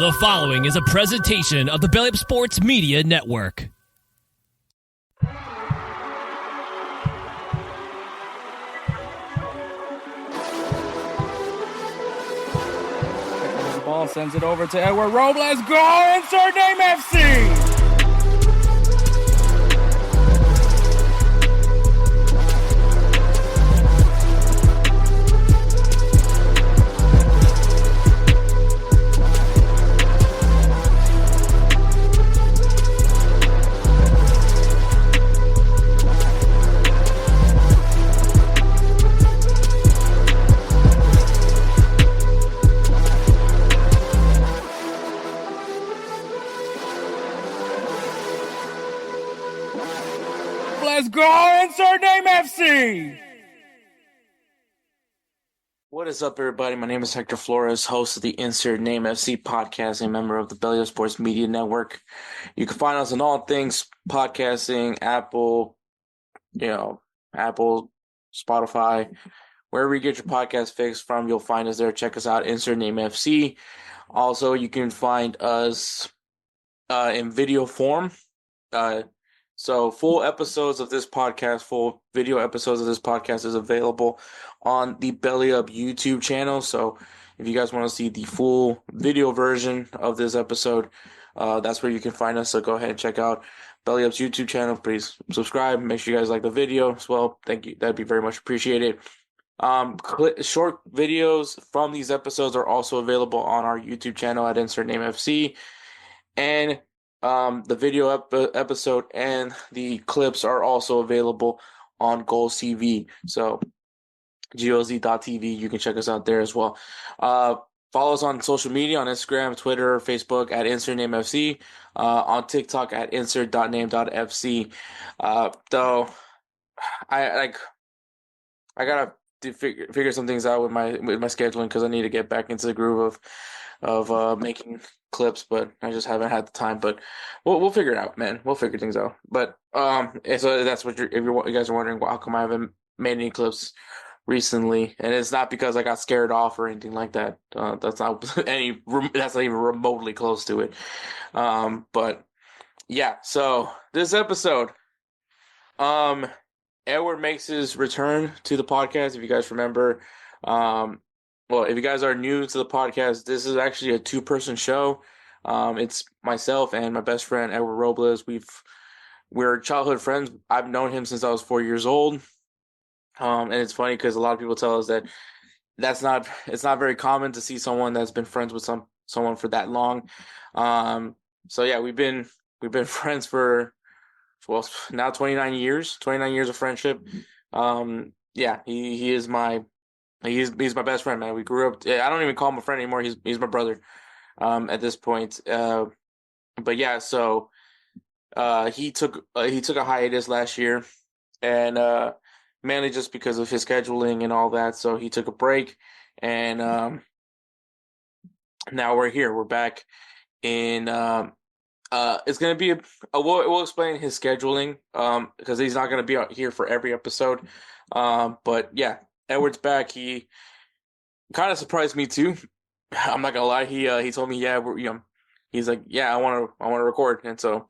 The following is a presentation of the Belly Up Sports Media Network. The ball sends it over to Edward Robles. Goal! Insert name FC! Let's go! Insert name FC! What is up, everybody? My name is Hector Flores, host of the Insert Name FC podcast, and member of the Belly Up Sports Media Network. You can find us on all things podcasting, Apple, Spotify, wherever you get your podcast fix from, you'll find us there. Check us out, Insert Name FC. Also, you can find us in video form. So full episodes of this podcast, full video episodes of this podcast is available on the Belly Up YouTube channel. So if you guys want to see the full video version of this episode, that's where you can find us. So go ahead and check out Belly Up's YouTube channel. Please subscribe. Make sure you guys like the video as well. Thank you. That'd be very much appreciated. Short videos from these episodes are also available on our YouTube channel at Insert Name FC. And the video episode and the clips are also available on Goals TV. So goz.tv, you can check us out there as well. Follow us on social media on Instagram, Twitter, Facebook at InsertNameFC, on TikTok at insert.name.fc. Though I gotta figure some things out with my scheduling because I need to get back into the groove of making clips, but I just haven't had the time. But we'll figure it out, man. We'll figure things out. But so that's what if you guys are wondering, how come I haven't made any clips recently? And it's not because I got scared off or anything like that. That's not even remotely close to it. But yeah. So this episode, Edward makes his return to the podcast. If you guys remember, well, if you guys are new to the podcast, this is actually a two-person show. It's myself and my best friend, Edward Robles. We're childhood friends. I've known him since I was 4 years old. And it's funny because a lot of people tell us that it's not very common to see someone that's been friends with someone for that long. So yeah, we've been friends for, well, now 29 years of friendship. Yeah, he's my best friend, man. We grew up. I don't even call him a friend anymore. He's my brother at this point. But yeah, so he took a hiatus last year, and mainly just because of his scheduling and all that. So he took a break, and now we're here. We're back in. It's gonna be we'll explain his scheduling because he's not gonna be out here for every episode. But yeah. Edward's back. He kind of surprised me too. I'm not gonna lie. He told me, yeah, he's like, yeah, I want to record, and so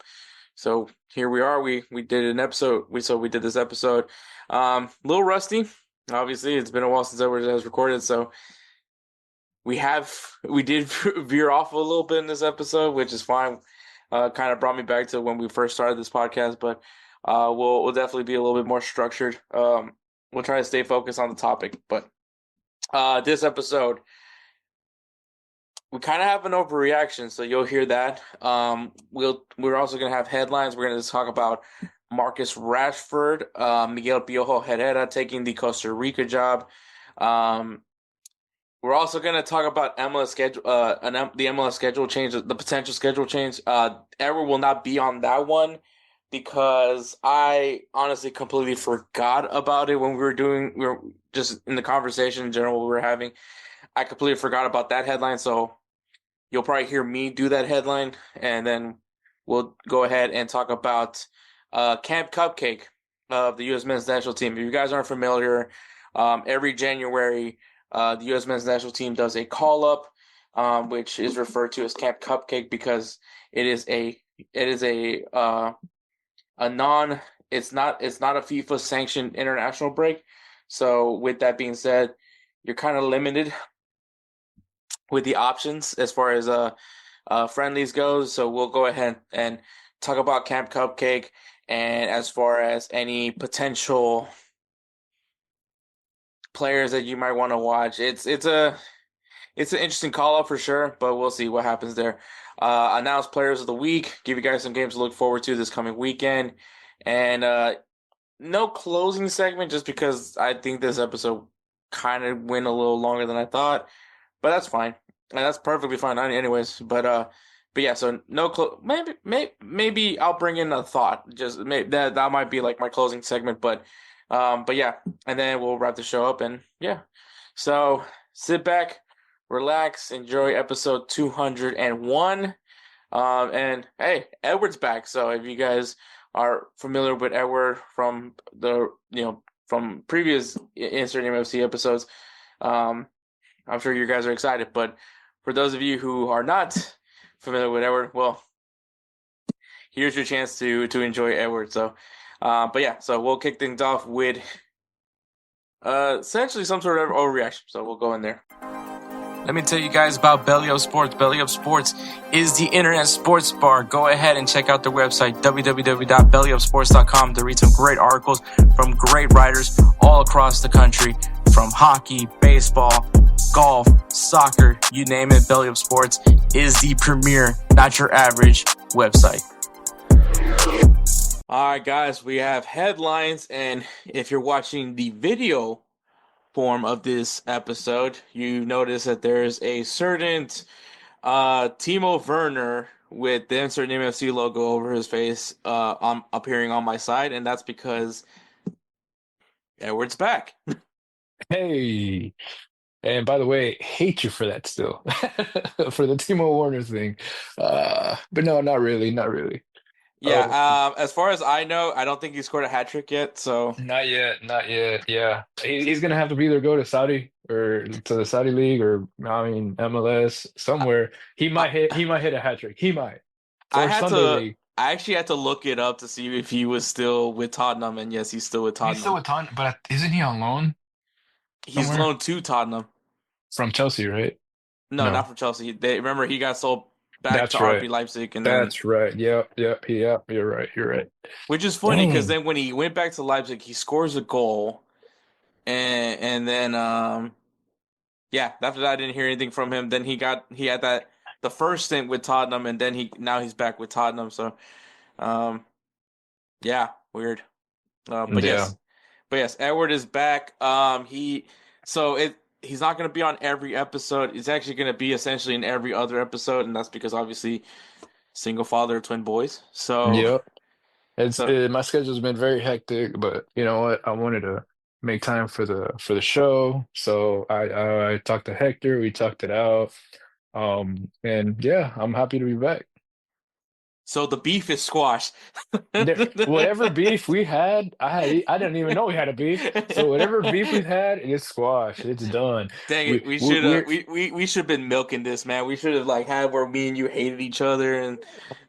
here we are. We did an episode. We did this episode. A little rusty. Obviously, it's been a while since Edward has recorded, so we did veer off a little bit in this episode, which is fine. Kind of brought me back to when we first started this podcast, but we'll definitely be a little bit more structured. We'll try to stay focused on the topic, but this episode, we kind of have an overreaction, so you'll hear that. We're also going to have headlines. We're going to talk about Marcus Rashford, Miguel Herrera taking the Costa Rica job. We're also going to talk about MLS schedule, the MLS schedule change, the potential schedule change. Edward will not be on that one, because I honestly completely forgot about it when we were just in the conversation in general we were having. I completely forgot about that headline, so you'll probably hear me do that headline, and then we'll go ahead and talk about Camp Cupcake of the U.S. men's national team. If you guys aren't familiar, every January, the U.S. men's national team does a call-up which is referred to as Camp Cupcake because it is a non it's not a FIFA sanctioned international break. So with that being said, you're kind of limited with the options as far as friendlies goes. So we'll go ahead and talk about Camp Cupcake and as far as any potential players that you might want to watch. It's an interesting call up for sure, but we'll see what happens there. Announce players of the week. Give you guys some games to look forward to this coming weekend, and no closing segment just because I think this episode kind of went a little longer than I thought, but that's fine. And that's perfectly fine, anyways. But yeah. So maybe I'll bring in a thought. Just maybe that might be like my closing segment, but yeah, and then we'll wrap the show up, and yeah. So sit back, relax, enjoy episode 201. And hey, Edward's back. So if you guys are familiar with Edward from from previous Insert Name FC episodes, I'm sure you guys are excited. But for those of you who are not familiar with Edward, well, here's your chance to enjoy Edward. So, but yeah, so we'll kick things off with essentially some sort of overreaction. So we'll go in there. Let me tell you guys about Belly Up Sports. Belly Up Sports is the internet sports bar. Go ahead and check out their website, www.bellyupsports.com, to read some great articles from great writers all across the country, from hockey, baseball, golf, soccer, you name it. Belly Up Sports is the premier, not your average website. All right, guys, we have headlines, and if you're watching the video form of this episode, you notice that there's a certain Timo Werner with the Insert Name FC logo over his face appearing on my side, and that's because Edward's back. Hey, and by the way, hate you for that still, for the Timo Warner thing. But no, not really, not really. Oh, Yeah, as far as I know, I don't think he scored a hat trick yet, so not yet, not yet. Yeah, he's gonna have to either go to Saudi or to the Saudi League or I mean MLS I, somewhere. He might hit a hat trick. He might I or had Sunday to League. I actually had to look it up to see if he was still with Tottenham, and yes, he's still with He's still Tottenham. a ton, but isn't he on loan He's somewhere loaned to Tottenham. from Chelsea, right? No, not No, from Chelsea. They remember he got sold back to that's RB right. Leipzig, and then That's right. Yep, yep, yep. You're right. You're right. which is funny because Dang. then when he went back to Leipzig, he scores a goal, and then yeah, after that I didn't hear anything from him. Then he had that the first stint with Tottenham, and then he's back with Tottenham. So um yeah, weird. But Yeah. yes, Edward is back. He's not going to be on every episode. He's actually going to be essentially in every other episode, and that's because obviously single father of twin boys. So Yep. so My schedule's been very hectic, but you know what? I wanted to make time for the show, so I talked to Hector. We talked it out, and yeah, I'm happy to be back. so the beef is squashed. Whatever beef we had, I didn't even know we had a beef. So whatever beef we've had, it's squashed. It's done. Dang it, We we we're we should have been milking this, man. We should have like had where me and you hated each other and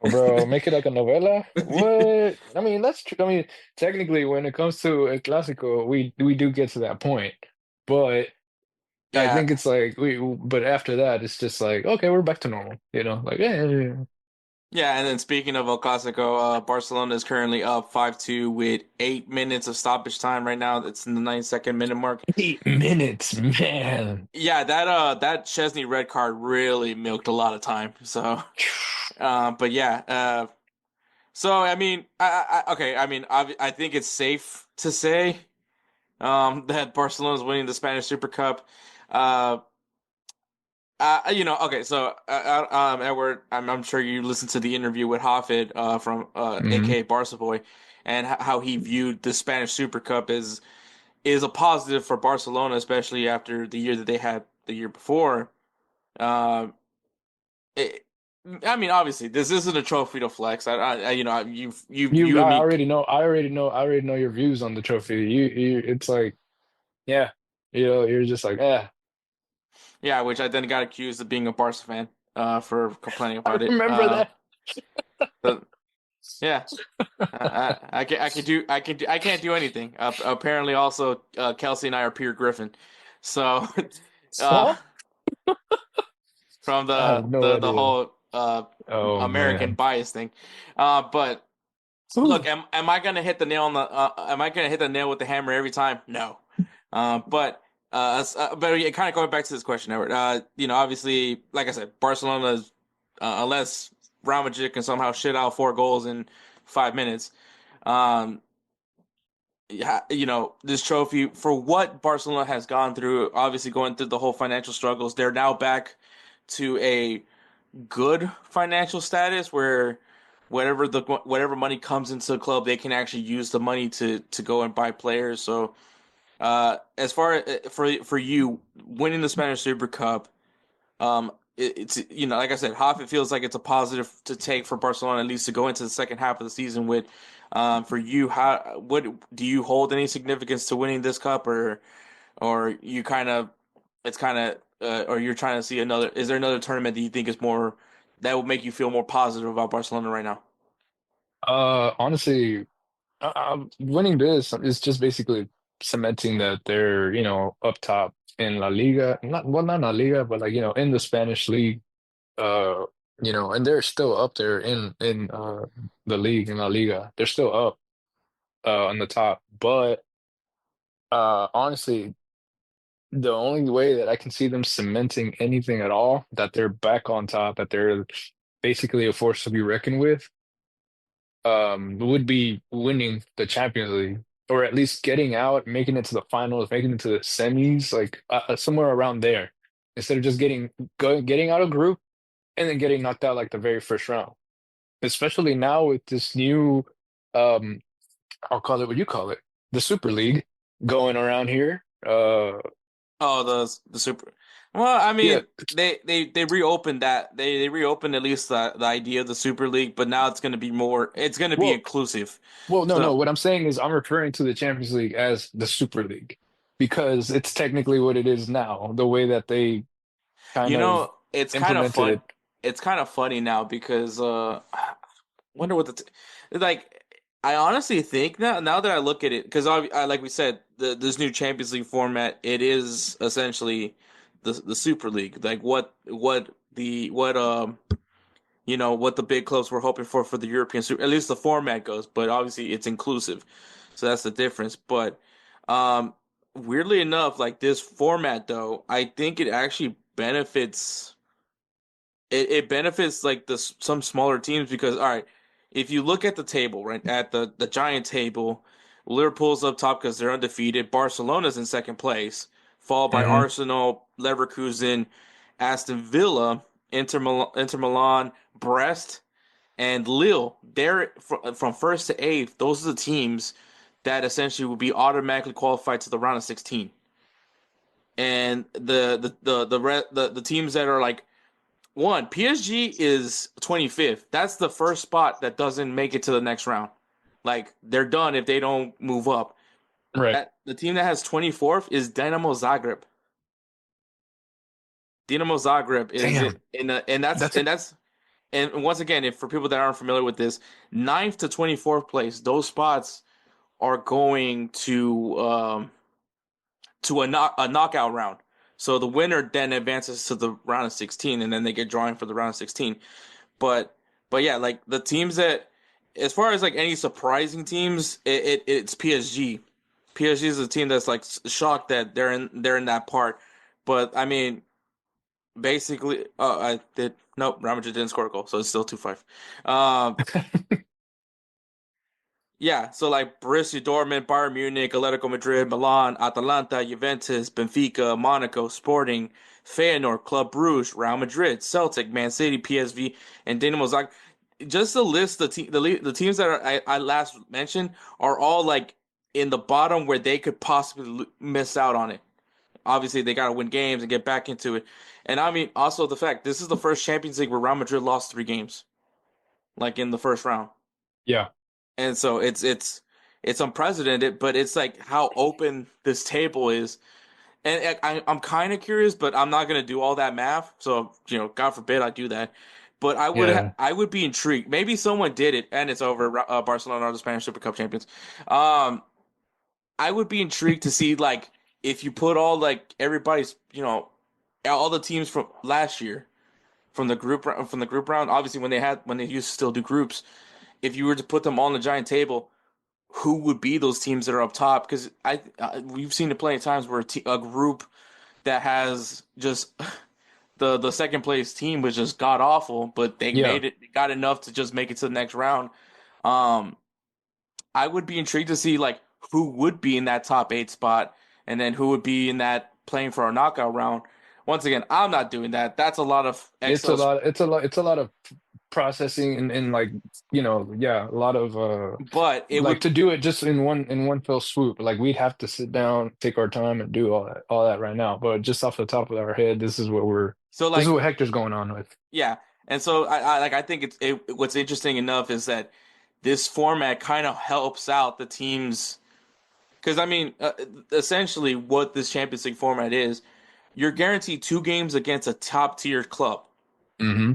Bro, make it like a novela? What? I mean, that's true. I mean, technically, when it comes to a Clásico, we do get to that point. But I yeah. think it's like but after that, it's just like, okay, we're back to normal, like, yeah, yeah, yeah. Yeah, and then speaking of El Clasico, Barcelona is currently up 5-2 with 8 minutes of stoppage time right now. It's in the 92nd minute mark. 8 minutes, man. Yeah, that Chesney red card really milked a lot of time. So, but yeah, so I mean, okay, I mean, I think it's safe to say that Barcelona is winning the Spanish Super Cup. Uh, okay, so Edward, I'm sure you listened to the interview with Hafid from Hmm. aka Barca Boy, and how he viewed the Spanish Super Cup is a positive for Barcelona, especially after the year that they had the year before. Uh, it, I mean, obviously, this isn't a trophy to flex. You and I me. already know. I already know your views on the trophy. It's like, yeah, you're just like, yeah. Yeah, which I then got accused of being a Barca fan for complaining I about it. remember that. But yeah, I can't do anything. Apparently, also Kelsey and I are Peter Griffin, so uh, So from I have no the idea. whole Oh American man. bias thing. But look, Ooh. am I gonna hit the nail on the? Am I gonna hit the nail with the hammer every time? No. But yeah, kind of going back to this question, Edward. Obviously, like I said, Barcelona's unless Real Madrid can somehow shit out 4 goals in 5 minutes. Um, yeah, this trophy for what Barcelona has gone through, obviously going through the whole financial struggles, they're now back to a good financial status where whatever money comes into the club, they can actually use the money to go and buy players. So, as far for you winning the Spanish Super Cup, it's like I said, half it feels like it's a positive to take for Barcelona at least to go into the second half of the season with. For you, how what do you hold any significance to winning this cup, or you kind of it's kind of or you're trying to see another? Is there another tournament that you think is more that would make you feel more positive about Barcelona right now? Honestly, winning this is just basically cementing that they're, up top in La Liga. Not La Liga, but like, in the Spanish league. Uh, and they're still up there in the league in La Liga. They're still up on the top. But honestly, the only way that I can see them cementing anything at all, that they're back on top, that they're basically a force to be reckoned with, would be winning the Champions League, or at least getting out, making it to the finals, making it to the semis, like somewhere around there, instead of just getting out of group and then getting knocked out like the very first round. Especially now with this new, um, I'll call it what you call it, the Super League going around here. Oh, the super. Well, I Yeah, mean, they reopened that. They reopened at least the idea of the Super League, but now it's going to be more. It's going to be well, inclusive. no. So What I'm saying is I'm referring to the Champions League as the Super League because it's technically what it is now, the way that they kind of it's kind of implemented fun. it. It's kind of funny now because I wonder what like. I honestly think now that I look at it, because like we said, this new Champions League format, it is essentially the Super League. Like what the big clubs were hoping for the European Super, at least the format goes, but obviously it's inclusive. So that's the difference. But um weirdly enough, like this format though, I think it actually it benefits like some smaller teams because all right, if you look at the table, right, at the giant table, Liverpool's up top because they're undefeated. Barcelona's in second place, followed by Hmm. Arsenal, Leverkusen, Aston Villa, Inter Milan, Brest, and Lille. They're from first to eighth. Those are the teams that essentially will be automatically qualified to the round of 16. And the teams that are like one, PSG is 25th. That's the first spot that doesn't make it to the next round. Like they're done if they don't move up. Right. That the team that has 24th is Dinamo Zagreb. Dinamo Zagreb is Damn, it in the and that's that's it. and once again, if for people that aren't familiar with this, ninth to 24th place, those spots are going to a knockout round. So the winner then advances to the round of 16, and then they get drawing for the round of 16. But but yeah, like the teams that, as far as like any surprising teams, it's PSG. PSG is a team that's like shocked that they're in that part. But I mean, basically, I did nope. Real Madrid didn't score a goal, so it's still 2-5. Um, yeah, so like Borussia Dortmund, Bayern Munich, Atletico Madrid, Milan, Atalanta, Juventus, Benfica, Monaco, Sporting, Feyenoord, Club Brugge, Real Madrid, Celtic, Man City, PSV, and Dinamo Zagreb. Just to list the teams that I last mentioned are all like in the bottom where they could possibly miss out on it. Obviously, they got to win games and get back into it. And I mean, also the fact this is the first Champions League where Real Madrid lost 3 games, like in the first round. Yeah. And so it's unprecedented, but it's like how open this table is. And I'm kind of curious, but I'm not gonna do all that math. So God forbid I do that. But Yeah, I would be intrigued. Maybe someone did it, and it's over. Barcelona are the Spanish Super Cup champions. Um, I would be intrigued to see like if you put all like everybody's all the teams from last year from the group round. Obviously, when they used to still do groups, if you were to put them all on the giant table, who would be those teams that are up top? Because we've seen it plenty of times where a group that has just the second place team was just god awful, but they yeah. made it, got enough to just make it to the next round. Um, I would be intrigued to see like who would be in that top 8 spot, and then who would be in that playing for our knockout round. Once again, I'm not doing that. That's a lot of It's a Excel, lot. It's a lot of processing and like yeah, a lot of but it like would. to do it just in one fell swoop. Like we'd have to sit down, take our time, and do all that right now. But just off the top of our head, So this is like what Hector's going on with. yeah, and so I think what's interesting enough is that this format kind of helps out the teams because I mean essentially what this Champions League format is, you're guaranteed 2 games against a top tier club. Hmm.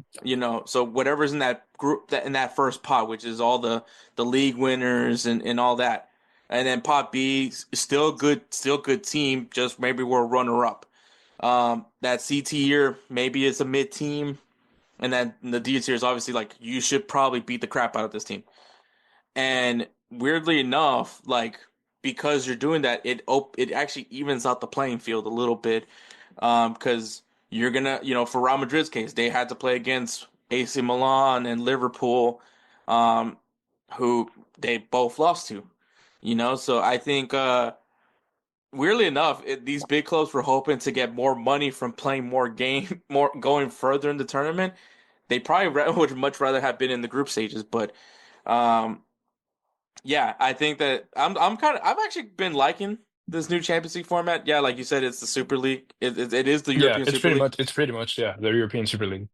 So whatever's in that group that in that first pot, which is all the league winners and all that, and then pot B still good team, just maybe we're runner up. That C tier maybe it's a mid team, and then the D tier is obviously like you should probably beat the crap out of this team. And weirdly enough, like because you're doing that, it actually evens out the playing field a little bit. Because you're gonna, for Real Madrid's case, they had to play against AC Milan and Liverpool, um, who they both lost to. So I think weirdly enough, these big clubs were hoping to get more money from playing more game, more going further in the tournament. They probably would much rather have been in the group stages, but um, yeah, I think that I've actually been liking this new Champions League format. Yeah, like you said, it's the Super League. It is the Yeah, European Super League. it's pretty much yeah, the European Super League.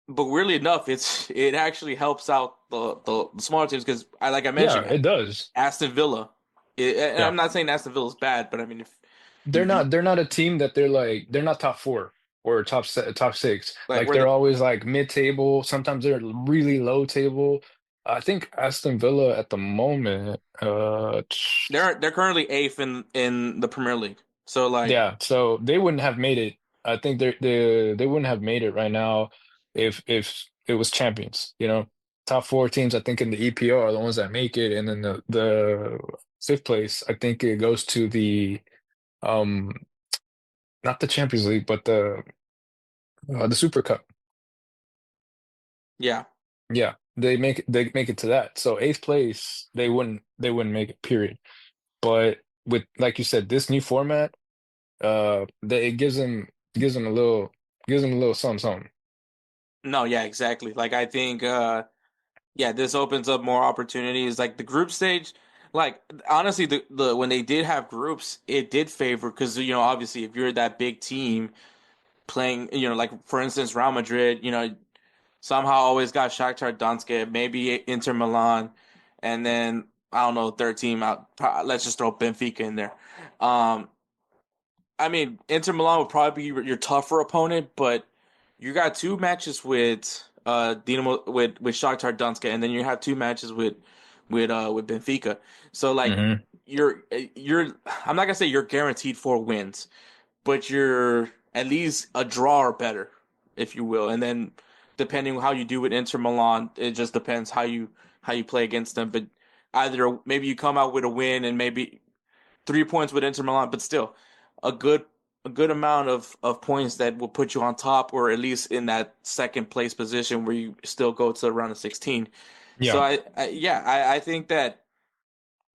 But weirdly enough, it actually helps out the smaller teams because like I Yeah, mentioned, it does. Aston Villa. And Yeah. I'm not saying Aston Villa is bad, but I mean if They're not a team that they're not top four or top six. like Like where they're the always like mid-table. Sometimes they're really low table. I think Aston Villa at the moment, they're currently eighth in the Premier League. So like yeah, so they wouldn't have made it. I think they wouldn't have made it right now if it was champions, Top four teams I think in the EPL are the ones that make it, and then the fifth place, I think it goes to the um not the Champions League, but the Super Cup. yeah. Yeah, they make it to that. So eighth place, they wouldn't make it, period. But with like you said, this new format, it gives them a little something something. No, yeah, exactly. Like I think yeah, this opens up more opportunities. Like the group stage, like honestly, the when they did have groups, it did favor because obviously if you're that big team playing, like for instance Real Madrid, somehow always got Shakhtar Donetsk, maybe Inter Milan, and then I don't know third team out. Let's just throw Benfica in there. Um, I mean Inter Milan would probably be your tougher opponent, but you got 2 matches with Dinamo with Shakhtar Donetsk, and then you have 2 matches with Benfica. So like Hmm. you're I'm not gonna say you're guaranteed 4 wins, but you're at least a draw or better, if you will. And then depending on how you do with Inter Milan, it just depends how you play against them. But either maybe you come out with a win and maybe 3 points with Inter Milan, but still a good a good amount of points that will put you on top or at least in that second place position where you still go to the round of 16. So Yeah, I think that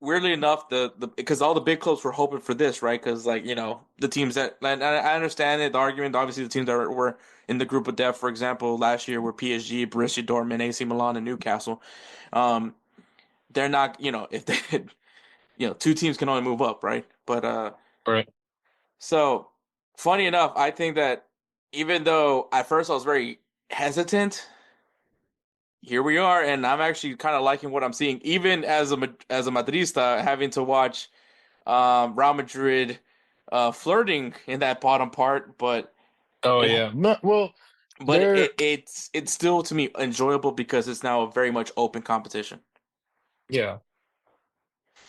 weirdly enough the because all the big clubs were hoping for this, right? Because like the teams that and I understand it, the argument. Obviously, the teams that were in the group of death, for example, last year were PSG, Borussia Dortmund, AC Milan, and Newcastle. Um, they're not if they 2 teams can only move up, right? But right. so funny enough, I think that even though at first I was very hesitant, here we are, and I'm actually kind of liking what I'm seeing, even as a Madrista having to watch Real Madrid flirting in that bottom part, but Oh it yeah. No, well, but they're it's still to me enjoyable because it's now a very much open competition. yeah.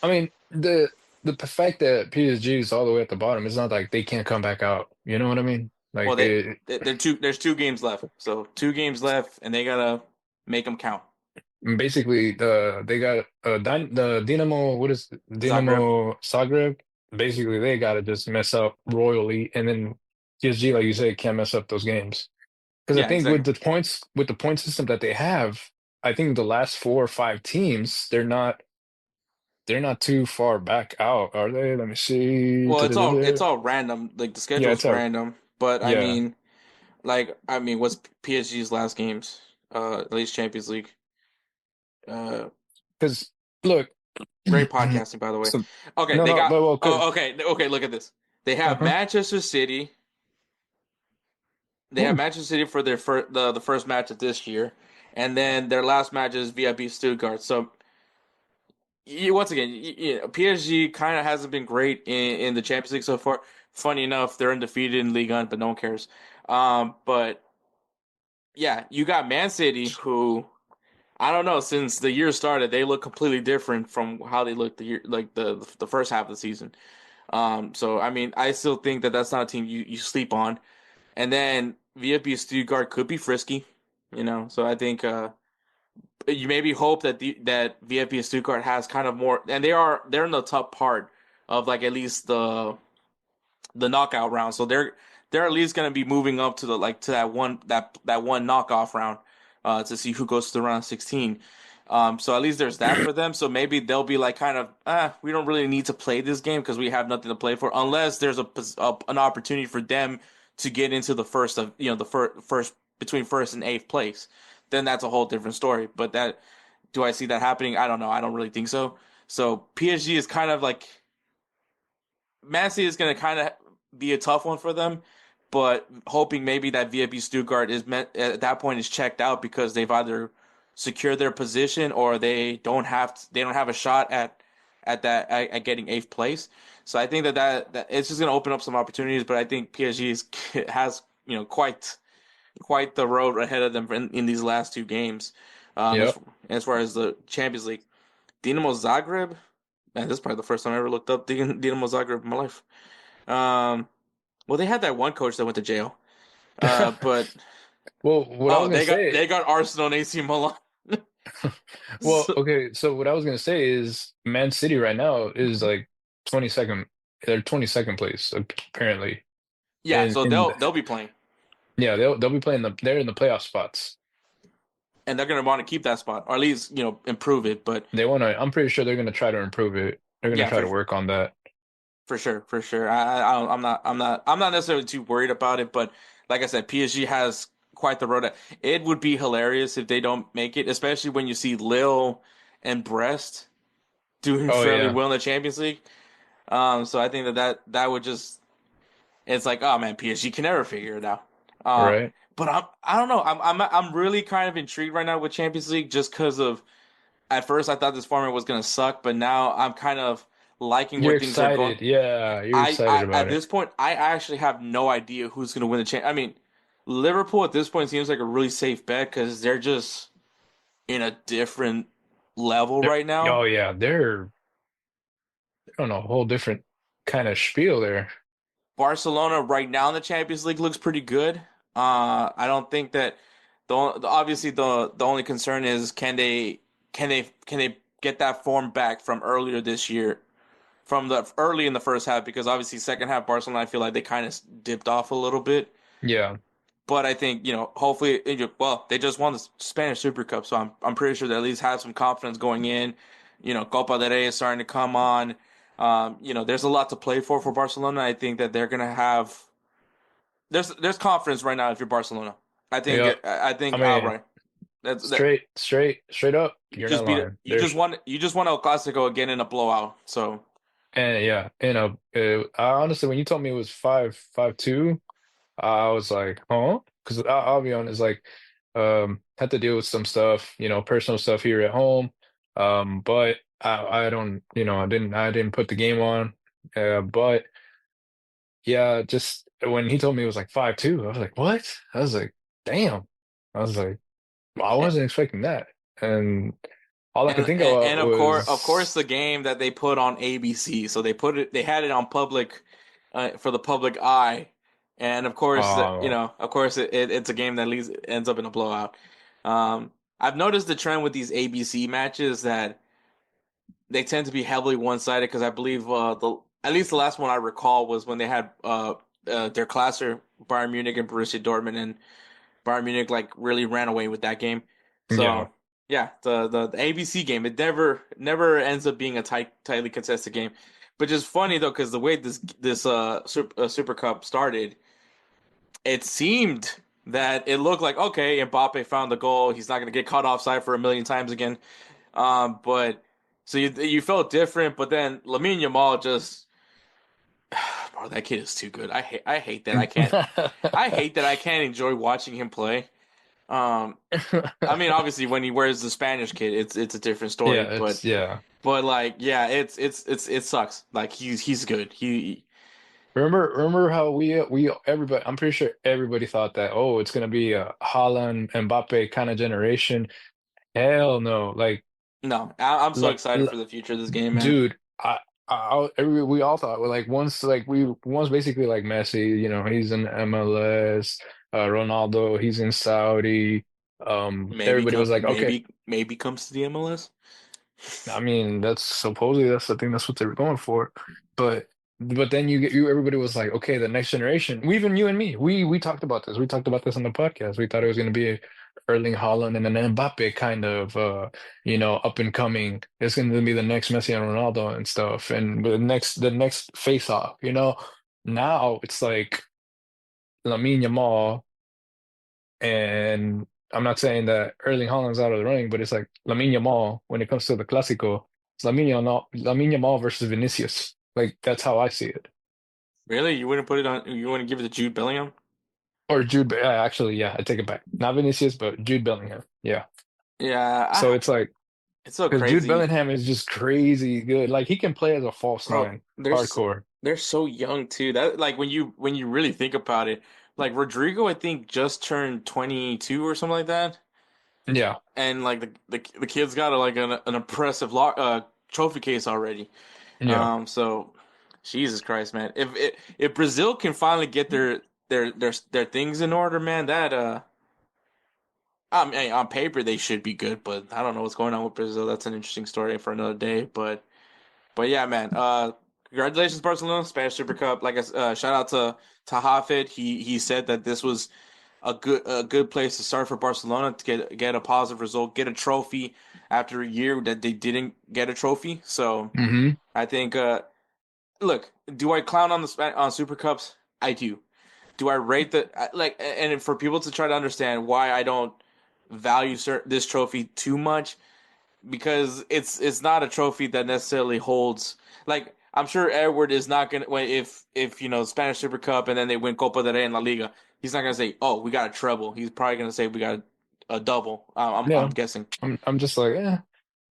I mean, the fact that PSG is all the way at the bottom, it's not like they can't come back out. You know what I mean? Well, Like it, there's 2 games left, so 2 games left, and they gotta make them count. basically they got the Dynamo, what is Zagreb, Dynamo Zagreb? Basically, they gotta just mess up royally, and then PSG, like you say, can't mess up those games. Because I yeah, think exactly. with the point system that they have, I think the last 4 or 5 teams, they're not too far back out, are they? Let me see. Well, it's Da-da-da-da. all random. Like the Yeah, schedule's it's a random, but yeah. I mean, what's PSG's last games? At least Champions League. Uh, Because look, Great podcasting, by the way. so Okay, no, they no, got. but well, Oh, good. okay. Look at this. They have Uh-huh. Manchester City. They have Ooh. Manchester City for their the first match of this year, and then their last match is VIP Stuttgart. So once again, PSG kind of hasn't been great in the Champions League so far. Funny enough, they're undefeated in Ligue 1, but no one cares. But yeah, you got Man City, who I don't know. Since the year started, they look completely different from how they looked the year, like the first half of the season. So I mean, I still think that that's not a team you sleep on. And then VfB Stuttgart could be frisky, So I think you maybe hope that that VfB Stuttgart has kind of more, and they're in the top part of like at least the knockout round. So they're at least going to be moving up to the like to that one knockoff round to see who goes to the round of 16. So at least there's that for them. So maybe they'll be like kind of we don't really need to play this game because we have nothing to play for unless there's an opportunity for them to get into the first of the first between first and eighth place. Then that's a whole different story. But that do I see that happening? I don't know. I don't really think so. So PSG is kind of like Man City is going to kind of be a tough one for them, but hoping maybe that VfB Stuttgart is meant at that point is checked out because they've either secured their position or they don't have a shot at getting eighth place. So I think that it's just going to open up some opportunities, but I think PSG has quite the road ahead of them in these last 2 games. Yep. As far as the Champions League, Dinamo Zagreb. Man, this is probably the first time I ever looked up Dinamo Zagreb in my life. Um, well, they had that one coach that went to jail. But Well, what I was oh, gonna say, they got Arsenal and AC Milan. well, So, okay, so what I was gonna say is Man City right now is like 22nd, they're 22nd place apparently, yeah, and so in they'll be playing, yeah, they'll be playing they're in the playoff spots. and they're gonna want to keep that spot or at least improve it. But They want to. I'm pretty sure they're gonna try to improve it. They're gonna yeah, try to work on that. for sure. I'm not necessarily too worried about it. But like I said, PSG has quite the road. It would be hilarious if they don't make it, especially when you see Lille and Brest doing Oh fairly yeah, well in the Champions League. So I think that would just it's like, oh man, PSG can never figure it out. Uh, right. but I don't know. I'm really kind of intrigued right now with Champions League just because of at first I thought this format was gonna suck, but now I'm kind of liking where You're things are going. excited. Yeah, you're excited I about at it. this point I actually have no idea who's gonna win the champ. I mean, Liverpool at this point seems like a really safe bet because they're just in a different level They're, right now. oh yeah, they're on a whole different kind of spiel there. Barcelona right now in the Champions League looks pretty good. I don't think that obviously the only concern is can they get that form back from earlier this year from the early in the first half because obviously second half Barcelona I feel like they kind of dipped off a little bit. Yeah, But I think hopefully well they just won the Spanish Super Cup so I'm pretty sure they at least have some confidence going in. Copa del Rey is starting to come on. There's a lot to play for Barcelona. I think that they're gonna have there's confidence right now if you're Barcelona. yeah. I I think mean, outright. That straight up. you You're not just beat it. lying. There's You just won El Clasico again in a blowout. So and yeah, I honestly, when you told me it was 5-2, I was like, huh? Because I'll be honest, like, had to deal with some stuff, personal stuff here at home. But I don't, I didn't put the game on. But yeah, just when he told me it was like 5-2, I was like, what? I was like, damn. I was like, well, I wasn't expecting that. And all I could think about And of course, the was, game that they put on ABC. So they had it on public, for the public eye, and of course, uh, it's a game that ends up in a blowout. I've noticed the trend with these ABC matches that they tend to be heavily one sided because I believe the at least the last one I recall was when they had their classer Bayern Munich and Borussia Dortmund, and Bayern Munich like really ran away with that game. yeah. So yeah, the ABC game, it never ends up being a tightly contested game. But just funny though, because the way this Super Cup started, it seemed that it looked like okay, Mbappe found the goal. He's not gonna get caught offside for a million times again. But so you felt different, but then Lamine Yamal just, bro, that kid is too good. I hate that I hate that I can't enjoy watching him play. Um, I mean, obviously, when he wears the Spanish kit, it's a different story. Yeah, it's yeah. But like, yeah, it sucks. Like he's good. Remember how we everybody, I'm pretty sure everybody thought that, oh, it's gonna be a Haaland Mbappe kind of generation. Hell no. Like, No, I'm so look, excited for the future of this game, man. dude, we all thought, well, like once basically like Messi, he's in MLS, Ronaldo, he's in Saudi. Everybody was like, okay. Maybe comes to the MLS. I mean, that's supposedly that's the thing. That's what they were going for. But then you everybody was like, okay, the next generation. We even you and me, we talked about this. We talked about this on the podcast. We thought it was going to be Erling Haaland and an Mbappe kind of up and coming. It's going to be the next Messi and Ronaldo and stuff, and the next face off. Now it's like Lamine Yamal, and I'm not saying that Erling Haaland's out of the running, but it's like Lamine Yamal when it comes to the Clásico. It's Lamine Yamal versus Vinicius. Like that's how I see it. Really, you wouldn't put it on? You wouldn't give it to Jude Bellingham? Or actually, yeah, I take it back. Not Vinicius, but Jude Bellingham. Yeah. Yeah, So it's like it's so because Jude crazy, Bellingham is just crazy good. Like he can play as a false bro. nine, hardcore. They're so young too. That like when you really think about it, like Rodrigo, I think just turned 22 or something like that, Yeah, and like the kid's got like an impressive trophy case already. yeah. So Jesus Christ, man, if Brazil can finally get their things in order, man, that I mean, on paper they should be good, but I don't know what's going on with Brazil. That's an interesting story for another day, but yeah, man. Congratulations, Barcelona, Spanish Super Cup. Like shout out to Hafid. He said that this was a good place to start for Barcelona to get a positive result, get a trophy after a year that they didn't get a trophy. So Hmm. I think, look, do I clown on on Super Cups? I do. Do I rate like, and for people to try to understand why I don't value this trophy too much, because it's not a trophy that necessarily holds, like I'm sure Edward is not gonna, if Spanish Super Cup and then they win Copa del Rey and La Liga, he's not gonna say, oh, we got a treble. He's probably gonna say we got a double. I'm Yeah. guessing. I'm just like,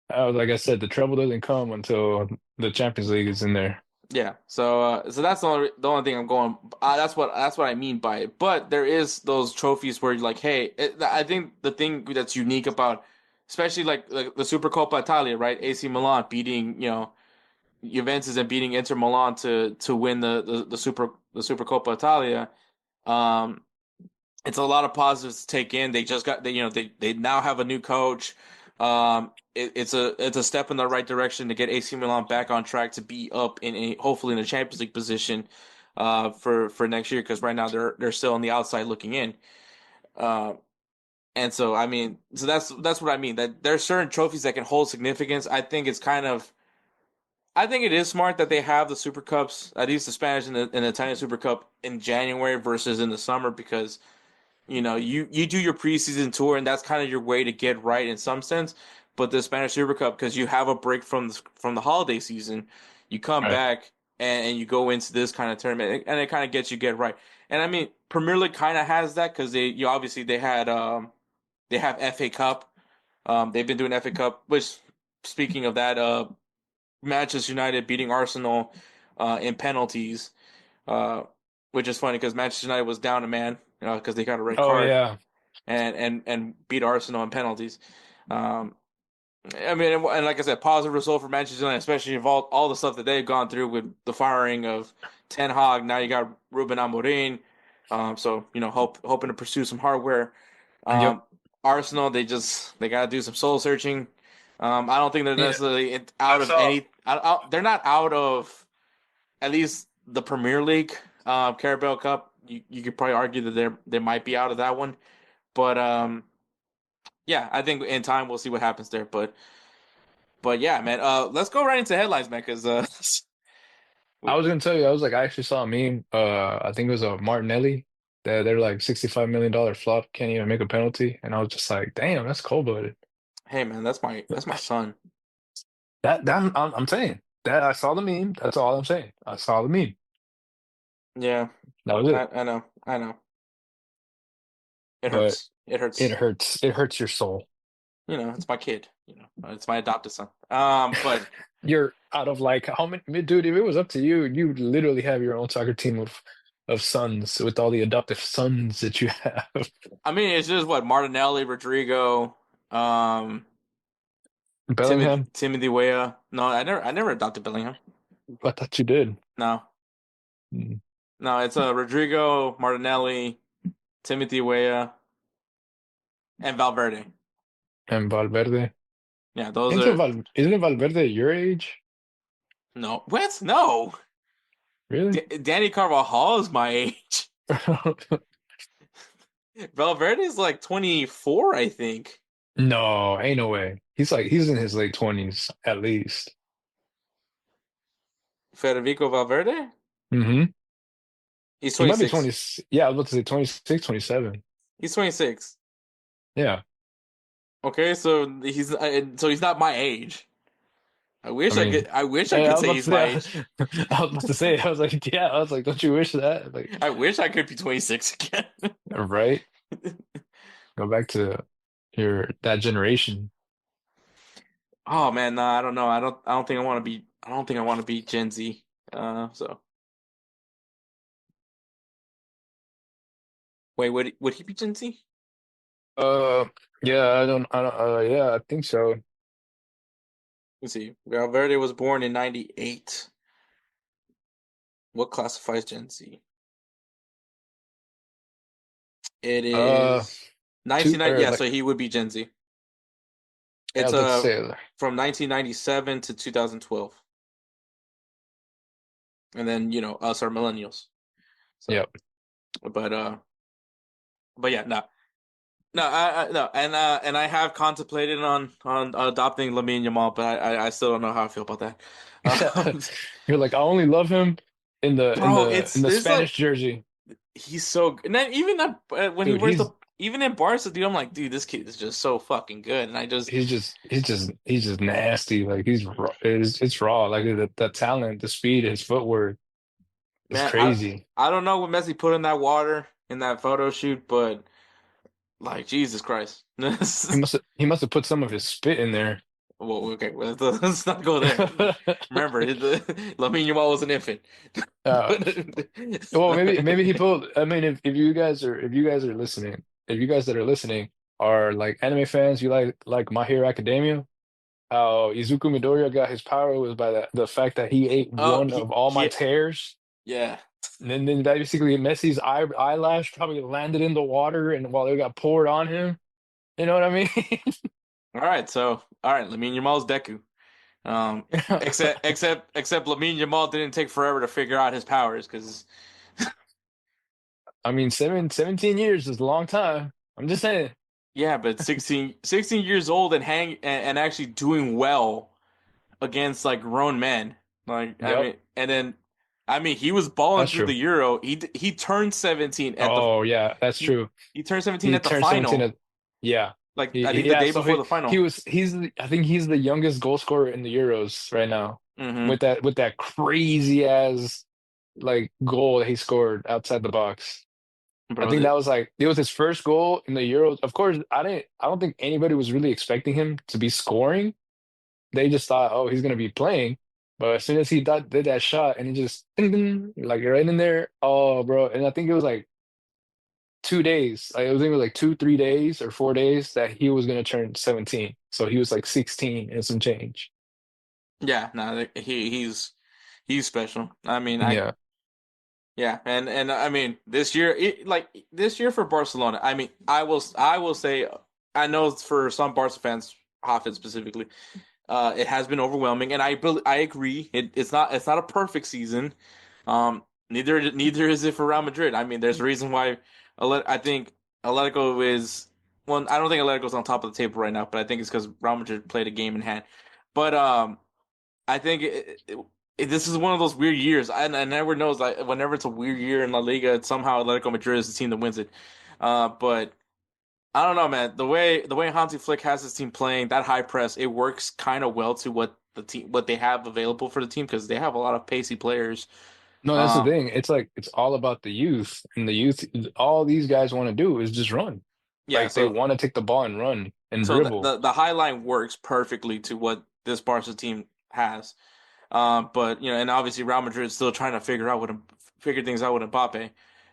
like I said, the trouble doesn't come until the Champions League is in there. Yeah. So that's the only thing I'm going. That's what I mean by it. But there is those trophies where you're like, hey, I think the thing that's unique about, especially like the Super Coppa Italia, right? AC Milan beating Juventus and beating Inter Milan to win the Super Coppa Italia. Um, it's a lot of positives to take in. They just got they now have a new coach. It's a step in the right direction to get AC Milan back on track to be up in hopefully in a Champions League position for next year, because right now they're still on the outside looking in. Uh, and so I mean, so that's what I mean, that there's certain trophies that can hold significance. I think it is smart that they have the Super Cups, at least the Spanish and the Italian Super Cup, in January versus in the summer, because you do your preseason tour, and that's kind of your way to get right in some sense. But the Spanish Super Cup, because you have a break from the holiday season, you come Right. back and you go into this kind of tournament, and it kind of gets you get right. And I mean, Premier League kind of has that because obviously they have FA Cup. They've been doing FA Cup. Which, speaking of that, Manchester United beating Arsenal in penalties. which is funny because Manchester United was down a man, because they got a red Oh card yeah. and beat Arsenal in penalties. Um, I mean, and like I said, positive result for Manchester United, especially of all the stuff that they've gone through with the firing of Ten Hag. Now you got Ruben Amorim, so hoping to pursue some hardware. Yep. Um, Arsenal, they got to do some soul searching. I don't think they're Yeah. necessarily I out of saw. any. They're not out of at least the Premier League, Carabao Cup. You could probably argue that they might be out of that one, but yeah, I think in time we'll see what happens there. But yeah, man. Let's go right into headlines, man, because I we, was gonna tell you, I was like, I actually saw a meme. I think it was a Martinelli. That they're like $65 million flop, can't even make a penalty, and I was just like, damn, that's cold-blooded. hey, man, that's my son. I'm saying that I saw the meme. That's all I'm saying. I saw the meme. Yeah, That was it. I know, I know. It But hurts. It it hurts. hurts. It hurts your soul. It's my kid. It's my adopted son. But You're out of like how many, dude, if it was up to you, you would literally have your own soccer team of sons with all the adoptive sons that you have. I mean, it's just what Martinelli, Rodrigo, um, Bellingham, Timothy Weah. No, I never adopted Bellingham. I thought you did. No, Mm. no, it's Rodrigo, Martinelli, Timothy Weah, and Valverde. And Valverde. Yeah, those are Isn't Valverde your age? no. What? No. Really? Danny Carvajal is my age. Valverde's like 24, I think. No, ain't no way. He's in his late 20s at least. Federico Valverde? Hmm. He's He might be 26. 20. Yeah, I was about to say 26, 27. He's 26. Yeah. Okay, so he's not my age. I I wish I mean, could. I wish I I could was say about to he's my say, age. I was about to say, I was like, yeah, I was like, don't you wish that? Like, I wish I could be 26 again. right? Go back to that generation. Oh man, no, I don't know. I don't think I want to be. I don't think I want to be Gen Z. So wait, would he be Gen Z? Uh, yeah, yeah, I think so. Let's see. Valverde was born in '98. What classifies Gen Z? It Uh, is 1990. Yeah, like, so he would be Gen Z. yeah, I It's was about to say, from 1997 to 2012, and then us are millennials. So, yeah. but yeah, no, no, no, and I have contemplated on adopting Lamine Yamal, but I still don't know how I feel about that. Um, You're like, I only love him in the bro, it's like Spanish jersey. he's so good. And then even when he Dude, wears even in Barca, dude, I'm like, dude, this kid is just so fucking good, and I just he's just nasty. Like he's raw. It's raw. Like the talent, the speed, his footwork is man, crazy. I don't know what Messi put in that water in that photo shoot, but like Jesus Christ. He must have put some of his spit in there. Well, okay, well, let's not go there. Remember, Lamine Yamal was an infant. Uh, well, maybe he pulled. I mean, if you guys are listening, if you guys that are listening are like anime fans, you like My Hero Academia. How Izuku Midoriya got his power was by the fact that he ate Oh, one of all my tears. yeah. And then basically Messi's eyelash probably landed in the water and while it got poured on him. You know what I mean? All right, Lamine Yamal's Deku. Um, except Lamine Yamal didn't take forever to figure out his powers because I mean, 17 years is a long time. I'm just saying. yeah, but 16 years old and and actually doing well against like grown men. Like I Yep, mean, and then I mean he was balling that's through the true. Euro. He turned 17 at the Oh yeah, that's he, true. he turned 17 He at the turned 17 final. at yeah. Like I think the Yeah, day so before the final. I think he's the youngest goal scorer in the Euros right now Hmm. with that crazy ass like goal that he scored outside the box. I Bro, think that was like it was his first goal in the Euros. Of course, I don't think anybody was really expecting him to be scoring. They just thought, oh, he's gonna be playing. But as soon as he did that shot and he just ding, ding, like right in there, oh bro. And I think it was like 2 days. I think it was like 2, 3 days or 4 days that he was gonna turn 17. So he was like 16 and some change. Yeah, no, he's special. I mean, Yeah. yeah, and I mean this year for Barcelona. I mean, I will say I know for some Barca fans, Hoffa specifically, it has been overwhelming, and I agree. It's not a perfect season. Neither is it for Real Madrid. I mean, there's a reason why I think Atletico is well. I don't think Atletico's on top of the table right now, but I think it's because Real Madrid played a game in hand. But I think this is one of those weird years, and everyone knows like whenever it's a weird year in La Liga, it's somehow Atletico Madrid is the team that wins it. But I don't know, man. The way Hansi Flick has his team playing that high press, it works kind of well to what they have available for the team because they have a lot of pacey players. No, that's the Um, thing. It's like it's all about the youth. And the youth, all these guys want to do is just run. yeah, Like they so want to take the ball and run and so dribble. the high line works perfectly to what this Barca team has. But you know, and obviously Real Madrid is still trying to figure things out with Mbappe.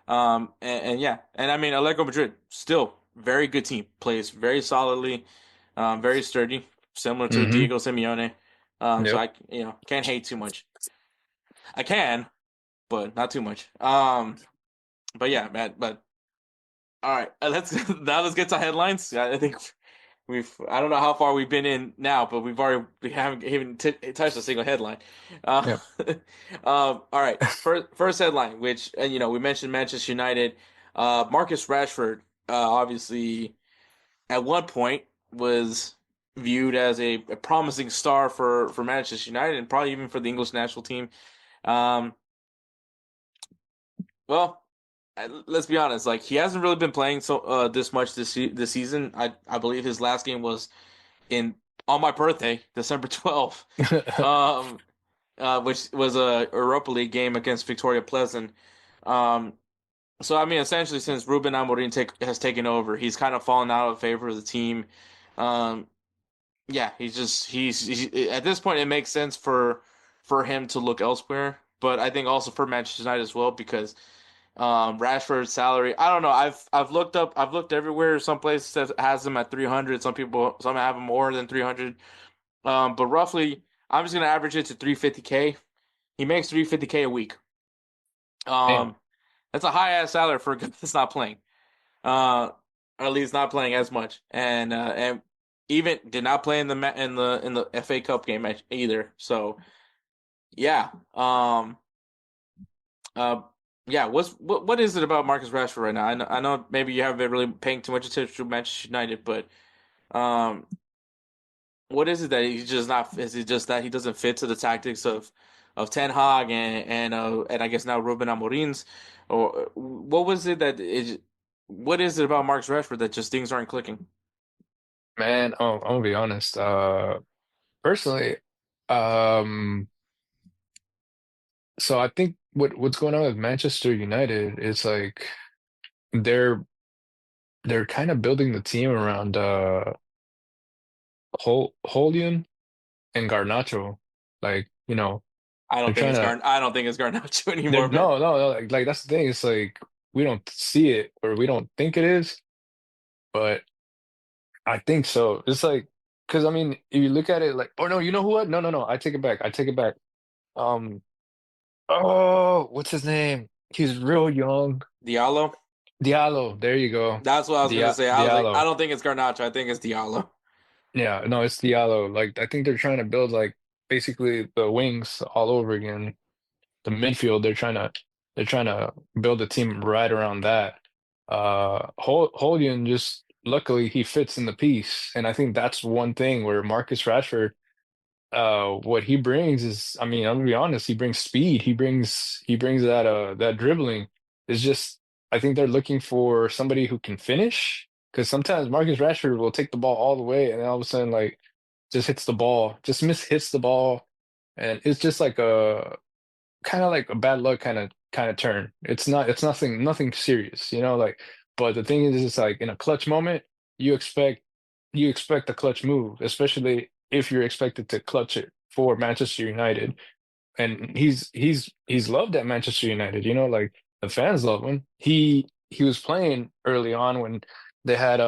And yeah, and I mean Atletico Madrid still very good team, plays very solidly, very sturdy, similar to Hmm. Diego Simeone. So Yep. I can't hate too much. I can, but not too much. But yeah, man. But all right, let's get to headlines. I think I don't know how far we've been in now, but we haven't even touched a single headline. Uh, Yep. all right, first headline, which and we mentioned Manchester United. Marcus Rashford, obviously at one point was viewed as a promising star for Manchester United and probably even for the English national team. Um, well, let's be honest. Like he hasn't really been playing this much this season. I believe his last game was in on my birthday, December 12th, um, which was a Europa League game against Victoria Pleasant. Um, so I mean, essentially, since Ruben Amorim has taken over, he's kind of fallen out of favor of the team. Um, yeah, he's at this point it makes sense for him to look elsewhere, but I think also for Manchester United as well because Rashford's salary. I don't know. I've looked everywhere. Some places has him at 300. Some have him more than 300. But roughly, I'm just gonna average it to 350K. He makes 350K a week. Damn. Um, that's a high ass salary for a guy that's not playing. Uh, or at least not playing as much. And even did not play in the FA Cup game either. So yeah. Uh, yeah. What is it about Marcus Rashford right now? I know maybe you haven't been really paying too much attention to Manchester United, but um, what is it that he's just not? Is it just that he doesn't fit to the tactics of Ten Hag and I guess now Ruben Amorim's, or what was it that is? What is it about Marcus Rashford that just things aren't clicking? Man, I'm gonna be honest. Personally, um, so I think what's going on with Manchester United is like they're they're kind of building the team around Holian and Garnacho. Like, they're trying to I don't think it's Garnacho they're anymore, man. no, like that's the thing. It's like we don't see it or we don't think it is, but I think so. It's like because I mean, if you look at it like, oh no, you know who what? No, I take it back. I take it back. Um, oh, what's his name? He's real young. Diallo. Diallo. There you go. That's what I was gonna say. I was like, I Diallo. don't think it's Garnacho. I think it's Diallo. Yeah, no, it's Diallo. Like I think they're trying to build like basically the wings all over again. The midfield, they're trying to build a team right around that. Holden just luckily he fits in the piece, and I think that's one thing where Marcus Rashford, what he brings is, I mean, I'm gonna be honest, he brings speed, he brings that dribbling. It's just I think they're looking for somebody who can finish because sometimes Marcus Rashford will take the ball all the way, and then all of a sudden like just hits the ball, just miss hits the ball, and it's just like a kind of like a bad luck kind of turn. It's nothing serious, like but the thing is it's like in a clutch moment, you expect you expect a clutch move, especially if you're expected to clutch it for Manchester United. and he's loved at Manchester United. Like the fans love him. He was playing early on when they had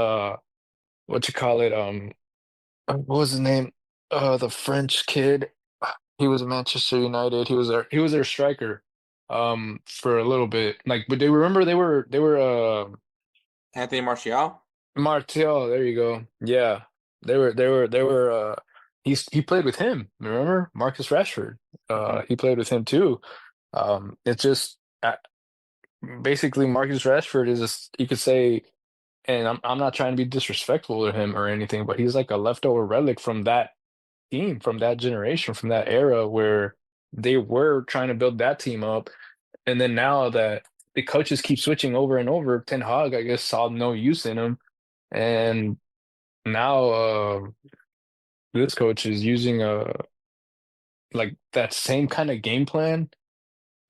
what you call it what was his name? The French kid. He was at Manchester United. He was their striker for a little bit. Like, but they remember they were Anthony Martial. Martial, there you go. Yeah. They were he played with him, remember? Marcus Rashford. Hmm. He played with him too. It's just basically Marcus Rashford is just, you could say, and I'm not trying to be disrespectful to him or anything, but he's like a leftover relic from that team, from that generation, from that era where they were trying to build that team up. And then now that the coaches keep switching over and over, Ten Hag, I guess, saw no use in him. And now this coach is using like that same kind of game plan,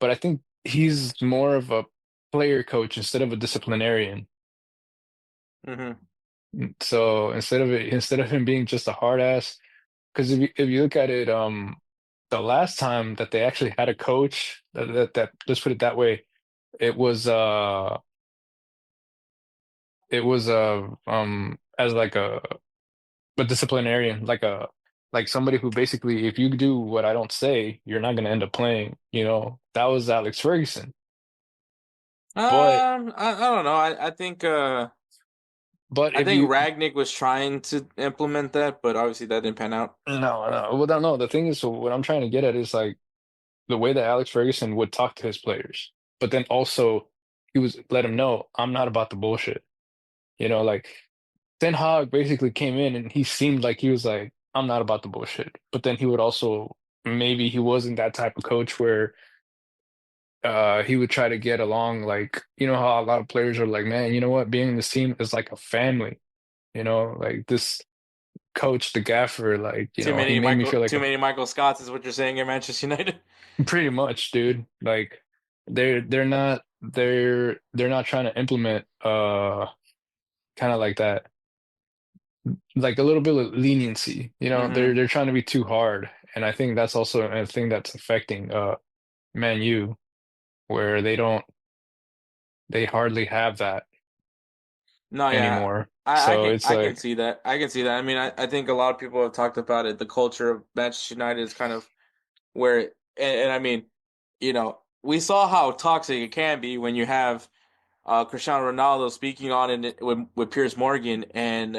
but I think he's more of a player coach instead of a disciplinarian. Hmm. So instead of him being just a hard ass, because if you look at it, the last time that they actually had a coach that let's put it that way, it was as like a disciplinarian, like somebody who basically, if you do what I don't say, you're not gonna end up playing. That was Alex Ferguson. But I don't know. but I if think you Ragnick was trying to implement that, but obviously that didn't pan out. no, no, well, no, the thing is, so what I'm trying to get at is like the way that Alex Ferguson would talk to his players, but then also he was let him know, I'm not about the bullshit. Like Ten Hag basically came in and he seemed like he was like, I'm not about the bullshit. But then he would also, maybe he wasn't that type of coach where he would try to get along, like, how a lot of players are like, man, you know what, being in this team is like a family, like this coach, the gaffer, like, he made me feel like Too many Michael Scotts is what you're saying in Manchester United. pretty much, dude. Like they're not trying to implement kind of like that, like a little bit of leniency. They're Hmm. they're trying to be too hard. And I think that's also a thing that's affecting Man U, where they hardly have that No, yeah, anymore. So it's I can like, see that. I can see that. I mean, I think a lot of people have talked about it. The culture of Manchester United is kind of where, and I mean, we saw how toxic it can be when you have Cristiano Ronaldo speaking on it with Piers Morgan, and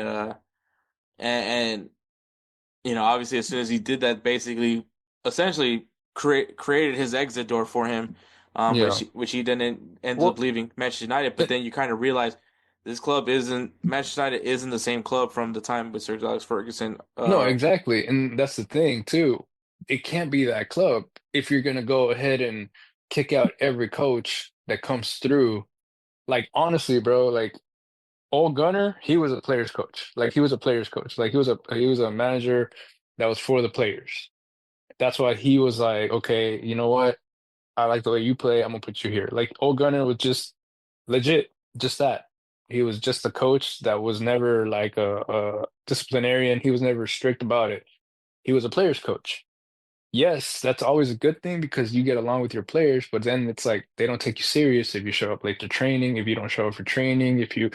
obviously as soon as he did that, basically, essentially created his exit door for him, yeah. which he then ends up Well, leaving Manchester United. But then you kind of realize this club isn't Manchester United isn't the same club from the time with Sir Alex Ferguson. no, exactly. And that's the thing too. It can't be that club if you're gonna go ahead and kick out every coach that comes through. Like honestly, bro, like Ole Gunnar, he was a player's coach. Like he was a player's coach. Like he was a manager that was for the players. That's why he was like, okay, you know what? I like the way you play. I'm gonna put you here. Like Ole Gunnar was just legit, just that. He was just a coach that was never like a disciplinarian. He was never strict about it. He was a player's coach. Yes, that's always a good thing because you get along with your players, but then it's like they don't take you serious if you show up late to training, if you don't show up for training, if you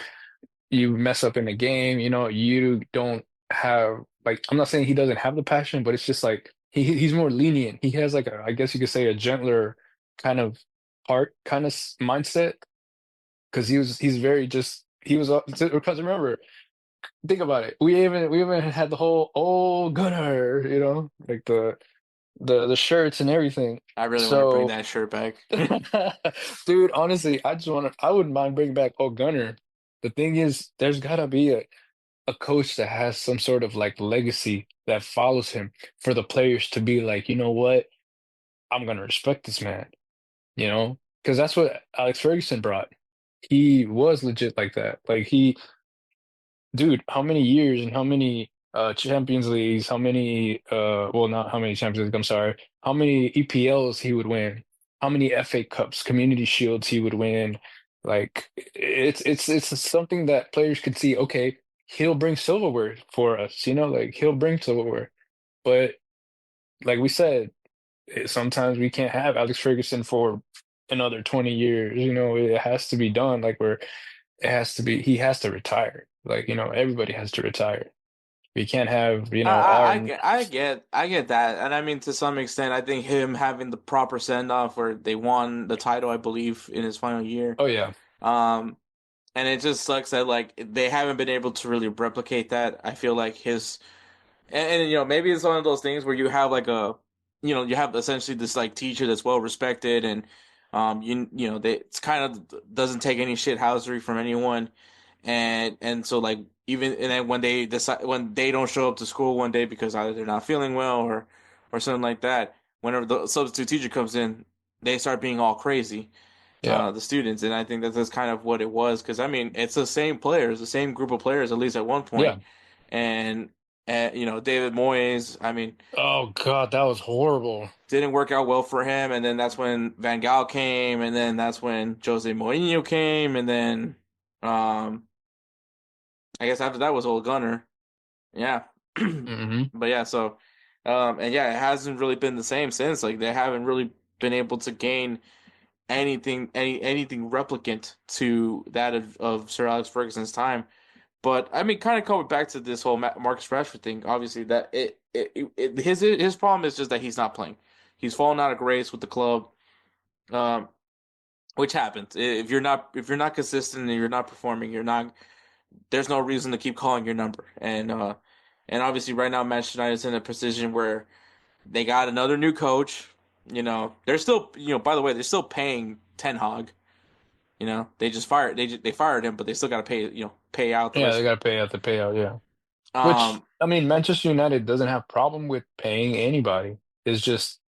mess up in the game, you don't have, like, I'm not saying he doesn't have the passion, but it's just like he's more lenient. He has like I guess you could say a gentler kind of heart kind of mindset because he's very just he was because remember, think about it. We even had the whole old Gunner, like the shirts and everything. I really want to bring So that shirt back. dude, honestly, I wouldn't mind bringing back old Gunner. The thing is, there's gotta be a coach that has some sort of like legacy that follows him for the players to be like, you know what? I'm gonna respect this man, because that's what Alex Ferguson brought. He was legit like that. Like dude, how many years and how many Champions Leagues, how many well, not how many Champions Leagues, I'm sorry, how many EPLs he would win, how many FA Cups, Community Shields he would win. Like it's something that players could see, okay, he'll bring silverware for us, like he'll bring silverware. But like we said, sometimes we can't have Alex Ferguson for another 20 years. It has to be done. Like it has to be. He has to retire. Like everybody has to retire. We can't have our. I get that, and I mean to some extent, I think him having the proper send off where they won the title, I believe, in his final year. Oh yeah, Um, and it just sucks that like they haven't been able to really replicate that. I feel like his and maybe it's one of those things where you have like you have essentially this like teacher that's well respected and they it's kind of doesn't take any shit housery from anyone and so like even and then when they decide when they don't show up to school one day because either they're not feeling well or something like that, whenever the substitute teacher comes in, they start being all crazy, yeah, the students. And I think that's kind of what it was, because I mean it's the same players, the same group of players, at least at one yeah. point. And David Moyes, I mean, Oh God, that was horrible. didn't work out well for him. And then that's when Van Gaal came, and then that's when Jose Mourinho came, and then um, I guess after that was Ole Gunnar. Yeah, Hmm. but yeah, so and yeah, it hasn't really been the same since. Like they haven't really been able to gain anything replicant to that of Sir Alex Ferguson's time. But I mean, kind of coming back to this whole Marcus Rashford thing, obviously that his problem is just that he's not playing. He's fallen out of grace with the club, um, which happens. If you're not consistent and you're not performing, you're not. There's no reason to keep calling your number. And obviously right now Manchester United's in a position where they got another new coach. They're still by the way they're still paying Ten Hag. They just fired they fired him, but they still got to pay out the Yeah, they rest. got to pay out the payout. Yeah. Which Um, I mean, Manchester United doesn't have problem with paying anybody. It's just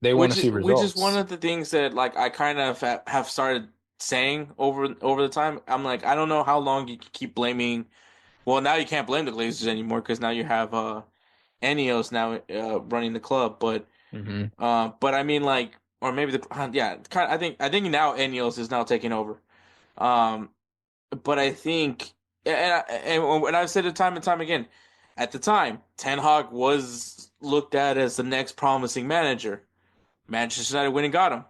they want to see which is one results. of the things that like I kind of have started saying over the time. I'm like, I don't know how long you can keep blaming. Well, now you can't blame the Glazers anymore because now you have Ineos now running the club. Hmm. But I mean like, or maybe yeah, kind I think now Ineos is now taking over. Um, but I think and I've said it time and time again. At the time, Ten Hag was looked at as the next promising manager. Manchester United went and got him.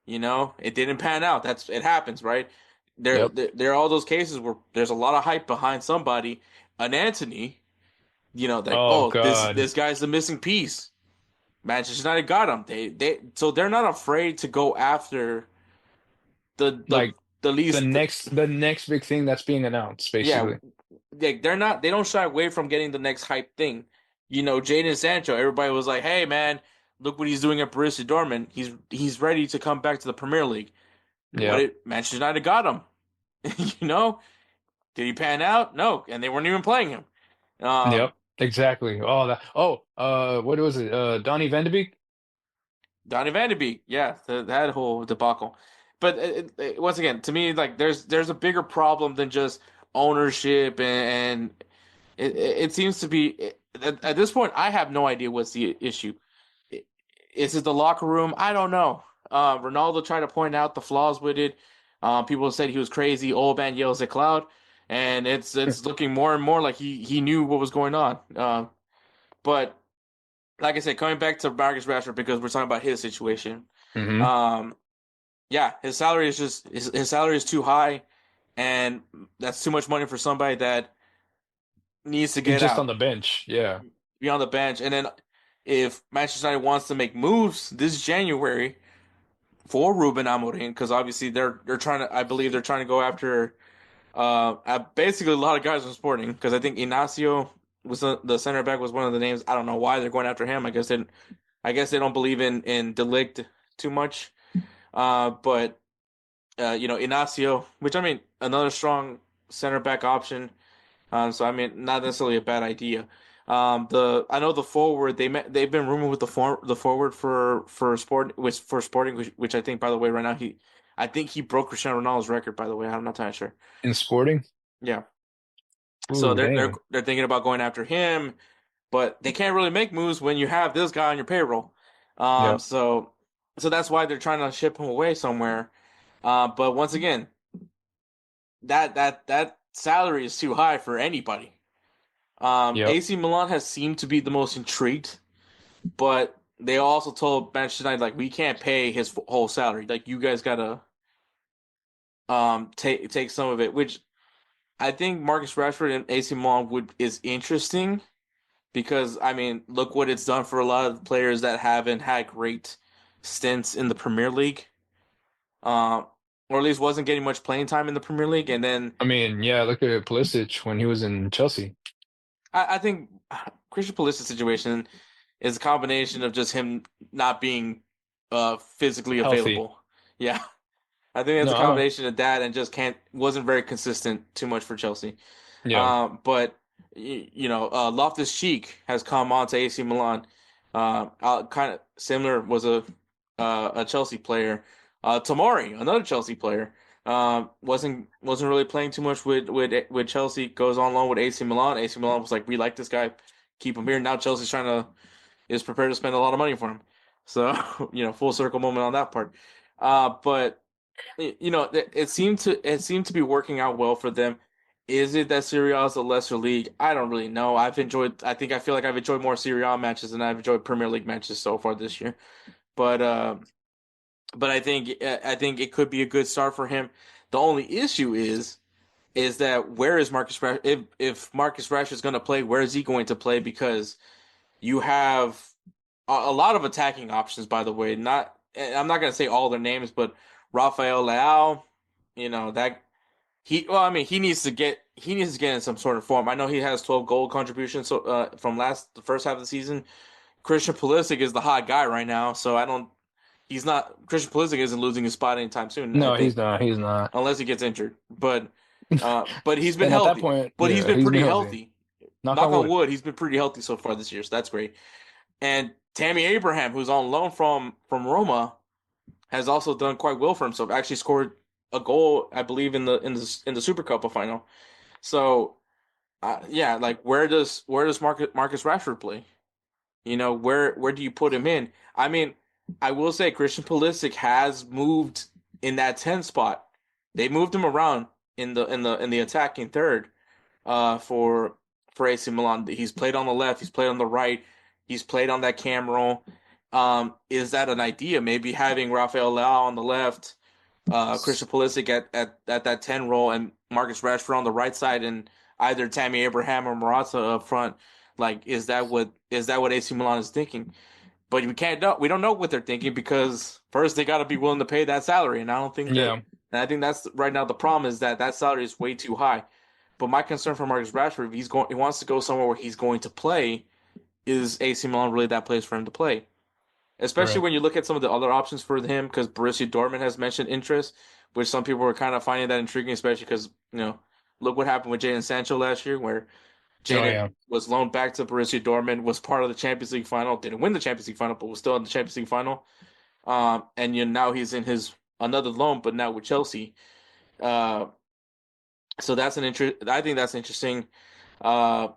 It didn't pan out. It happens, right? Yep. There are all those cases where there's a lot of hype behind somebody. An Anthony, like, Oh oh, this God. this guy's the missing piece. Manchester United got him. So they're not afraid to go after the the Like the the least. next big thing that's being announced, Yeah, basically. they don't shy away from getting the next hype thing. Jadon Sancho, everybody was like, "Hey man, look what he's doing at Borussia Dortmund. He's ready to come back to the Premier League." What Yep. did Manchester United got him? you know, did he pan out? No, and they weren't even playing him. Um, Yep. Exactly. Oh that. Oh, what was it? Donny Van de Beek? Donny Van de Beek, yeah, that whole debacle. But once again, to me, like there's a bigger problem than just ownership and it seems to be at this point. I have no idea what's the issue. Is it the locker room? I don't know. Ronaldo tried to point out the flaws with it. People said he was crazy. Old man yells at cloud, and it's looking more and more like he knew what was going on. But like I said, coming back to Marcus Rashford because we're talking about his situation. Hmm. Um, yeah, his salary is just his salary is too high, and that's too much money for somebody that needs to He's get just on out, the bench. Yeah. be on the bench. And then if Manchester United wants to make moves this January for Ruben Amorim, because obviously they're trying to, I believe they're trying to go after basically a lot of guys from Sporting, because I think Inacio was the center back was one of the names. I don't know why they're going after him. I guess they don't believe in Delict too much. But Inacio, which I mean another strong center back option. So I mean, not necessarily a bad idea. I know the forward they've been rumored with the forward for Sporting, which I think, by the way, right now I think he broke Cristiano Ronaldo's record, by the way. I'm not entirely sure. In Sporting? Yeah, so Ooh, they're dang. they're thinking about going after him, but they can't really make moves when you have this guy on your payroll. Um, Yep. so so that's why they're trying to ship him away somewhere. But once again, that salary is too high for anybody. Yep. AC Milan has seemed to be the most intrigued, but they also told Manchester United like we can't pay his whole salary. Like you guys gotta take some of it, which I think Marcus Rashford and AC Milan would is interesting because I mean look what it's done for a lot of players that haven't had great stints in the Premier League, um, or at least wasn't getting much playing time in the Premier League, and then I mean, yeah, look at Pulisic when he was in Chelsea. I think Christian Pulisic's situation is a combination of just him not being physically Healthy. available. Yeah. I think it's No, a I know. combination of that and just can't wasn't very consistent too much for Chelsea. Yeah. But Loftus-Cheek has come on to AC Milan. Kind of similar was a Chelsea player. Tomori, another Chelsea player, wasn't really playing too much with Chelsea. Goes on loan with AC Milan. AC Milan was like, we like this guy, keep him here. Now Chelsea's trying to is prepared to spend a lot of money for him. So full circle moment on that part. But it seemed to be working out well for them. Is it that Serie A is a lesser league? I don't really know. I feel like I've enjoyed more Serie A matches than I've enjoyed Premier League matches so far this year. But I think it could be a good start for him. The only issue is that where is Marcus Rashford? If Marcus Rashford is going to play, where is he going to play? Because you have a lot of attacking options, by the way. I'm not going to say all their names, but Rafael Leao, that I mean, he needs to get in some sort of form. I know he has 12 goal contributions from the first half of the season. Christian Pulisic is the hot guy right now, so I don't. He's not Christian Pulisic isn't losing his spot anytime soon. I No, he's think not. He's not. unless he gets injured, but he's been And at that healthy. point, But he's yeah, been he's been pretty healthy. healthy. Knock Knock on on wood. wood, he's been pretty healthy so far this year, so that's great. And Tammy Abraham, who's on loan from Roma, has also done quite well for himself. Actually scored a goal, I believe, in the Super Cup final. So, yeah, like where does Marcus Rashford play? Where do you put him in? I mean, I will say Christian Pulisic has moved in that 10 spot. They moved him around in the attacking third for AC Milan. He's played on the left, he's played on the right, he's played on that cam role. Is that an idea? Maybe having Rafael Leao on the left, Christian Pulisic at that 10 role, and Marcus Rashford on the right side, and either Tammy Abraham or Morata up front. Like, is that what AC Milan is thinking? But we don't know what they're thinking because first they got to be willing to pay that salary, and Yeah. I think that's right now the problem is that salary is way too high. But my concern for Marcus Rashford, if he wants to go somewhere where he's going to play, is AC Milan really that place for him to play? Especially Right. when you look at some of the other options for him, because Borussia Dortmund has mentioned interest, which some people were kind of finding that intriguing, especially because look what happened with Jadon Sancho last year, where Oh Jadon yeah. was loaned back to Borussia Dortmund, was part of the Champions League final, didn't win the Champions League final, but was still in the Champions League final. And now he's in his another loan, but now with Chelsea. Uh, so that's an interest. I think that's interesting. Uh,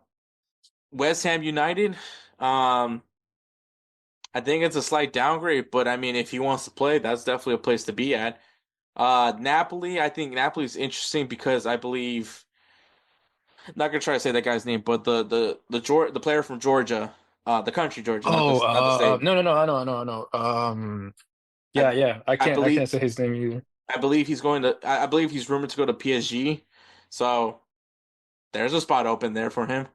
West Ham United. Um, I think it's a slight downgrade, but I mean, if he wants to play, that's definitely a place to be at. Napoli. I think Napoli is interesting because I believe not gonna try to say that guy's name, but the player from Georgia, the country Georgia, Oh, not the state. no, no, no, I know. I Yeah, yeah. I I believe can't say his name either. I believe he's going to. I believe he's rumored to go to PSG. So there's a spot open there for him.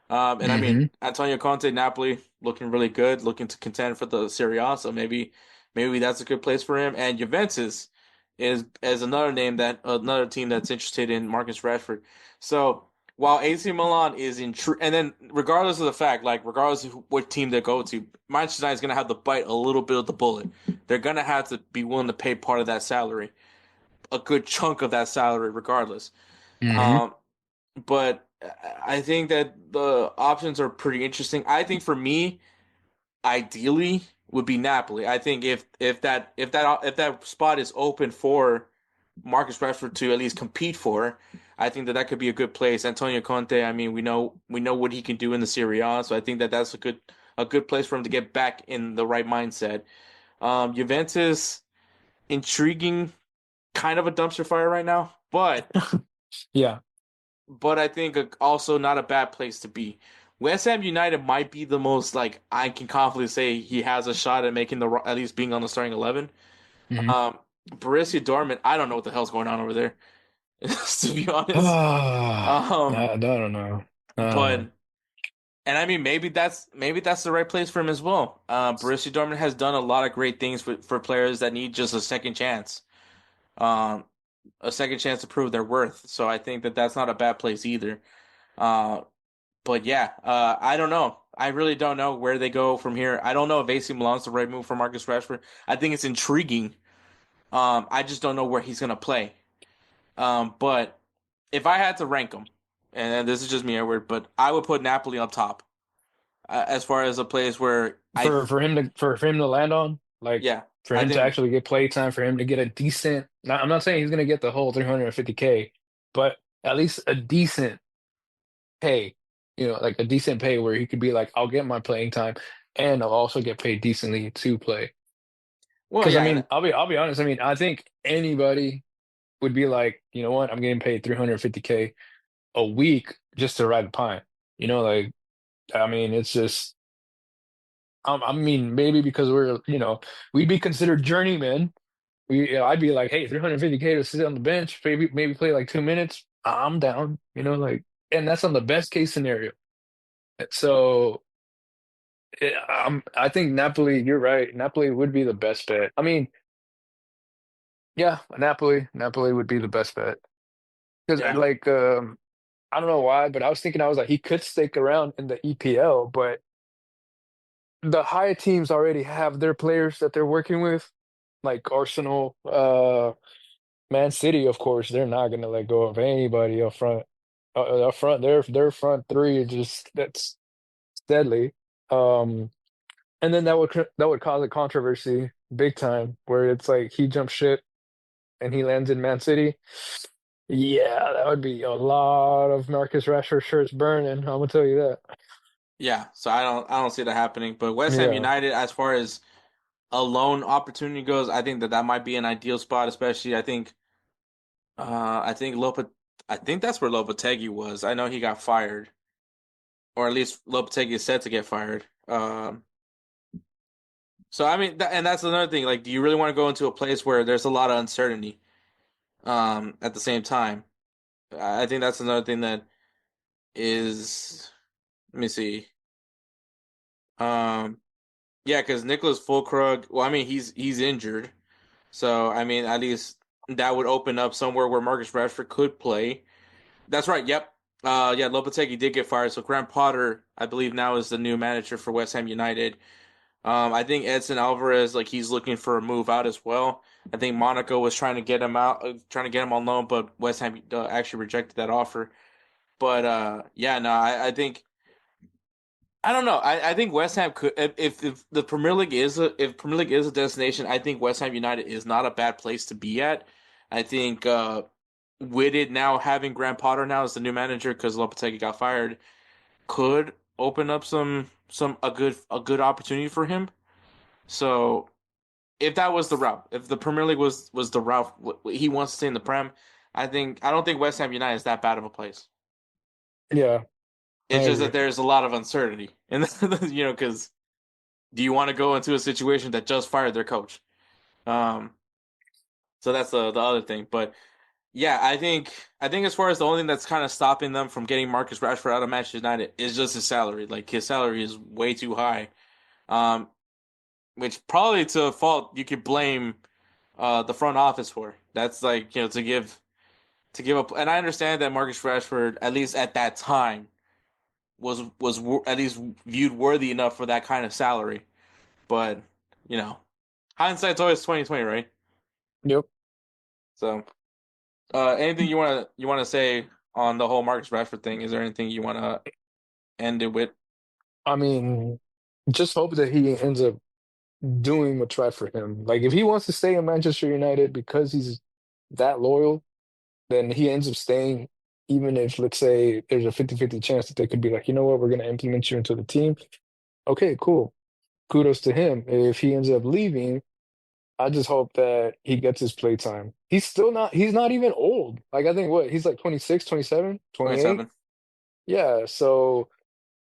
And I mean, Hmm. Antonio Conte, Napoli, looking really good, looking to contend for the Serie A. So maybe that's a good place for him. And Juventus is another team that's interested in Marcus Rashford. So while AC Milan is and then regardless of the fact, like regardless of what team they go to, Manchester United is going to have to bite a little bit of the bullet. They're going to have to be willing to pay part of that salary, a good chunk of that salary, regardless. Hmm. Um, but I think that the options are pretty interesting. I think for me, ideally would be Napoli. I think if that spot is open for Marcus Rashford to at least compete for, I think that could be a good place. Antonio Conte, I mean, we know what he can do in the Serie A, so I think that that's a good place for him to get back in the right mindset. Juventus, intriguing, kind of a dumpster fire right now, but Yeah. I think also not a bad place to be. West Ham United might be the most like I can confidently say he has a shot at making at least being on the starting 11. Hmm. Um, Borussia Dortmund, I don't know what the hell's going on over there, to be honest. I don't know. But and I mean maybe that's the right place for him as well. Borussia Dortmund has done a lot of great things for players that need just a second chance. Um, a second chance to prove their worth. So I think that that's not a bad place either. Uh, but yeah, I don't know. I really don't know where they go from here. I don't know if AC Milan's the right move for Marcus Rashford. I think it's intriguing. I just don't know where he's gonna play. But if I had to rank them, and this is just me, Edward, but I would put Napoli on top as far as a place where For him to land on, like yeah, for I him to think actually get play time, for him to get a decent. I'm not saying he's gonna get the whole 350K, but at least a decent pay. Like a decent pay where he could be like, I'll get my playing time, and I'll also get paid decently to play. well, Because I yeah, mean, I'll be honest. I mean, I think anybody would be like, you know what? I'm getting paid 350K a week just to ride a pine. Like I mean, it's just. I mean, maybe because we'd be considered journeymen. I'd be like, hey, 350K to sit on the bench, maybe play like 2 minutes. I'm down, and that's on the best case scenario. So I think Napoli, you're right. Napoli would be the best bet. I mean, yeah, Napoli would be the best bet because yeah, like I don't know why, but I was like he could stick around in the EPL, but the high teams already have their players that they're working with, like Arsenal, Man City, of course, they're not gonna let go of anybody up front. Up front, their front three is just that's deadly. Um, and then that would cause a controversy big time, where it's like he jumps ship and he lands in Man City. Yeah, that would be a lot of Marcus Rashford shirts burning. I'm gonna tell you that. yeah. So I don't see that happening. But West Ham Yeah, United, as far as a loan opportunity goes, I think that might be an ideal spot. Especially, I think I think that's where Lopetegui was. I know he got fired, or at least Lopetegui is said to get fired. So I mean, and that's another thing. Like, do you really want to go into a place where there's a lot of uncertainty? At the same time, I think that's another thing that is. Let me see. Um, yeah, because Nicholas Fulkrug. Well, I mean, he's injured, so I mean, at least that would open up somewhere where Marcus Rashford could play. That's right. Yep. Yeah, Lopetegui did get fired, so Graham Potter, I believe, now is the new manager for West Ham United. I think Edson Alvarez, like he's looking for a move out as well. I think Monaco was trying to get him out, trying to get him on loan, but West Ham actually rejected that offer. But yeah, no, I think I don't know. I think West Ham could if the Premier League is if Premier League is a destination, I think West Ham United is not a bad place to be at. I think with it now having Graham Potter now as the new manager because Lopetegui got fired could open up some a good opportunity for him. So if that was the route, if the Premier League was the route he wants to stay in the Prem, I don't think West Ham United is that bad of a place. yeah, I It's just that agree. there's a lot of uncertainty, and because do you want to go into a situation that just fired their coach? Um, so that's the other thing. But yeah, I think as far as the only thing that's kind of stopping them from getting Marcus Rashford out of Manchester United is just his salary. Like his salary is way too high. Um, which probably to a fault you could blame the front office for. That's like to give up. And I understand that Marcus Rashford, at least at that time, was at least viewed worthy enough for that kind of salary. But you know, hindsight's always 2020, right? Yep. So, anything you wanna say on the whole Marcus Rashford thing? Is there anything you wanna end it with? I mean, just hope that he ends up doing what's right for him. Like if he wants to stay in Manchester United because he's that loyal, then he ends up staying, even if let's say there's a 50-50 chance that they could be like, you know what, we're gonna implement you into the team. Okay, cool. Kudos to him. If he ends up leaving, I just hope that he gets his play time. He's not even old. Like I think he's like 26, 27, 28. 27. Yeah, so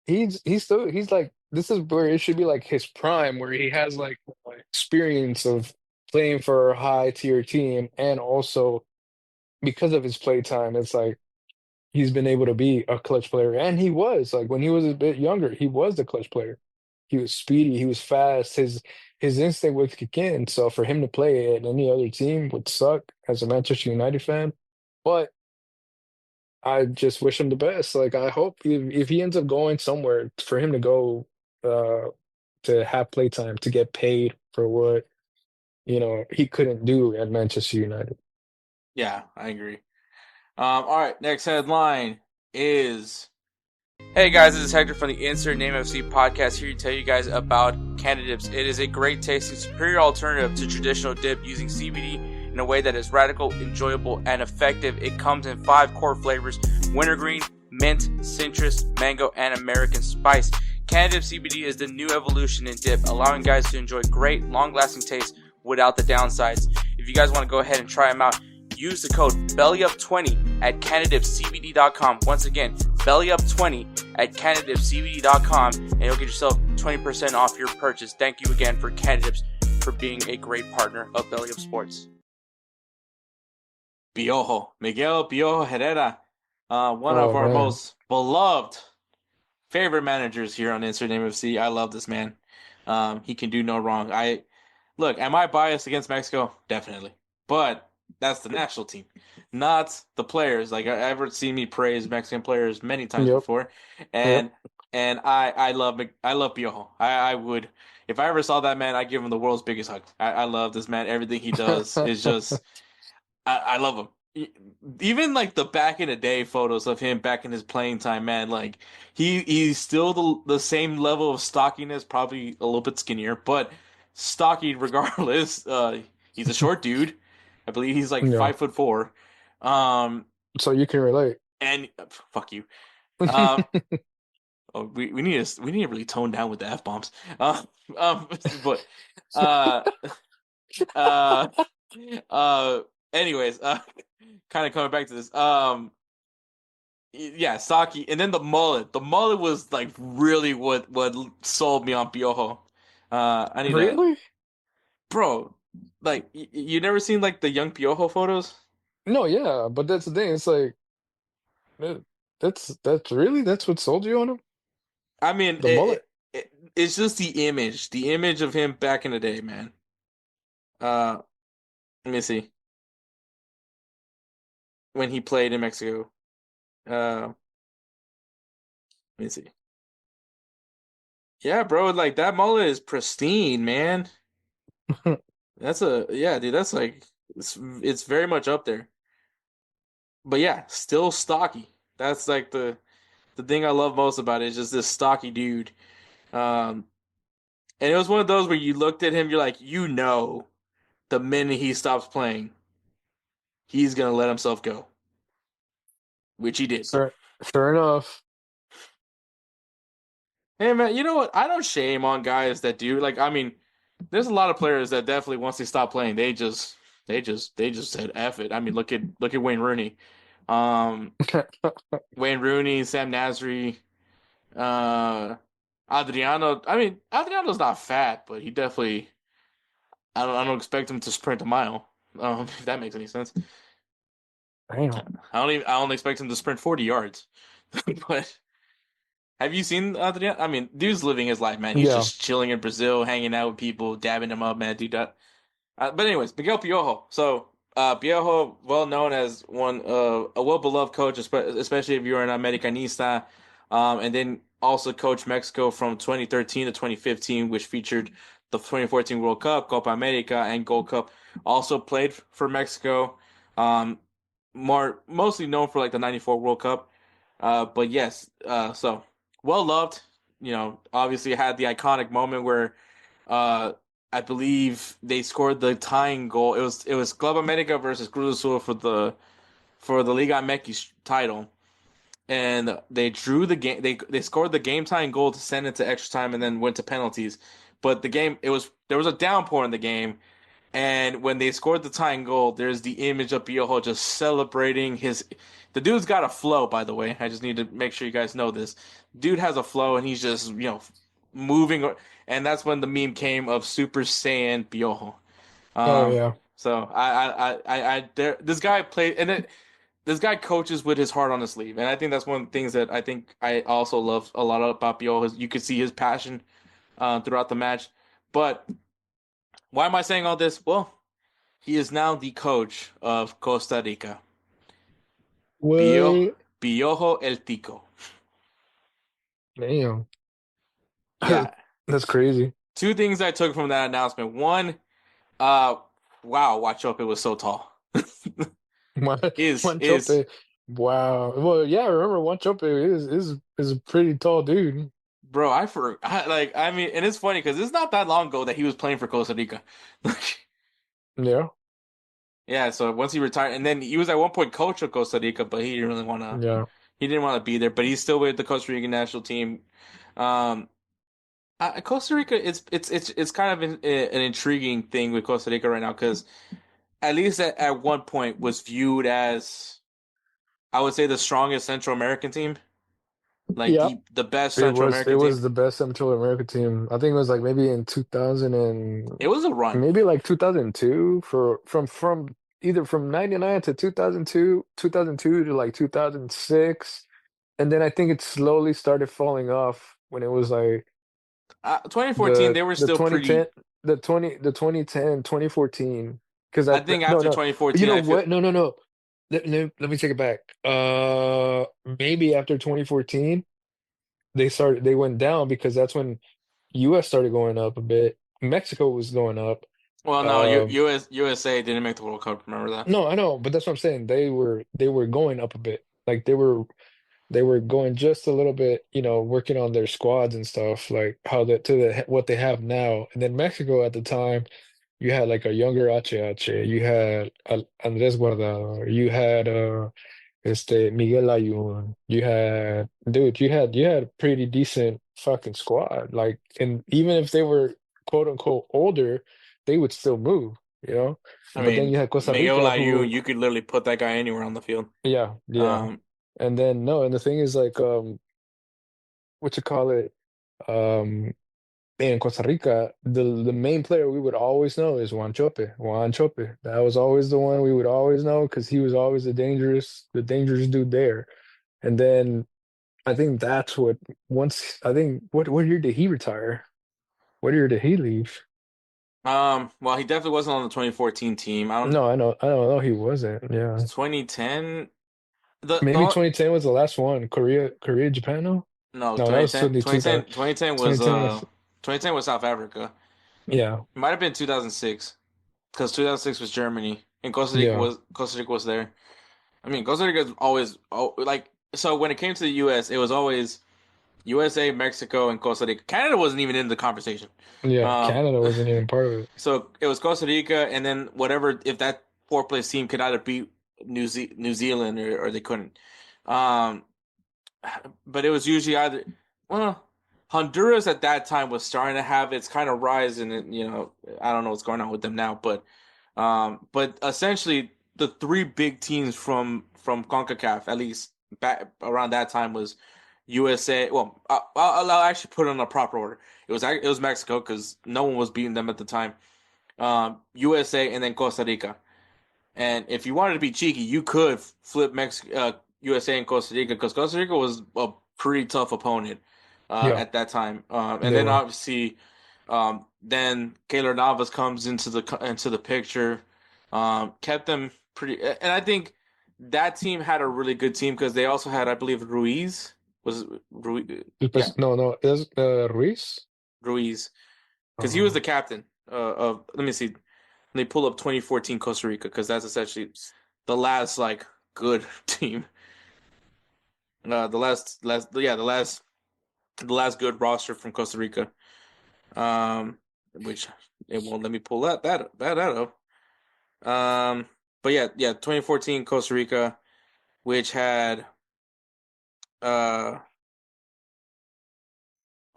he's like this is where it should be like his prime, where he has like experience of playing for a high tier team, and also because of his play time, it's like he's been able to be a clutch player. And he was like when he was a bit younger, he was the clutch player. He was speedy, he was fast, his instinct would kick in. So for him to play at any other team would suck as a Manchester United fan. But I just wish him the best. Like I hope if he ends up going somewhere, for him to go uh to have playtime, to get paid for what, he couldn't do at Manchester United. Yeah, I agree. All right, next headline is. Hey guys, this is Hector from the Insert Name FC podcast here to tell you guys about Candidips. It is a great tasting, superior alternative to traditional dip using CBD in a way that is radical, enjoyable, and effective. It comes in 5 core flavors: wintergreen, mint, citrus, mango, and American spice. Candidips CBD is the new evolution in dip, allowing guys to enjoy great, long-lasting taste without the downsides. If you guys want to go ahead and try them out, use the code BELLYUP20 at CanadipCBD.com. Once again, BELLYUP20 at CanadipCBD.com, and you'll get yourself 20% off your purchase. Thank you again for Canadips for being a great partner of Belly Up Sports. Piojo, Miguel Piojo Herrera, one of Oh our man. most beloved favorite managers here on Insert Name FC. I love this man. He can do no wrong. Look, am I biased against Mexico? Definitely. But that's the national team, not the players. Like I ever seen me praise Mexican players many times Yep. before, Yep. and I love Piojo. I would, if I ever saw that man, I'd give him the world's biggest hug. I love this man. Everything he does is just I love him. Even like the back in the day photos of him back in his playing time, man, like he's still the same level of stockiness, probably a little bit skinnier, but stocky regardless. He's a short dude. I believe he's like Yeah. 5'4". Um, So you can relate. and fuck you. Um, oh, we need to really tone down with the f bombs. Uh, um, but uh, uh, uh. Anyways, kind of coming back to this. Yeah, Saki, and then the mullet. The mullet was like really what sold me on Piojo. I need to, Really? bro. Like you never seen like the young Piojo photos? No, yeah, but that's the thing. It's like that- that's what sold you on him? I mean, The mullet. it's just the image of him back in the day, man. Uh, let me see when he played in Mexico. Let me see. Yeah, bro, like that mullet is pristine, man. That's a yeah, dude. That's like it's very much up there. But yeah, still stocky. That's like the thing I love most about it is just this stocky dude. Um, and it was one of those where you looked at him, you're like, the minute he stops playing, he's gonna let himself go, which he did. Fair enough. Hey man, you know what? I don't shame on guys that do. Like, I mean, there's a lot of players that definitely once they stop playing, they just said F it. I mean, look at Wayne Rooney. Um, Wayne Rooney, Sam Nasri, uh, Adriano. I mean, Adriano's not fat, but he definitely. I don't expect him to sprint a mile. If that makes any sense. Damn. I don't expect him to sprint 40 yards. But have you seen Adriano? I mean, dude's living his life, man. He's Yeah. just chilling in Brazil, hanging out with people, dabbing them up, man. Dude, but anyways, Miguel Piojo. So Piojo, well known as a well beloved coach, especially if you're an Americanista, and then also coached Mexico from 2013 to 2015, which featured the 2014 World Cup, Copa America, and Gold Cup. Also played for Mexico. Um, mostly known for like the '94 World Cup. But yes, so well loved. Obviously had the iconic moment where uh I believe they scored the tying goal. It was Club America versus Cruz Azul for the Liga MX title, and they drew the game. They scored the game tying goal to send it to extra time and then went to penalties. But the game there was a downpour in the game, And when they scored the tying goal, there's the image of Piojo just celebrating his. The dude's got a flow, by the way. I just need to make sure you guys know this. Dude has a flow, and he's just moving. And that's when the meme came of Super Saiyan Piojo. Oh Um, yeah. so this guy played, and then this guy coaches with his heart on his sleeve, and I think that's one of the things that I think I also love a lot about Piojo. Is you could see his passion throughout the match. But why am I saying all this? Well, he is now the coach of Costa Rica. What? Piojo El Tico. Damn. Yeah. That's crazy. Two things I took from that announcement. One, uh, wow, watch up, it was so tall. One Is Chope. Wow. Well, yeah, I remember one Chope is a pretty tall dude. bro, I forgot. Like, I mean, and it's funny because it's not that long ago that he was playing for Costa Rica. Yeah. Yeah, so once he retired, and then he was at one point coach of Costa Rica, but he didn't really want to. Yeah. He didn't want to be there, but he's still with the Costa Rican national team. Um, Costa Rica, it's kind of an intriguing thing with Costa Rica right now because at least at one point was viewed as I would say the strongest Central American team, like Yeah. the best It Central was it American team. was the best Central America team. I think it was like maybe in 2000 and It was a run. maybe like 2002 for from either from 99 to 2002, 2002 to like 2006. And then I think it slowly started falling off when it was like 2014, they were the still 2010 pretty. the 2010 2014 because I think no after no but you 2014, know I feel. what no let me take it back maybe after 2014 they went down because that's when US started going up a bit. Mexico was going up. Well, no, um USA didn't make the World Cup. Remember that? no, I know, but that's what I'm saying. They were going up a bit. Like they were going just a little bit, working on their squads and stuff, like how that to what they have now. And then Mexico at the time, you had like a younger HH, you had Andres Guardado, you had Miguel Ayun, you had a pretty decent fucking squad. Like, and even if they were quote unquote older, they would still move, you know. I But then mean, you had Costa Miguel Rica, Layun, who, you could literally put that guy anywhere on the field. yeah, yeah. Um, And then no, and the thing is like, what you call it? Um, in Costa Rica, the main player we would always know is Juan Chope. Juan Chope. That was always the one we would always know because he was always the dangerous dude there. And then I think that's what once I think what year did he retire? What year did he leave? well, he definitely wasn't on the 2014 team. I don't. No, I know he wasn't. Yeah. 2010. The Maybe 2010 was the last one. Korea, Japan, no? no No, that was 2010 22. 2010 2010 was 2010 was 2010 was South Africa. yeah, It might have been 2006 because 2006 was Germany and yeah, Costa Rica was there. I mean, Costa Rica is always like so when it came to the U.S., it was always USA, Mexico, and Costa Rica. Canada wasn't even in the conversation. yeah. Um, Canada wasn't even part of it. so it was Costa Rica, and then whatever if that fourth place team could either beat New Zealand or they couldn't. Um, but it was usually either well Honduras at that time was starting to have its kind of rise and I don't know what's going on with them now but essentially the three big teams from CONCACAF at least back around that time was USA. Well, I'll actually put it in a proper order. It was Mexico because no one was beating them at the time. USA and then Costa Rica. And if you wanted to be cheeky, you could flip USA and Costa Rica because Costa Rica was a pretty tough opponent Yeah, at that time. And they then were. obviously, then Keylor Navas comes into the picture, kept them pretty. And I think that team had a really good team because they also had, I believe, Ruiz was Ruiz, yeah, No, no, is Ruiz? Ruiz because he was Uh, the captain of. Let me see. They pull up 2014 Costa Rica because that's essentially the last like good team. The last good roster from Costa Rica. Which it won't let me pull that up. But yeah, 2014 Costa Rica, which had uh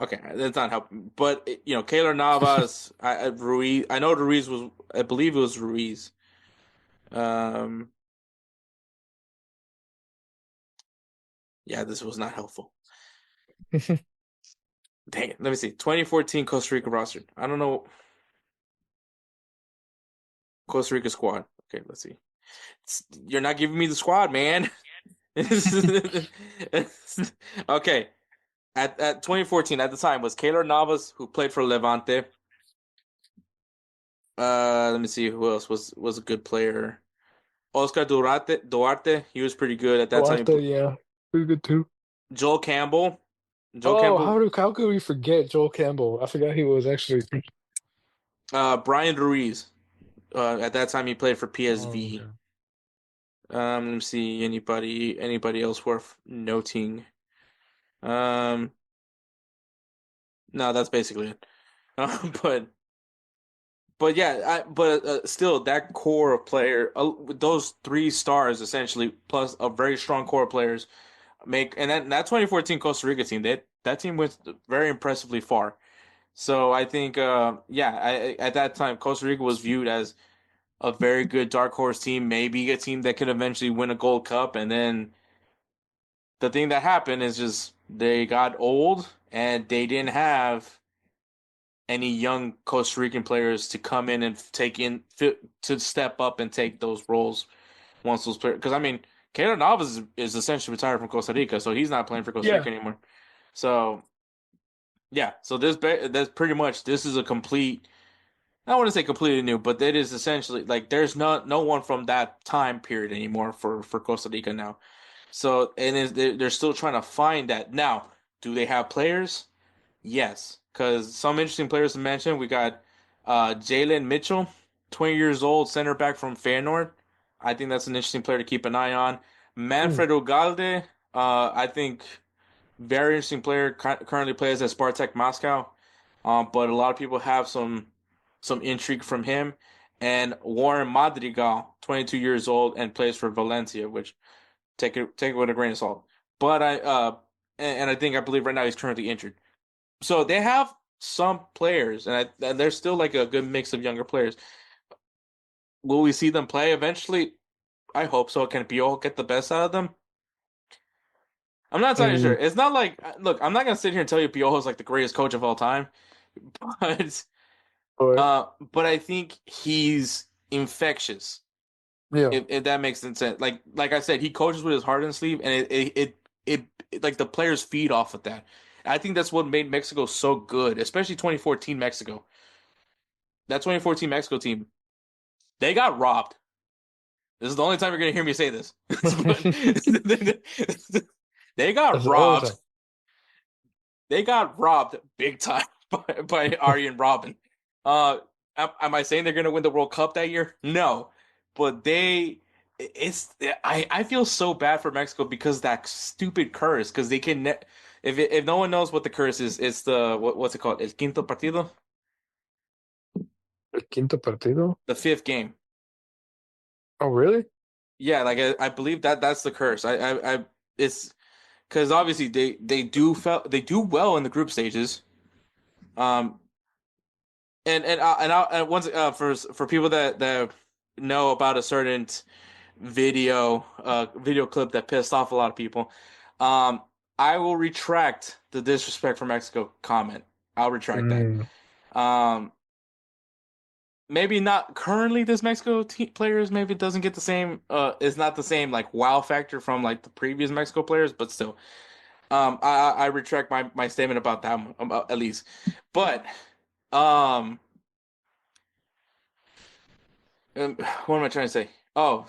Okay, that's not helping. But Keylor Navas, Ruiz. I know Ruiz was. I believe it was Ruiz. Um, yeah, this was not helpful. Dang it. Let me see. 2014 Costa Rica roster. I don't know. Costa Rica squad. Okay, let's see. You're not giving me the squad, man. Okay. At 2014, at the time, was Keylor Navas, who played for Levante. Let me see who else was a good player. Oscar Duarte, he was pretty good at that time. Duarte, yeah, pretty good too. Joel Campbell, Joel Oh, Campbell, how could we forget Joel Campbell? I forgot he was actually. Brian Ruiz. At that time, he played for Oh, PSV. okay. Let me see anybody else worth noting. Um, no, that's basically it. But still that core of player, those three stars essentially, plus a very strong core of players and that 2014 Costa Rica team, that team went very impressively far. So I think, at that time Costa Rica was viewed as a very good dark horse team, maybe a team that could eventually win a Gold Cup. And then the thing that happened is just they got old and they didn't have any young Costa Rican players to come in and to step up and take those roles once those players. Because I mean, Keylor Navas is essentially retired from Costa Rica, so he's not playing for Costa Yeah, Rica anymore. So yeah, so that's pretty much this is a complete. I don't want to say completely new, but it is essentially like there's no one from that time period anymore for Costa Rica now. So they're still trying to find that now. Do they have players? Yes, because some interesting players to mention. We got Jalen Mitchell, 20 years old, center back from Feyenoord. I think that's an interesting player to keep an eye on. mm, Manfred Ugalde, I think very interesting player. Currently plays at Spartak Moscow, but a lot of people have some intrigue from him. And Warren Madrigal, 22 years old, and plays for Valencia, which take it with a grain of salt. But I believe right now he's currently injured. So they have some players, and there's still like a good mix of younger players. Will we see them play eventually? I hope so. Can Piojo get the best out of them? I'm not entirely sure. mm, It's not like look, I'm not gonna sit here and tell you Piojo's like the greatest coach of all time, but but but I think he's infectious. yeah, If that makes sense. Like I said, he coaches with his heart on his sleeve, and it like the players feed off of that. I think that's what made Mexico so good, especially 2014 Mexico. That 2014 Mexico team, they got robbed. This is the only time you're gonna hear me say this. But they got that's all the robbed. time. They got robbed big time by Arjen Robben. Uh, am I saying they're gonna win the World Cup that year? No, but it's I feel so bad for Mexico because that stupid curse. Because they can if no one knows what the curse is, it's the what's it called? El quinto partido, El quinto partido. the fifth game. Oh, really? Yeah, like I believe that's the curse. I it's because obviously they do well in the group stages. Um, and once for people that know about a certain video clip that pissed off a lot of people, I will retract the disrespect for Mexico comment. I'll retract that. Mm, Um, maybe not currently this Mexico players maybe doesn't get the same it's not the same like wow factor from like the previous Mexico players, but still. I retract my statement about that one, at least. But um, what am I trying to say? Oh,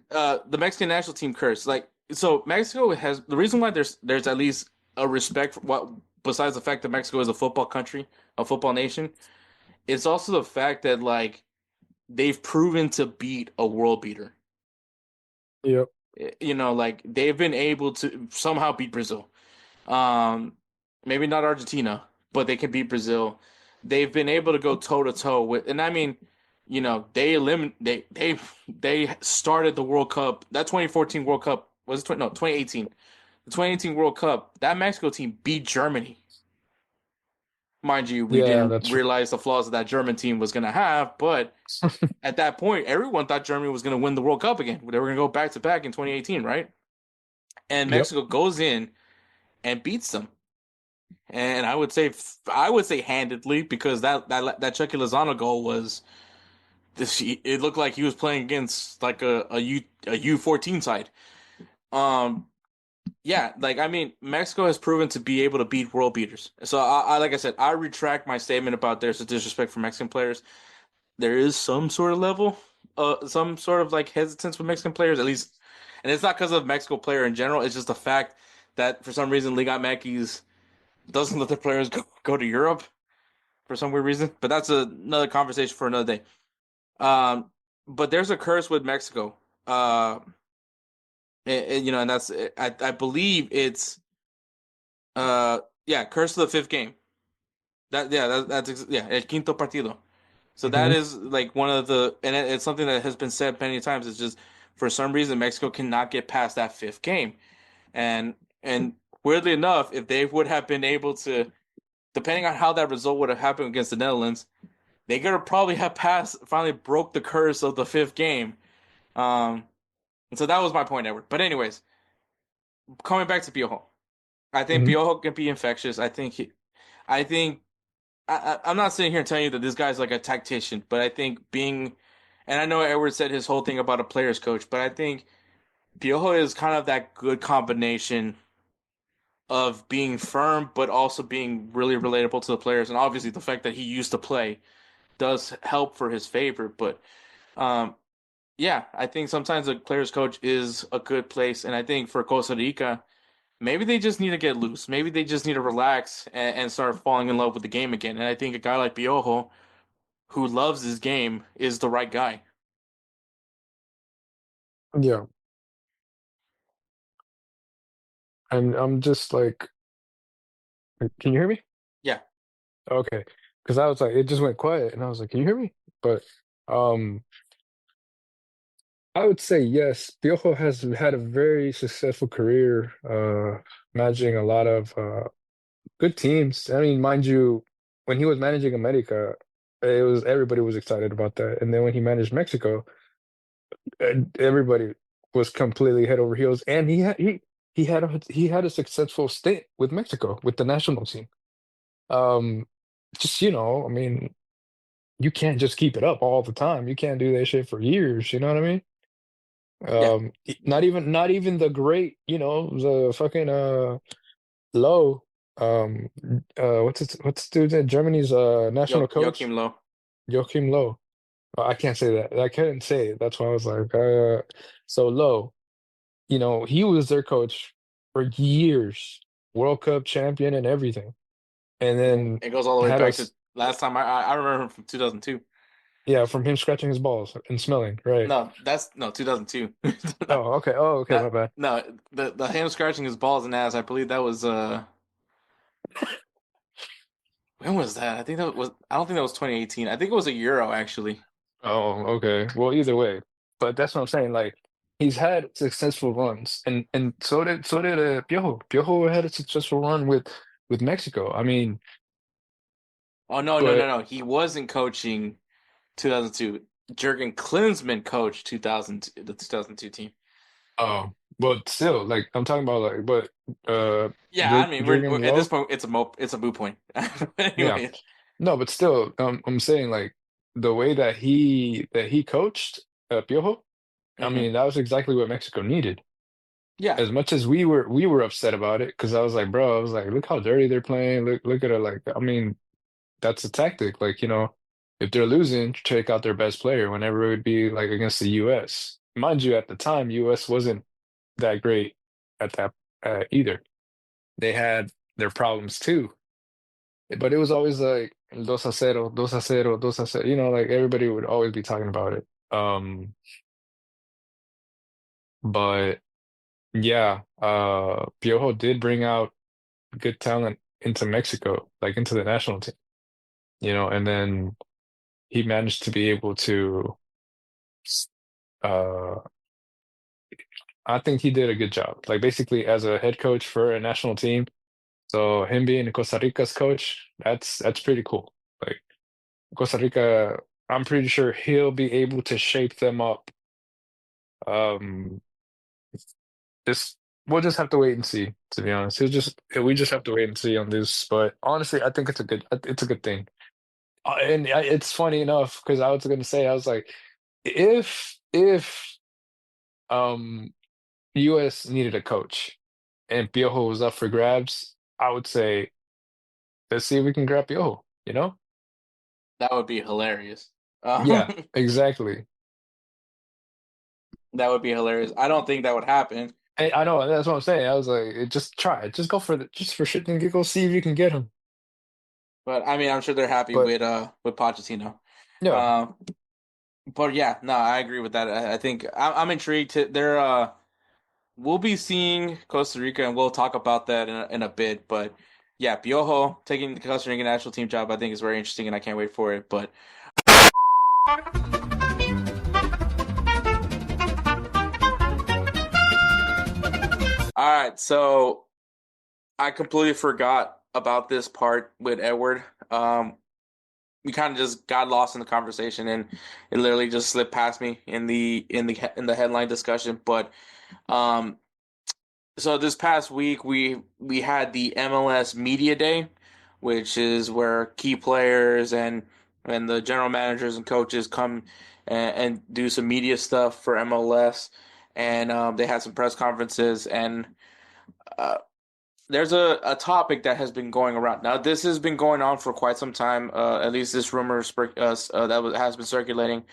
the Mexican national team curse. Like, so Mexico has the reason why there's at least a respect for what besides the fact that Mexico is a football country, a football nation. It's also the fact that like they've proven to beat a world beater. yep. Like they've been able to somehow beat Brazil. Um, maybe not Argentina, but they can beat Brazil. They've been able to go toe to toe with, and I mean, they started the World Cup. That 2014 World Cup was it 20, no 2018. The 2018 World Cup. That Mexico team beat Germany. Mind you, we Yeah, didn't that's true. realize the flaws that German team was going to have, but at that point, everyone thought Germany was going to win the World Cup again. They were going to go back to back in 2018, right? And Yep. Mexico goes in and beats them. And I would say handedly because that Chucky Lozano goal was this. It looked like he was playing against like a U14 side. Um, yeah, like I mean, Mexico has proven to be able to beat world beaters. So I like I said, I retract my statement about there's a disrespect for Mexican players. There is some sort of level, some sort of like hesitance with Mexican players, at least, and it's not because of Mexico player in general. It's just the fact that for some reason Liga MX doesn't let their players go to Europe for some weird reason. But that's another conversation for another day. Um, but there's a curse with Mexico. And that's I believe it's yeah, curse of the fifth game. That's el quinto partido. So that Hmm. is like one of the, and it's something that has been said many times. It's just for some reason Mexico cannot get past that fifth game, and and weirdly enough, if they would have been able to, depending on how that result would have happened against the Netherlands, they could have probably have passed, finally broke the curse of the fifth game. Um, and so that was my point, Edward. But anyways, coming back to Piojo, I think Hmm. Piojo can be infectious. I think I'm not sitting here telling you that this guy's like a tactician, but I think and I know Edward said his whole thing about a player's coach, but I think Piojo is kind of that good combination of being firm, but also being really relatable to the players. And obviously, the fact that he used to play does help for his favor. But um, yeah, I think sometimes a player's coach is a good place. And I think for Costa Rica, maybe they just need to get loose. Maybe they just need to relax and start falling in love with the game again. And I think a guy like Piojo, who loves his game, is the right guy. Yeah. And I'm just like, can you hear me? Yeah. Okay. Because I was like, it just went quiet, and I was like, can you hear me? But um, I would say yes. Piojo has had a very successful career, managing a lot of good teams. I mean, mind you, when he was managing America, it was everybody was excited about that. And then when he managed Mexico, everybody was completely head over heels. And he had a successful stint with Mexico with the national team. Um, just I mean, you can't just keep it up all the time. You can't do that shit for years. You know what I mean? Yeah. Not even the great, the fucking Low, what's the dude that Germany's national Joachim coach? Low. Joachim Low. I can't say that. I couldn't say it. That's why I was like, so Low, he was their coach for years, World Cup champion and everything. And then It goes all the way had back to us, last time I remember him from 2002. yeah, from him scratching his balls and smelling, right? No, that's no 2002. Oh, okay. Oh, okay, my That bad. no, the him scratching his balls and ass. I believe that was when was that? I think that was. I don't think that was 2018. I think it was a Euro actually. Oh, okay. Well, either way, but that's what I'm saying. Like he's had successful runs, and so did Piojo. Piojo had a successful run with Mexico. I mean, Oh no no no but no. He wasn't coaching 2002. Jurgen Klinsmann coached 2002, the 2002 team. but still, like I'm talking about, like, but Yeah, I mean Jurgen at this Low, point it's a moot point. But yeah, anyway, no, but still, I'm saying like the way that he coached Piojo. I hmm mean, that was exactly what Mexico needed. yeah As much as we were upset about it, because I was like, bro, I was like, look how dirty they're playing. Look at it. Like, I mean, that's a tactic. Like, if they're losing, take out their best player whenever it would be like against the US. Mind you, at the time, US wasn't that great at that either. They had their problems too. But it was always like 2-0, 2-0, 2-0. Like everybody would always be talking about it. But yeah, Piojo did bring out good talent into Mexico, like into the national team, and then he managed to be able to, uh, I think he did a good job. Like basically as a head coach for a national team, So him being Costa Rica's coach, that's pretty cool. Like Costa Rica, I'm pretty sure he'll be able to shape them up. Um, just we'll just have to wait and see, to be honest. We just have to wait and see on this. But honestly, I think it's a good thing. It's funny enough because I was gonna say I was like, if um US needed a coach and Piojo was up for grabs, I would say let's see if we can grab Piojo, you know? That would be hilarious. Yeah, exactly. That would be hilarious. I don't think that would happen, I know that's what I'm saying. I was like, just try it. Just go for just for shit and giggles, see if you can get him. but I mean, I'm sure they're happy But with Pochettino. yeah, Um, but yeah, no, I agree with that. I think I'm intrigued. We'll be seeing Costa Rica, and we'll talk about that in a bit. But yeah, Piojo taking the Costa Rican national team job, I think is very interesting, and I can't wait for it. But all right, so I completely forgot about this part with Edward. We kind of just got lost in the conversation, and it literally just slipped past me in the headline discussion. But um, so this past week we had the MLS Media Day, which is where key players and the general managers and coaches come and do some media stuff for MLS, and they had some press conferences and. Uh, there's a topic that has been going around. Now, this has been going on for quite some time. At least this rumor has been circulating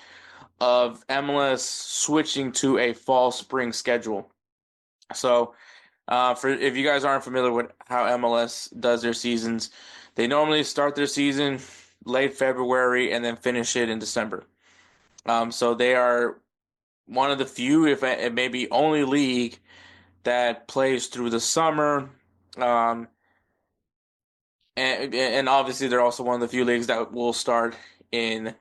of MLS switching to a fall spring schedule. So, for if you guys aren't familiar with how MLS does their seasons, they normally start their season late February and then finish it in December. So they are one of the few, if it maybe only league that plays through the summer. Um, and obviously they're also one of the few leagues that will start in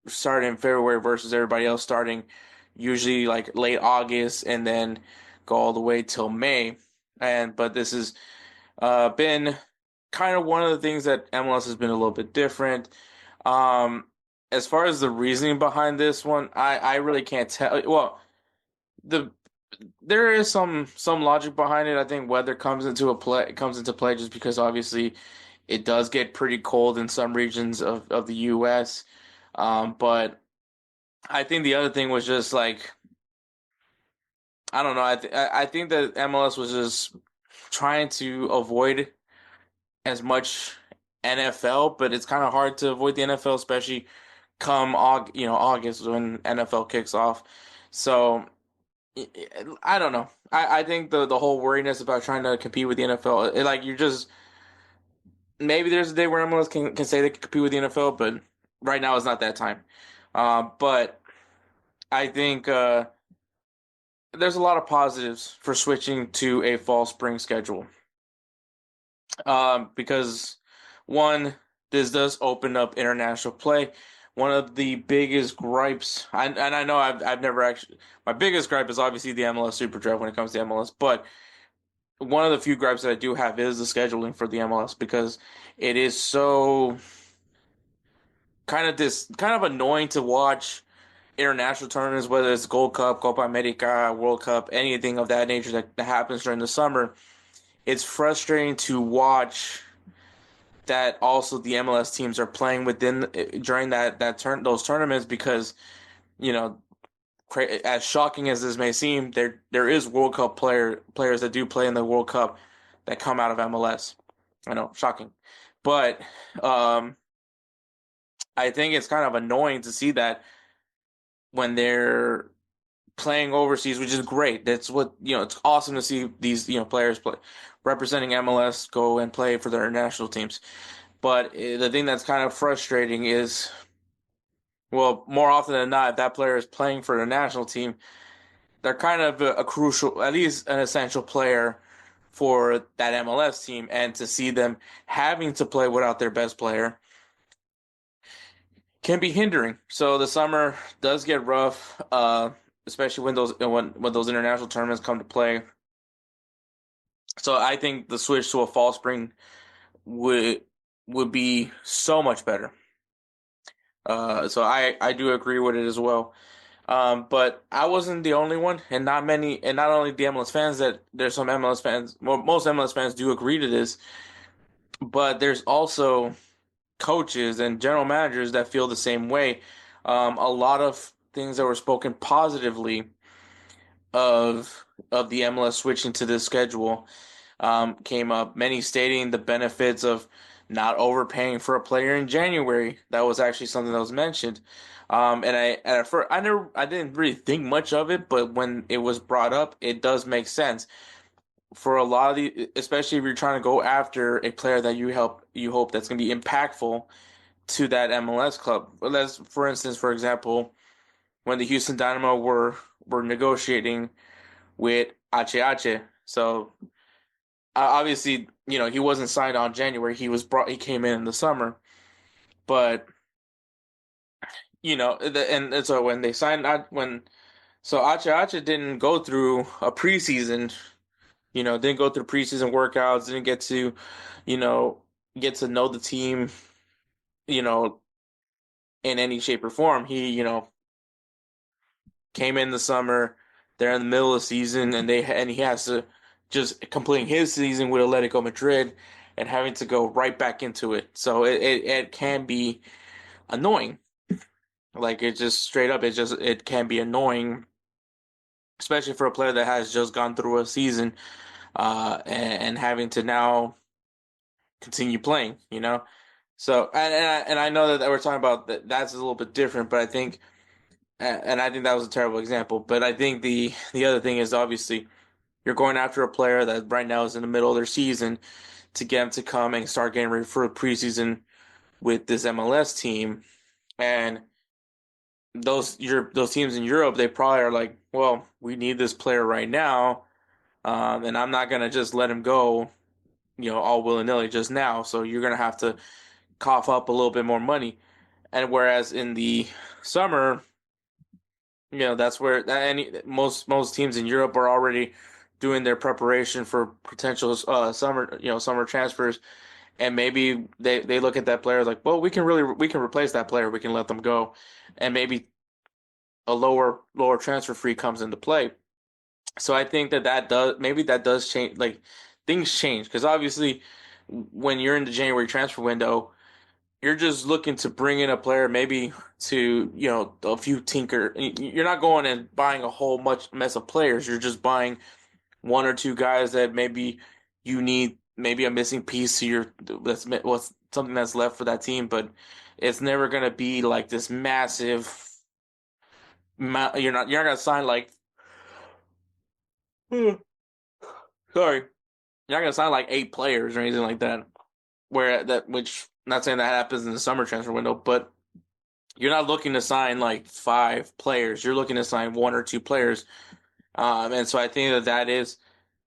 start in February versus everybody else starting usually like late August and then go all the way till May. And but this has been kind of one of the things that MLS has been a little bit different. Um, as far as the reasoning behind this one, I really can't tell. Well, the there is some logic behind it. I think weather comes into play just because obviously it does get pretty cold in some regions of the US. But I think the other thing was just like I don't know. I think that MLS was just trying to avoid as much NFL, but it's kind of hard to avoid the NFL, especially come August when NFL kicks off. So I don't know. I think the whole worriness about trying to compete with the NFL, like you're just maybe there's a day where MLS can say they can compete with the NFL, but right now is not that time. But I think there's a lot of positives for switching to a fall spring schedule. Because one, this does open up international play. One of the biggest gripes, and I know I've never actually, my biggest gripe is obviously the MLS Super Draft when it comes to MLS, but one of the few gripes that I do have is the scheduling for the MLS because it is so kind of annoying to watch international tournaments, whether it's Gold Cup, Copa America, World Cup, anything of that nature that happens during the summer. It's frustrating to watch that also the MLS teams are playing within during those tournaments because you know as shocking as this may seem, there is World Cup players that do play in the World Cup that come out of MLS. I know, shocking, but um, I think it's kind of annoying to see that when they're playing overseas, which is great. That's what it's awesome to see these players play representing MLS go and play for their national teams. But the thing that's kind of frustrating is, well, more often than not, if that player is playing for the national team, they're kind of a crucial, at least an essential player for that MLS team. And to see them having to play without their best player can be hindering. So the summer does get rough, especially when those international tournaments come to play. So I think the switch to a fall spring would be so much better. So I do agree with it as well. But I wasn't the only one, and not many, and not only the MLS fans. That there's some MLS fans. Well, most MLS fans do agree to this, but there's also coaches and general managers that feel the same way. A lot of things that were spoken positively of the MLS switching to this schedule came up. Many stating the benefits of not overpaying for a player in January. That was actually something that was mentioned. And at first I didn't really think much of it, but when it was brought up, it does make sense for a lot of the, especially if you're trying to go after a player that you hope that's going to be impactful to that MLS club. Let's, for instance, for example, when the Houston Dynamo were negotiating with Ache. So obviously, he wasn't signed on January. He came in the summer, but and so when they signed when so Ache didn't go through a preseason, didn't go through preseason workouts, didn't get to, you know, get to know the team, you know, in any shape or form. He, came in the summer, they're in the middle of the season, and he has to just completing his season with Atletico Madrid and having to go right back into it. So it can be annoying. Like it just straight up, it can be annoying, especially for a player that has just gone through a season, and having to now continue playing. So and I know that we're talking about that's a little bit different, but I think. And I think that was a terrible example. But I think the other thing is obviously you're going after a player that right now is in the middle of their season to get them to come and start getting ready for a preseason with this MLS team. And those teams in Europe, they probably are like, well, we need this player right now, and I'm not gonna just let him go, all willy nilly just now. So you're gonna have to cough up a little bit more money. And whereas in the summer, that's where most teams in Europe are already doing their preparation for potential summer transfers, and maybe they look at that player like, well, we can replace that player, we can let them go, and maybe a lower transfer fee comes into play. So I think that does change, like things change because obviously when you're in the January transfer window, you're just looking to bring in a player maybe to, a few tinker. You're not going and buying a whole much mess of players. You're just buying one or two guys that maybe you need, maybe a missing piece to what's something that's left for that team, but it's never going to be like this massive. You're not going to sign like, sorry, you're not going to sign like 8 players or anything like that. Which not saying that happens in the summer transfer window, but you're not looking to sign like 5 players. You're looking to sign 1 or 2 players. And so I think that is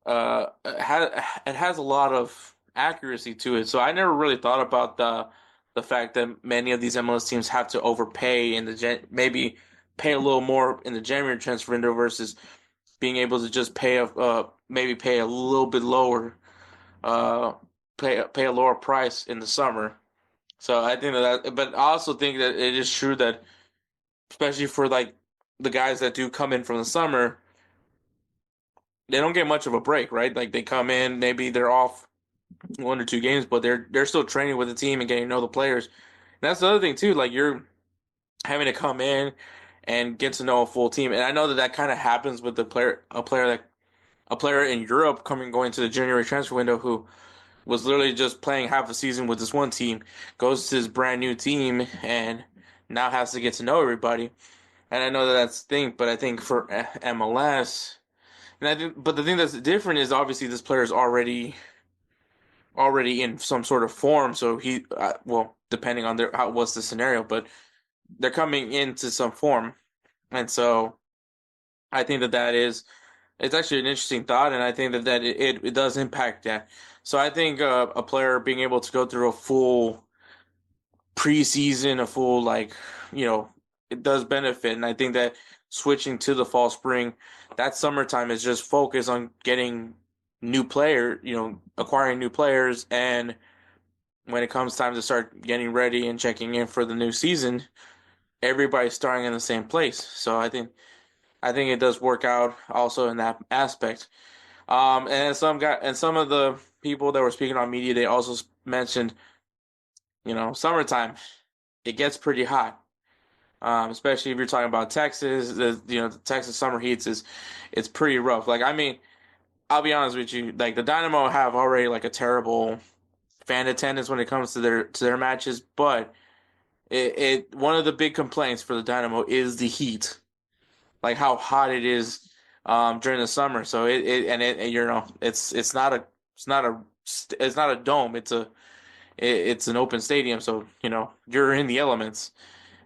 it has a lot of accuracy to it. So I never really thought about the fact that many of these MLS teams have to overpay in maybe pay a little more in the January transfer window versus being able to just maybe pay a little bit lower, uh, pay a lower price in the summer. So I think but I also think that it is true that, especially for like the guys that do come in from the summer, they don't get much of a break, right? Like they come in, maybe they're off 1 or 2 games, but they're still training with the team and getting to know the players. And that's the other thing too. Like you're having to come in and get to know a full team. And I know that kind of happens with a player in Europe going to the January transfer window who was literally just playing half a season with this one team, goes to this brand new team, and now has to get to know everybody. And I know that that's the thing, but I think for MLS, but the thing that's different is obviously this player is already in some sort of form. So well, depending on what's the scenario, but they're coming into some form, and so I think it's actually an interesting thought, and I think that it does impact that. So I think a player being able to go through a full preseason, a full it does benefit, and I think that switching to the fall spring, that summertime is just focused on getting acquiring new players, and when it comes time to start getting ready and checking in for the new season, everybody's starting in the same place. So I think it does work out also in that aspect. And some of the people that were speaking on media, they also mentioned, summertime, it gets pretty hot. Especially if you're talking about Texas, the Texas summer heats it's pretty rough. Like, I mean, I'll be honest with you, like the Dynamo have already like a terrible fan attendance when it comes to their matches, but one of the big complaints for the Dynamo is the heat, like how hot it is during the summer. So it's not a dome. It's an open stadium. So you're in the elements,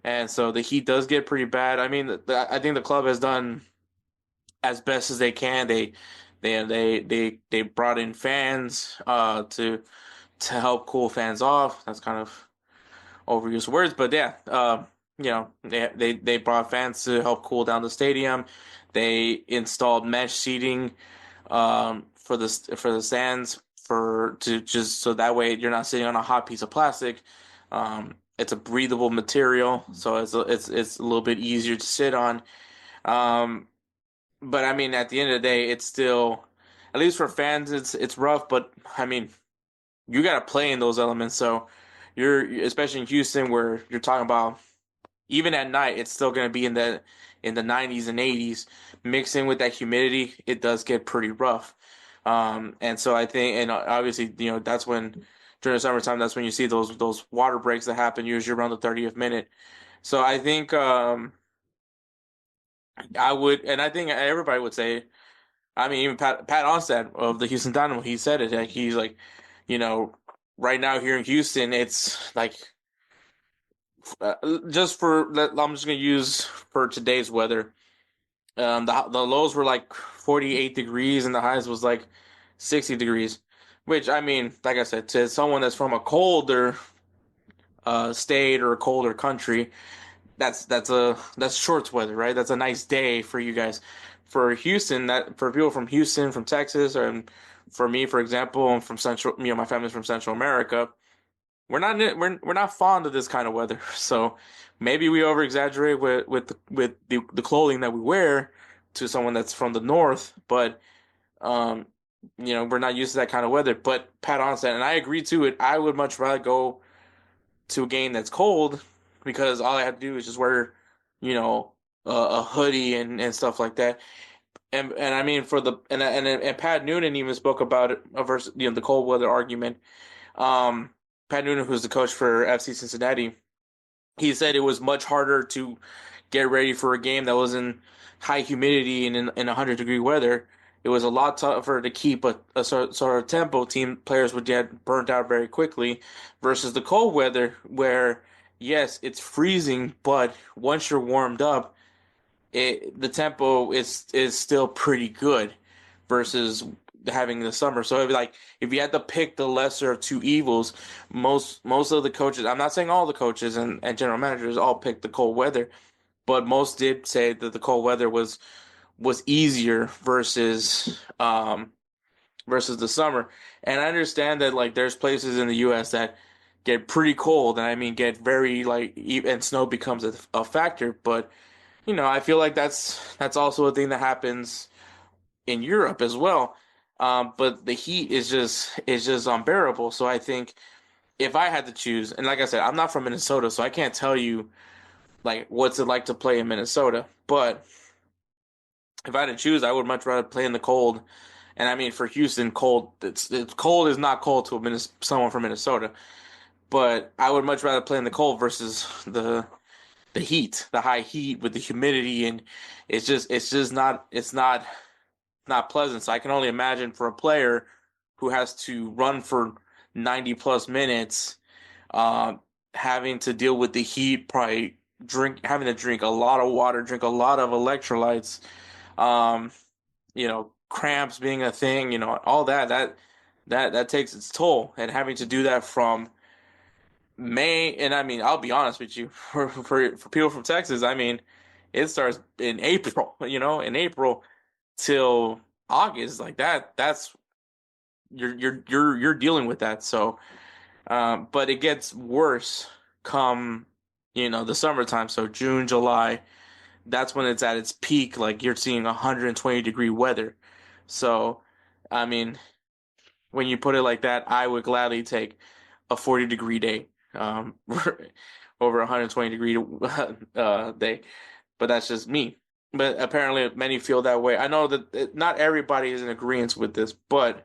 and so the heat does get pretty bad. I mean, I think the club has done as best as they can. They brought in fans to help cool fans off. That's kind of overused words, but yeah, they brought fans to help cool down the stadium. They installed mesh seating for the stands for to just so that way you're not sitting on a hot piece of plastic. It's a breathable material, so it's a little bit easier to sit on. Um, but I mean, at the end of the day, it's still, at least for fans, it's rough. But I mean, you got to play in those elements. So especially in Houston, where you're talking about even at night, it's still going to be in the 90s and 80s. Mixing with that humidity, it does get pretty rough. And so I think, and obviously, that's when during the summertime, that's when you see those water breaks that happen usually around the 30th minute. So I think I would, and I think everybody would say, I mean, even Pat Onstad of the Houston Dynamo, he said it. Like, he's like, you know, right now here in Houston, it's like uh, I'm just gonna use for today's weather. The lows were like 48 degrees and the highs was like 60 degrees, which I mean, like I said, to someone that's from a colder state or a colder country, that's shorts weather, right? That's a nice day for you guys. For Houston, that for people from Houston, from Texas, or for me, for example, I'm from Central, my family's from Central America. We're not fond of this kind of weather, so maybe we over exaggerate with the clothing that we wear to someone that's from the north, but um, we're not used to that kind of weather. But Pat Onset, and I agree to it. I would much rather go to a game that's cold because all I have to do is just wear, a hoodie and stuff like that. And I mean for the and Pat Noonan even spoke about it versus the cold weather argument. Um, Pat Noonan, who's the coach for FC Cincinnati, he said it was much harder to get ready for a game that was in high humidity and in 100-degree weather. It was a lot tougher to keep a sort of tempo. Team players would get burnt out very quickly versus the cold weather where, yes, it's freezing, but once you're warmed up, the tempo is still pretty good versus having the summer. So if you had to pick the lesser of two evils, most of the coaches, I'm not saying all the coaches and general managers all picked the cold weather, but most did say that the cold weather was easier versus the summer. And I understand that like there's places in the US that get pretty cold and I mean get very like and snow becomes a factor, but I feel like that's also a thing that happens in Europe as well. But the heat is just unbearable. So I think if I had to choose, and like I said, I'm not from Minnesota, so I can't tell you like what's it like to play in Minnesota. But if I had to choose, I would much rather play in the cold. And I mean, for Houston, cold it's cold is not cold to someone from Minnesota. But I would much rather play in the cold versus the heat, the high heat with the humidity, and it's just not pleasant. So I can only imagine for a player who has to run for 90 plus minutes, uh, having to deal with the heat, probably having to drink a lot of water, drink a lot of electrolytes, um, cramps being a thing, all that takes its toll, and having to do that from May, and I mean, I'll be honest with you, for people from Texas, I mean, it starts in April, in April till August, like that. you're dealing with that. So, but it gets worse come the summertime. So June, July, that's when it's at its peak. Like you're seeing 120-degree weather. So, I mean, when you put it like that, I would gladly take a 40-degree day over 120-degree day. But that's just me. But apparently, many feel that way. I know that not everybody is in agreement with this, and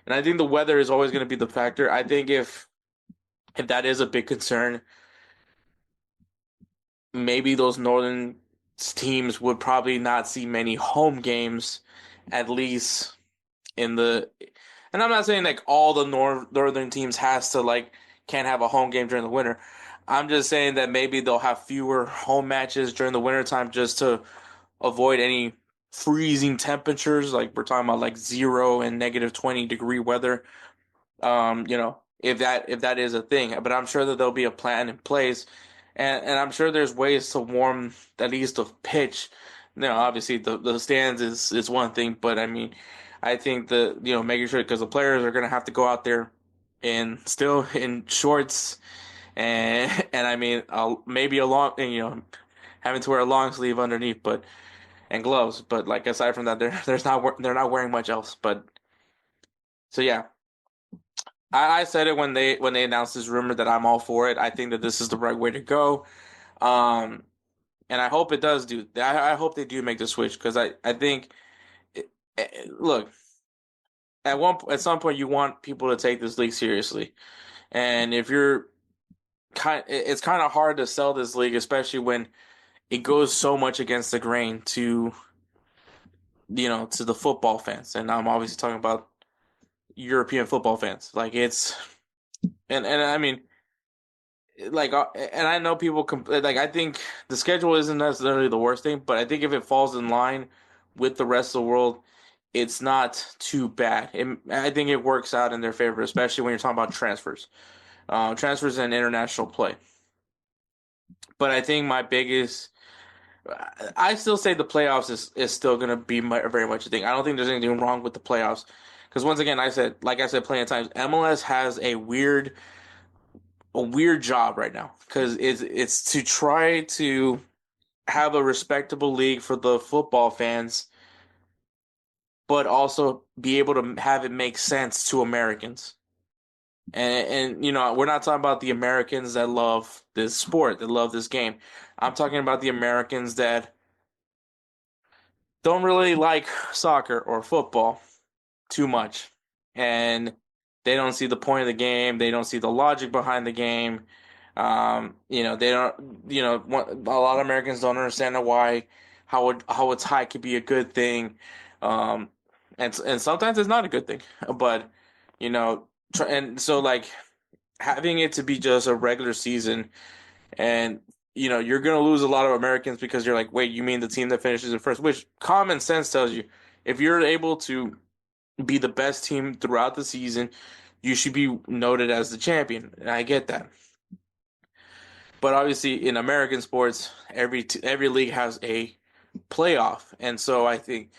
I think the weather is always going to be the factor. I think if that is a big concern, maybe those northern teams would probably not see many home games, at least in the. And I'm not saying like all the northern teams has to like can't have a home game during the winter. I'm just saying that maybe they'll have fewer home matches during the wintertime just to avoid any freezing temperatures. Like we're talking about like 0 and -20-degree weather. If that is a thing, but I'm sure that there'll be a plan in place, and I'm sure there's ways to warm at least the pitch. Obviously the stands is one thing, but I mean, I think making sure because the players are gonna have to go out there and still in shorts and I mean maybe a long having to wear a long sleeve underneath, but and gloves, but like aside from that, they're not wearing much else, but so yeah. I said it when they announced this rumor that I'm all for it. I think that this is the right way to go. Um, and I hope it does do. I hope they do make the switch because I think look at some point you want people to take this league seriously, and if you're it's kind of hard to sell this league, especially when it goes so much against the grain to the football fans, and I'm obviously talking about European football fans. Like it's and I mean like and I know people like I think the schedule isn't necessarily the worst thing, but I think if it falls in line with the rest of the world, it's not too bad. I think it works out in their favor, especially when you're talking about transfers and international play. But I think my biggest, I still say the playoffs is still going to be very much a thing. I don't think there's anything wrong with the playoffs because once again, like I said plenty of times, MLS has a weird job right now because it's to try to have a respectable league for the football fans, but also be able to have it make sense to Americans. And we're not talking about the Americans that love this sport, that love this game. I'm talking about the Americans that don't really like soccer or football too much. And they don't see the point of the game. They don't see the logic behind the game. They don't, a lot of Americans don't understand why, how a tie could be a good thing. Um, and sometimes it's not a good thing, but, and so like having it to be just a regular season and, you're going to lose a lot of Americans because you're like, wait, you mean the team that finishes in first, which common sense tells you if you're able to be the best team throughout the season, you should be noted as the champion. And I get that. But obviously, in American sports, every league has a playoff, and so I think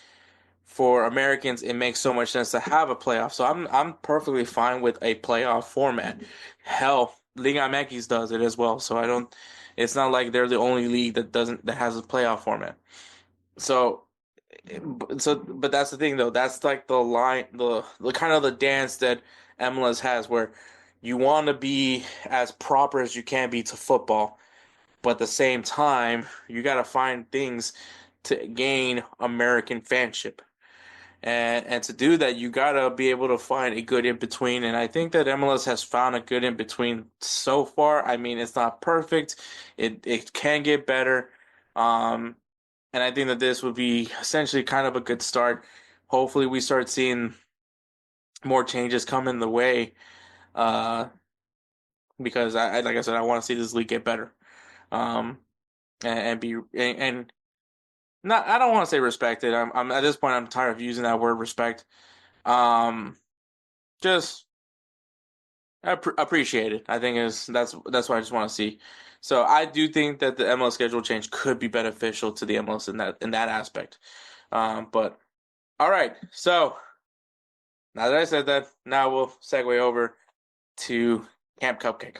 for Americans, it makes so much sense to have a playoff. So I'm perfectly fine with a playoff format. Hell, Liga MX does it as well. So I don't. It's not like they're the only league that has a playoff format. So but that's the thing though. That's like the line, the kind of the dance that MLS has, where you want to be as proper as you can be to football, but at the same time, you got to find things to gain American fanship. And to do that, you gotta be able to find a good in between. And I think that MLS has found a good in between so far. I mean, it's not perfect. It can get better. Um, and I think that this would be essentially kind of a good start. Hopefully, we start seeing more changes come in the way. Uh, because like I said, I want to see this league get better. Um, and be and not. I don't want to say respected. I'm at this point. I'm tired of using that word respect. Um, just appreciate it. I think that's what I just want to see. So I do think that the MLS schedule change could be beneficial to the MLS in that aspect. But all right, so Now that I said that, now we'll segue over to Camp Cupcake.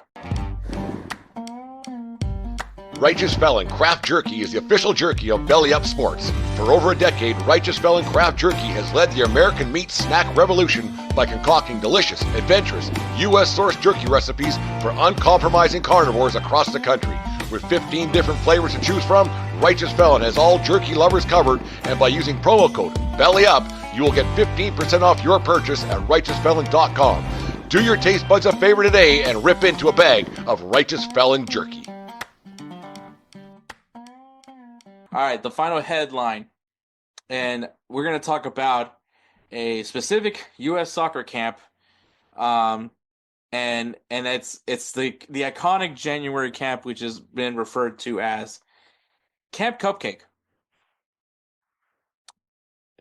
Righteous Felon Craft Jerky is the official jerky of Belly Up Sports. For over a decade, Righteous Felon Craft Jerky has led the American meat snack revolution by concocting delicious, adventurous, U.S.-sourced jerky recipes for uncompromising carnivores across the country. With 15 different flavors to choose from, Righteous Felon has all jerky lovers covered, and by using promo code BELLYUP, you will get 15% off your purchase at RighteousFelon.com. Do your taste buds a favor today and rip into a bag of Righteous Felon Jerky. All right, the final headline, and we're going to talk about a specific U.S. soccer camp, and it's the iconic January camp, which has been referred to as Camp Cupcake.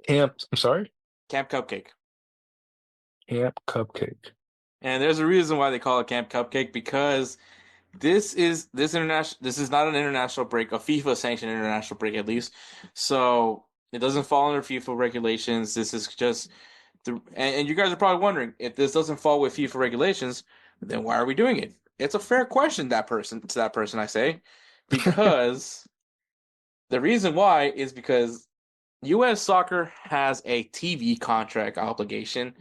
I'm sorry? Camp Cupcake. Camp Cupcake. And there's a reason why they call it Camp Cupcake, because this is not an international break, a FIFA sanctioned international break at least. So it doesn't fall under FIFA regulations. This is just and you guys are probably wondering, if this doesn't fall with FIFA regulations, then why are we doing it? It's a fair question to that person I say, because the reason why is because US soccer has a TV contract obligation,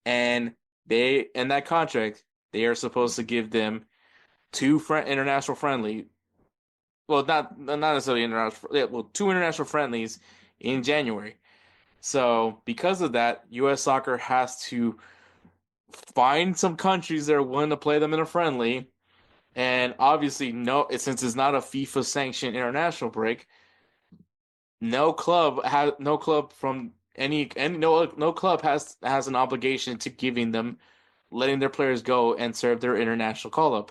and in that contract they are supposed to give them two international friendly. Well, not necessarily international. Well, two international friendlies in January. So because of that, U.S. soccer has to find some countries that are willing to play them in a friendly, and obviously, since it's not a FIFA sanctioned international break, no club has an obligation to letting their players go and serve their international call up.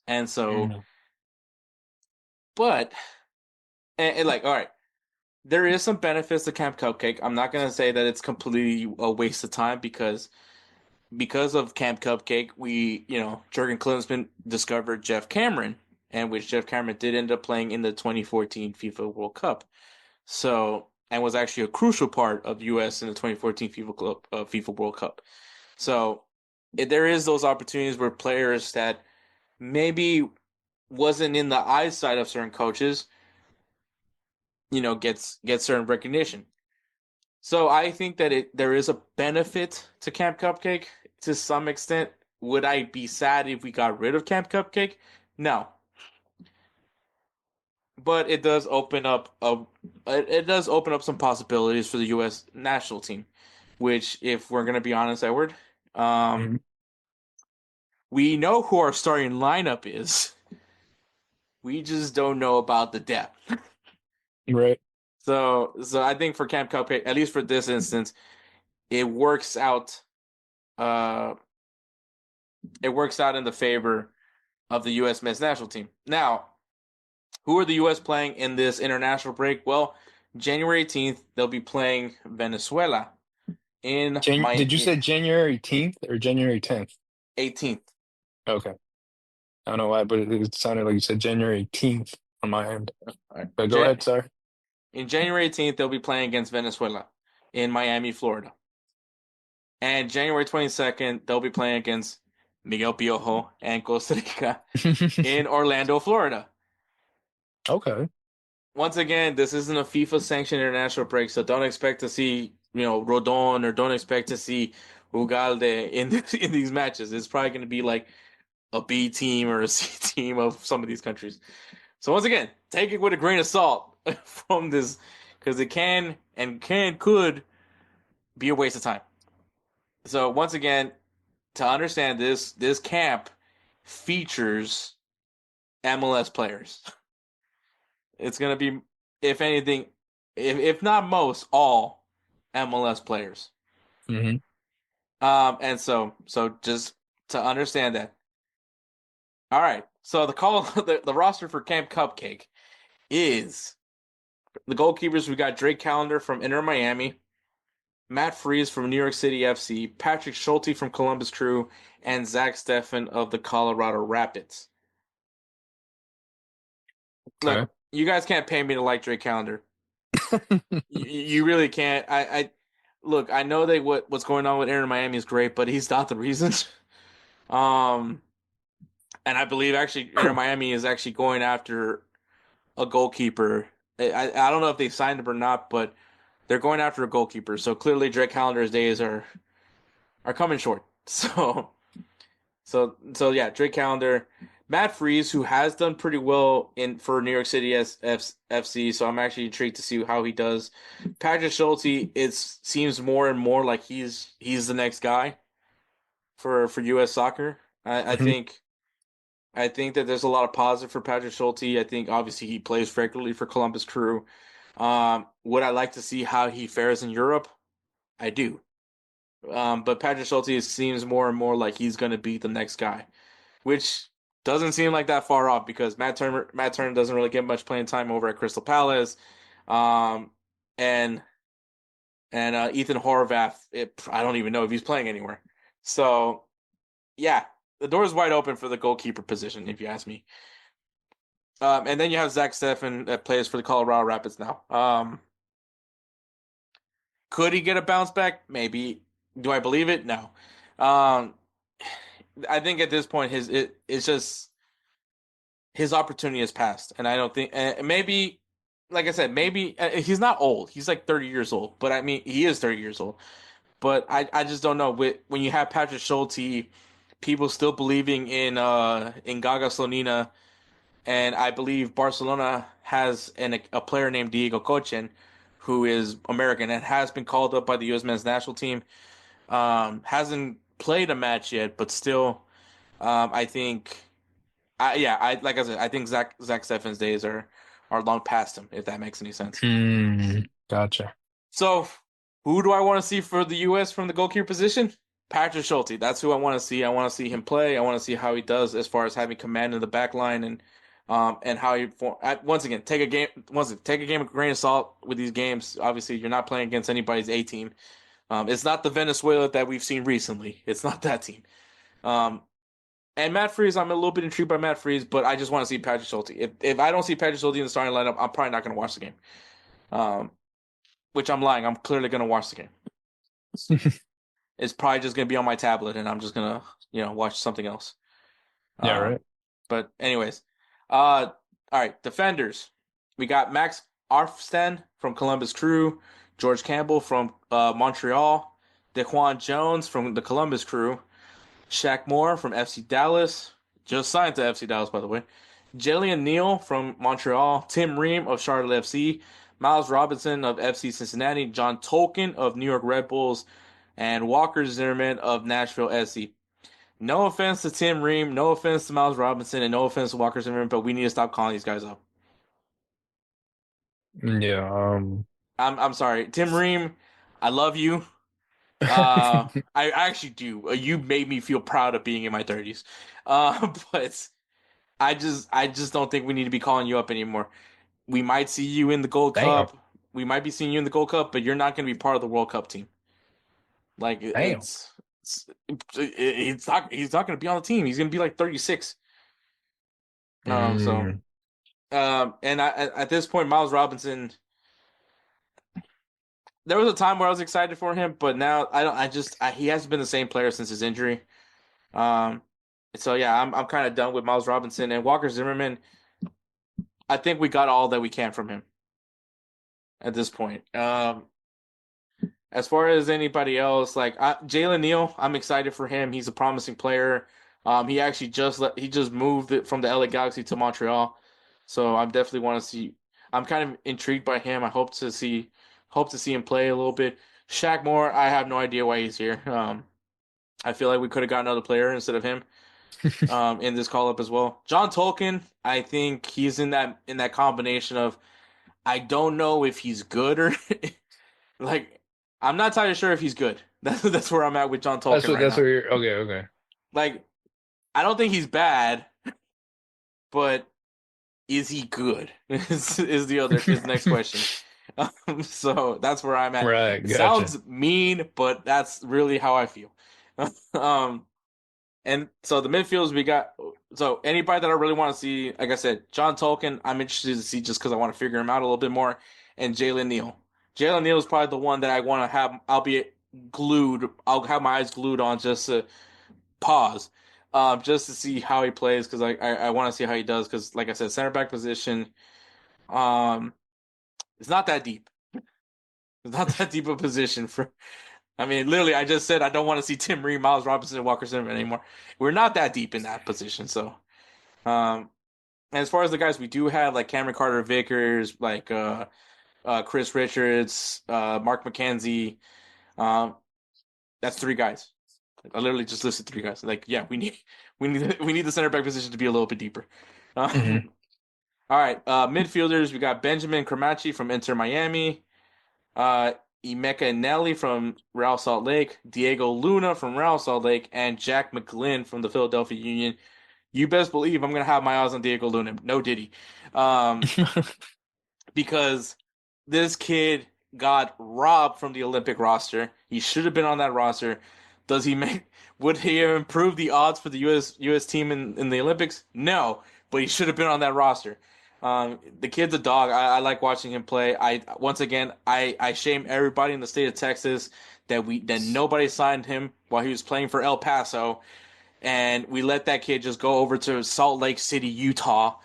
And so, but, all right, there is some benefits to Camp Cupcake. I'm not going to say that it's completely a waste of time, because of Camp Cupcake, Jurgen Klinsmann discovered Jeff Cameron, and which Jeff Cameron did end up playing in the 2014 FIFA World Cup. So, and was actually a crucial part of U.S. in the 2014 FIFA World Cup. So, there is those opportunities where players that maybe wasn't in the eyesight of certain coaches, gets certain recognition. So I think that there is a benefit to Camp Cupcake to some extent. Would I be sad if we got rid of Camp Cupcake? No. But it does open up some possibilities for the U.S. national team, which, if we're going to be honest, Edward, we know who our starting lineup is. We just don't know about the depth. Right. So I think for Camp Cupcake, at least for this instance, it works out. It works out in the favor of the U.S. men's national team. Now, who are the U.S. playing in this international break? Well, January 18th, they'll be playing Venezuela in Did you say January 18th or January 10th? 18th. Okay. I don't know why, but it sounded like you said January 18th on my end. All right. But go ahead, sir. In January 18th, they'll be playing against Venezuela in Miami, Florida. And January 22nd, they'll be playing against Miguel Piojo and Costa Rica in Orlando, Florida. Okay. Once again, this isn't a FIFA-sanctioned international break, so don't expect to see, Rodon, or don't expect to see Ugalde in these matches. It's probably going to be like a B team or a C team of some of these countries. So once again, take it with a grain of salt from this, because it could be a waste of time. So once again, to understand this camp features MLS players. It's going to be, if anything, if not most, all MLS players. Mm-hmm. And so just to understand that. All right. So the roster for Camp Cupcake is the goalkeepers. We got Drake Callender from Inter Miami, Matt Freese from New York City FC, Patrick Schulte from Columbus Crew, and Zach Steffen of the Colorado Rapids. Okay. Look, you guys can't pay me to like Drake Callender. You really can't. look, I know that what's going on with Inter Miami is great, but he's not the reason. Um, and I believe actually Inter Miami is actually going after a goalkeeper. I don't know if they signed him or not, but they're going after a goalkeeper. So clearly Drake Calendar's days are coming short. So yeah, Drake Calendar, Matt Freese, who has done pretty well for New York City FC. So I'm actually intrigued to see how he does. Patrick Schulte, it seems more and more like he's the next guy for U.S. soccer. I Mhm. think that there's a lot of positive for Patrick Schulte. I think obviously he plays regularly for Columbus Crew. Would I like to see how he fares in Europe? I do. But Patrick Schulte seems more and more like he's going to be the next guy, which doesn't seem like that far off because Matt Turner doesn't really get much playing time over at Crystal Palace, um, and Ethan Horvath. I don't even know if he's playing anywhere. So yeah, the door is wide open for the goalkeeper position, if you ask me. And then you have Zach Steffen that plays for the Colorado Rapids now. Could he get a bounce back? Maybe. Do I believe it? No. Um, I think at this point it's just his opportunity has passed, and I don't think maybe, like I said, maybe he's not old. He's like 30 years old, but I mean he is 30 years old. But I just don't know when you have Patrick Schulte, people still believing in Gaga Slonina, and I believe Barcelona has a player named Diego Cochen, who is American and has been called up by the U.S. men's national team. Hasn't played a match yet, but still, I think, like I said, I think Zach Steffen's days are long past him, if that makes any sense. Gotcha. So, who do I want to see for the U.S. from the goalkeeper position? Patrick Schulte. That's who I want to see. I want to see him play. I want to see how he does as far as having command in the back line and how he once again take a game with a grain of salt with these games. Obviously, you're not playing against anybody's A team. It's not the Venezuela that we've seen recently. It's not that team. Um, and Matt Freese, I'm a little bit intrigued by Matt Freese, but I just want to see Patrick Schulte. If I don't see Patrick Schulte in the starting lineup, I'm probably not going to watch the game. Which I'm lying. I'm clearly going to watch the game. It's probably just going to be on my tablet, and I'm just going to, watch something else. Yeah, right. But anyways, all right, defenders. We got Max Arfsten from Columbus Crew, George Campbell from Montreal, DeJuan Jones from the Columbus Crew, Shaq Moore from FC Dallas, just signed to FC Dallas, by the way, Jillian Neal from Montreal, Tim Ream of Charlotte FC, Miles Robinson of FC Cincinnati, John Tolkien of New York Red Bulls, and Walker Zimmerman of Nashville SC. No offense to Tim Ream, no offense to Miles Robinson, and no offense to Walker Zimmerman, but we need to stop calling these guys up. Yeah. I'm sorry, Tim Ream. I love you. I actually do. You made me feel proud of being in my 30s. But I just don't think we need to be calling you up anymore. We might see you in the Gold Damn. Cup. We might be seeing you in the Gold Cup, but you're not going to be part of the World Cup team. Like Damn. he's not going to be on the team. He's going to be like 36. And at this point, Miles Robinson. There was a time where I was excited for him, but now I don't. He hasn't been the same player since his injury. So yeah, I'm kind of done with Miles Robinson and Walker Zimmerman. I think we got all that we can from him at this point. As far as anybody else, like Jalen Neal, I'm excited for him. He's a promising player. He actually just moved from the LA Galaxy to Montreal, so I definitely want to see. I'm kind of intrigued by him. I hope to see him play a little bit. Shaq Moore, I have no idea why he's here. I feel like we could have got another player instead of him in this call up as well. John Tolkien, I think he's in that combination of I don't know if he's good or like I'm not entirely sure if he's good. That's where I'm at with John Tolkien That's now. where you're okay. Like I don't think he's bad, but is he good? is the next question. So that's where I'm at. Right, It gotcha. sounds mean, but that's really how I feel. And so the midfielders we got. So anybody that I really want to see, like I said, John Tolkien, I'm interested to see just because I want to figure him out a little bit more, and Jalen Neal. Jalen Neal is probably the one that I want to have. I'll have my eyes glued on just to pause, just to see how he plays because I want to see how he does because like I said, center back position, um, it's not that deep. It's not that deep a position for. I mean, literally, I just said I don't want to see Tim Reed, Miles Robinson, and Walker Zimmerman anymore. We're not that deep in that position, so. And as far as the guys we do have, like Cameron Carter-Vickers, like Chris Richards, Mark McKenzie, um, that's three guys. I literally just listed three guys. Like, yeah, we need the center back position to be a little bit deeper. Mhm. All right, midfielders we got Benjamin Cramachi from Inter Miami, uh, Emeka Nelly from Real Salt Lake, Diego Luna from Real Salt Lake, and Jack McGlynn from the Philadelphia Union. You best believe I'm gonna have my eyes on Diego Luna. No Diddy, because this kid got robbed from the Olympic roster. He should have been on that roster. Does he make? Would he have improved the odds for the U.S. team in the Olympics? No, but he should have been on that roster. The kid's a dog. I like watching him play. I shame everybody in the state of Texas that nobody signed him while he was playing for El Paso, and we let that kid just go over to Salt Lake City, Utah,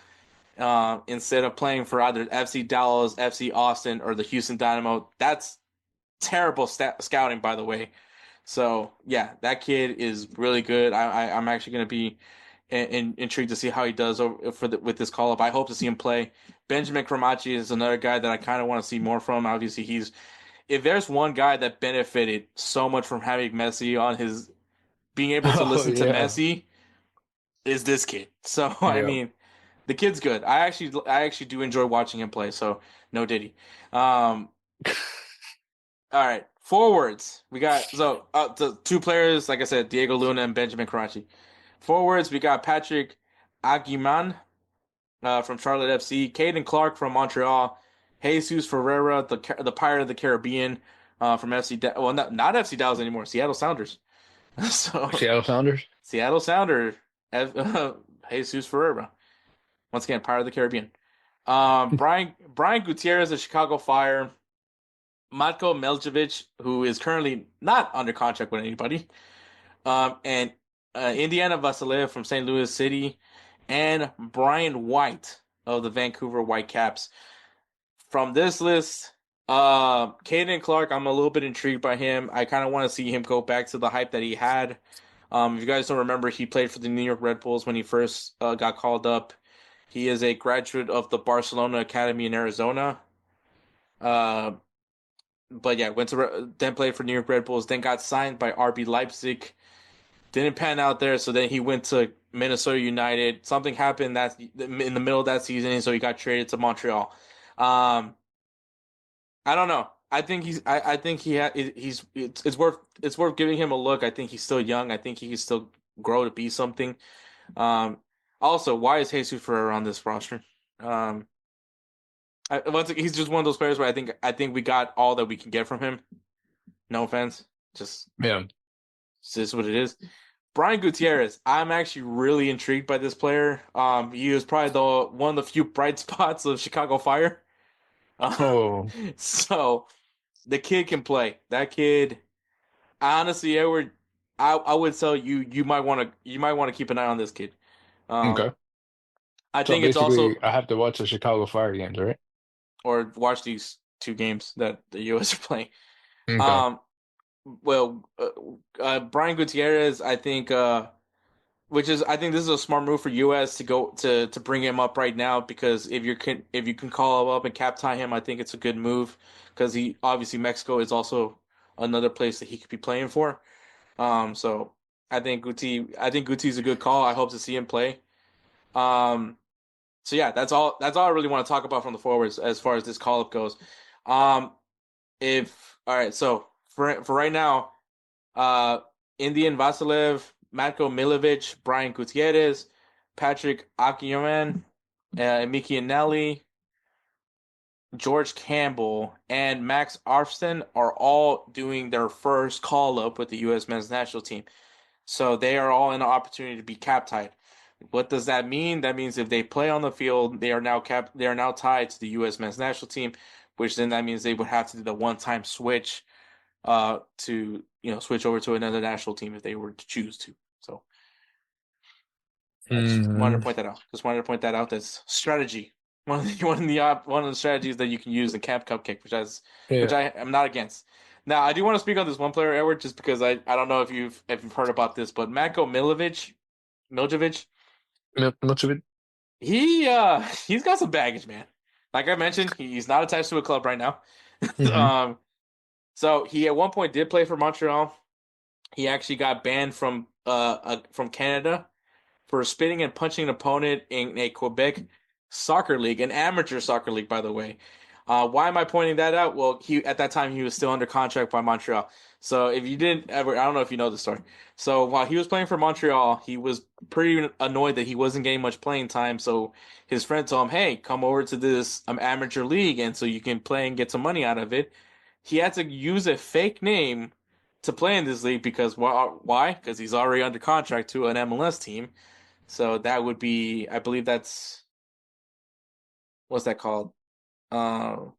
instead of playing for either FC Dallas, FC Austin, or the Houston Dynamo. That's terrible scouting, by the way. So yeah, that kid is really good. I'm actually going to be intrigued to see how he does with this call up. I hope to see him play. Benjamin Cramachi is another guy that I kind of want to see more from. Obviously, if there's one guy that benefited so much from having Messi on his being able to Oh listen to yeah, Messi is this kid. So I yeah. mean, the kid's good. I actually do enjoy watching him play. So no Diddy. Um, all right, forwards. We got the two players. Like I said, Diego Luna and Benjamin Karachi. Forwards, we got Patrick Aguiman from Charlotte FC, Caden Clark from Montreal, Jesus Ferreira, the Pirate of the Caribbean from FC. Well, not FC Dallas anymore. Seattle Sounders. So Seattle Sounders. Seattle Sounder, Jesus Ferreira. Once again, Pirate of the Caribbean. Brian Gutierrez of Chicago Fire, Matko Meljevic, who is currently not under contract with anybody, and Indiana Vasilev from St. Louis City, and Brian White of the Vancouver Whitecaps. From this list, Caden Clark, I'm a little bit intrigued by him. I kind of want to see him go back to the hype that he had. If you guys don't remember, he played for the New York Red Bulls when he first got called up. He is a graduate of the Barcelona Academy in Arizona. Uh, but yeah, then played for New York Red Bulls, then got signed by RB Leipzig. Didn't pan out there, so then he went to Minnesota United. Something happened that in the middle of that season, and so he got traded to Montreal. I don't know. I think it's worth giving him a look. I think he's still young. I think he can still grow to be something. Um, Also, why is Jesus Ferreira on this roster? He's just one of those players where I think we got all that we can get from him. No offense, just Yeah. it's just what it is. Brian Gutierrez, I'm actually really intrigued by this player. He was probably one of the few bright spots of Chicago Fire. Oh, So the kid can play. That kid, honestly, Edward, I would tell you you might want to keep an eye on this kid. okay. Um, I So think it's also basically, I have to watch the Chicago Fire games, right? or watch these two games that the U.S. are playing. Okay. Um, well, Brian Gutierrez, I think, I think this is a smart move for U.S. to go to bring him up right now because if you can call him up and cap tie him, I think it's a good move because he obviously Mexico is also another place that he could be playing for. So I think Guti's a good call. I hope to see him play. Um, so yeah, that's all I really want to talk about from the forwards as far as this call up goes. Um, if all right, so for right now, uh, Indian Vasilev, Matko Milovic, Brian Gutierrez, Patrick Akiyoman, Miki Anelli, George Campbell, and Max Arfsten are all doing their first call up with the U.S. men's national team. So they are all in an opportunity to be cap tied. What does that mean? That means if they play on the field, they are now tied to the U.S. men's national team. which then that means they would have to do the one-time switch to switch over to another national team if they were to choose to. So I just wanted to point that out. Just wanted to point that out. That's strategy. One of the strategies that you can use in Camp Cupcake, which I am not against. Now I do want to speak on this one player, Edward, just because I don't know if you've heard about this, but Matko Miljevic, he's got some baggage, man. Like I mentioned, he's not attached to a club right now. So he at one point did play for Montreal. He actually got banned from Canada for spitting and punching an opponent in a Quebec soccer league, an amateur soccer league, by the way. Why am I pointing that out? Well, at that time he was still under contract by Montreal. So if you didn't ever, I don't know if you know the story. So while he was playing for Montreal, he was pretty annoyed that he wasn't getting much playing time. So his friend told him, "Hey, come over to this amateur league, and so you can play and get some money out of it." He had to use a fake name to play in this league because why? Because he's already under contract to an MLS team. So that would be, I believe that's, what's that called? And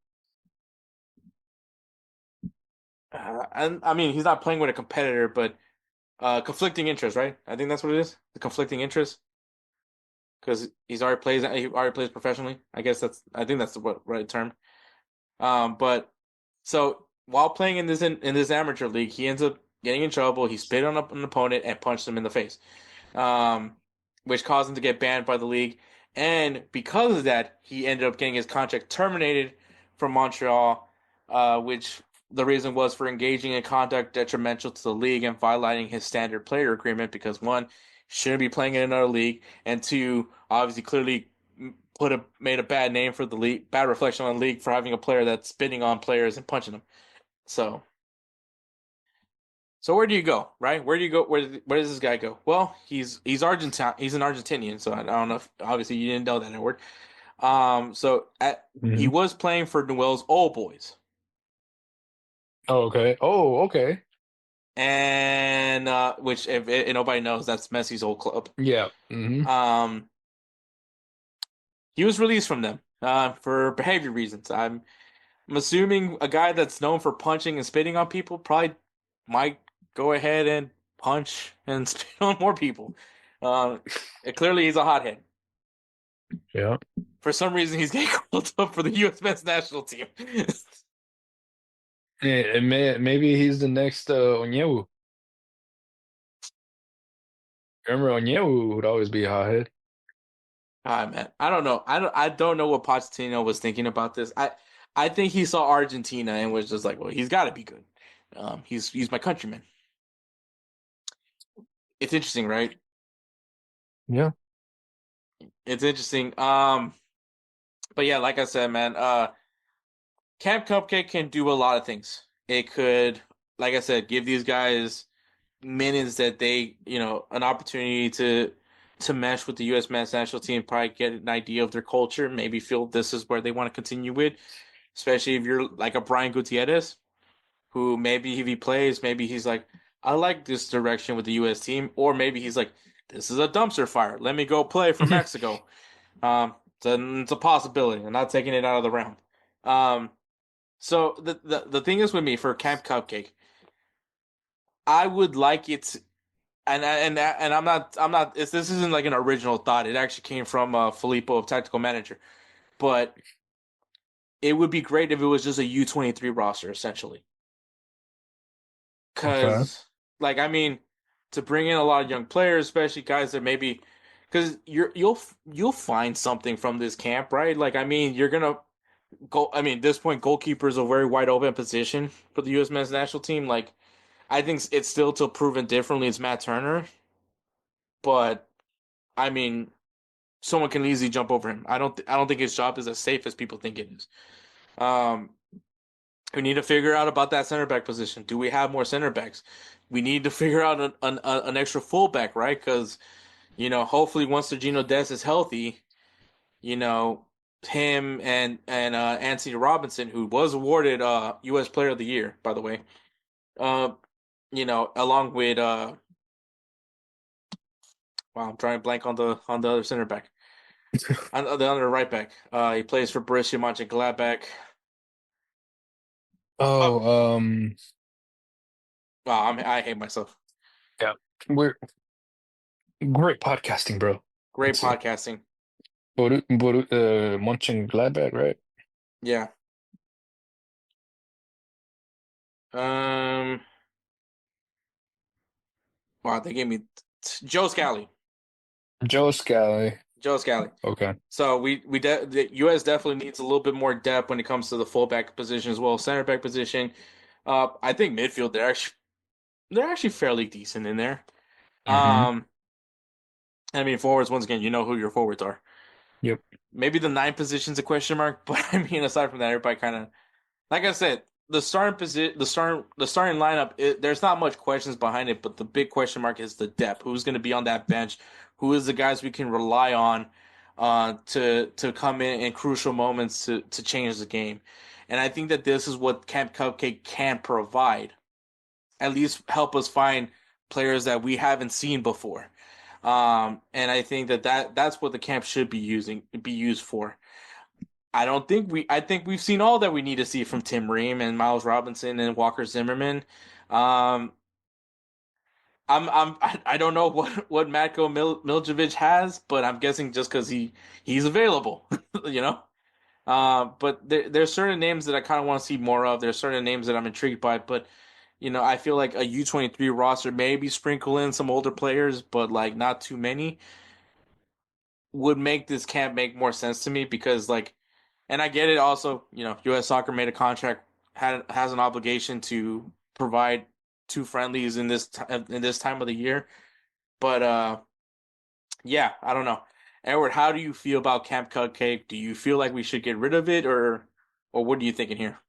I mean, he's not playing with a competitor, but conflicting interest, right? I think that's what it is. The conflicting interest, because he already plays professionally. I think that's the right term. But so while playing in this amateur league, he ends up getting in trouble. He spit on an opponent and punched him in the face, which caused him to get banned by the league. And because of that, he ended up getting his contract terminated from Montreal, which the reason was for engaging in conduct detrimental to the league and violating his standard player agreement. Because one, shouldn't be playing in another league, and two, obviously clearly made a bad name for the league, bad reflection on the league for having a player that's spitting on players and punching them. So where do you go, right? Where do you go? Where does this guy go? Well, he's Argentine. He's an Argentinian, so I don't know if obviously you didn't know that, Edward. He was playing for Newell's Old Boys. Oh, okay. Oh, okay. And which if nobody knows, that's Messi's old club. Yeah. He was released from them for behavior reasons. I'm assuming a guy that's known for punching and spitting on people probably might go ahead and punch and spit on more people. Clearly, he's a hothead. Yeah. For some reason, he's getting called up for the U.S. men's national team. Yeah, maybe he's the next Onyewu. Remember Onyewu would always be a hothead. Man, I don't know. I don't know what Pochettino was thinking about this. I think he saw Argentina and was just like, well, he's got to be good. He's my countryman. It's interesting, right? Yeah. It's interesting. But yeah, like I said, man, Camp Cupcake can do a lot of things. It could, like I said, give these guys minutes that they, an opportunity to mesh with the U.S. men's national team, probably get an idea of their culture, maybe feel this is where they want to continue with, especially if you're like a Brian Gutierrez, who maybe if he plays, maybe he's like, I like this direction with the U.S. team, or maybe he's like, this is a dumpster fire. Let me go play for Mexico. So it's a possibility. I'm not taking it out of the realm. So the thing is with me for Camp Cupcake, I would like it, and I'm not. This isn't like an original thought. It actually came from Filippo of Tactical Manager, but it would be great if it was just a U23 roster essentially. Because, like, I mean, to bring in a lot of young players, especially guys that maybe, because you'll find something from this camp, right? Like, I mean, you're gonna go. I mean, at this point, goalkeeper is a very wide open position for the U.S. men's national team. Like, I think it's still till proven differently. It's Matt Turner, but I mean, someone can easily jump over him. I don't think his job is as safe as people think it is. We need to figure out about that center back position. Do we have more center backs? We need to figure out an extra fullback, right? Because, hopefully once Sergino Dest is healthy, him and Anthony Robinson, who was awarded U.S. Player of the Year, by the way, along with wow, I'm trying to blank on the other center back, on the other right back. He plays for Borussia Mönchengladbach. Oh, Wow, I hate myself. yeah. We're great podcasting, bro. Great Let's see. podcasting. Mönchengladbach, right? Yeah. Um. Wow, they gave me Joe Scally. Joe Scally. Joe Scally. Okay. So the U.S. definitely needs a little bit more depth when it comes to the fullback position as well, center back position. I think midfield they're actually fairly decent in there. Mm-hmm. Um, I mean forwards once again, you know who your forwards are. Yep. Maybe the nine position's a question mark, but I mean aside from that, everybody kind of like I said, the starting lineup. There's not much questions behind it, but the big question mark is the depth. Who's going to be on that bench? Who is the guys we can rely on to come in crucial moments to change the game? And I think that this is what Camp Cupcake can provide. At least help us find players that we haven't seen before. And I think that's what the camp should be used for. I think we've seen all that we need to see from Tim Ream and Miles Robinson and Walker Zimmerman. Um, I don't know what Matko Miljevic has, but I'm guessing just because he's available, you know. But there's certain names that I kind of want to see more of. There's certain names that I'm intrigued by, but I feel like a U23 roster, maybe sprinkle in some older players, but like not too many, would make this camp make more sense to me because like, and I get it also, U.S. Soccer made a contract, has an obligation to provide two friendlies in this time of the year, but yeah, I don't know. Edward, how do you feel about Camp Cupcake? Do you feel like we should get rid of it, or what are you thinking here?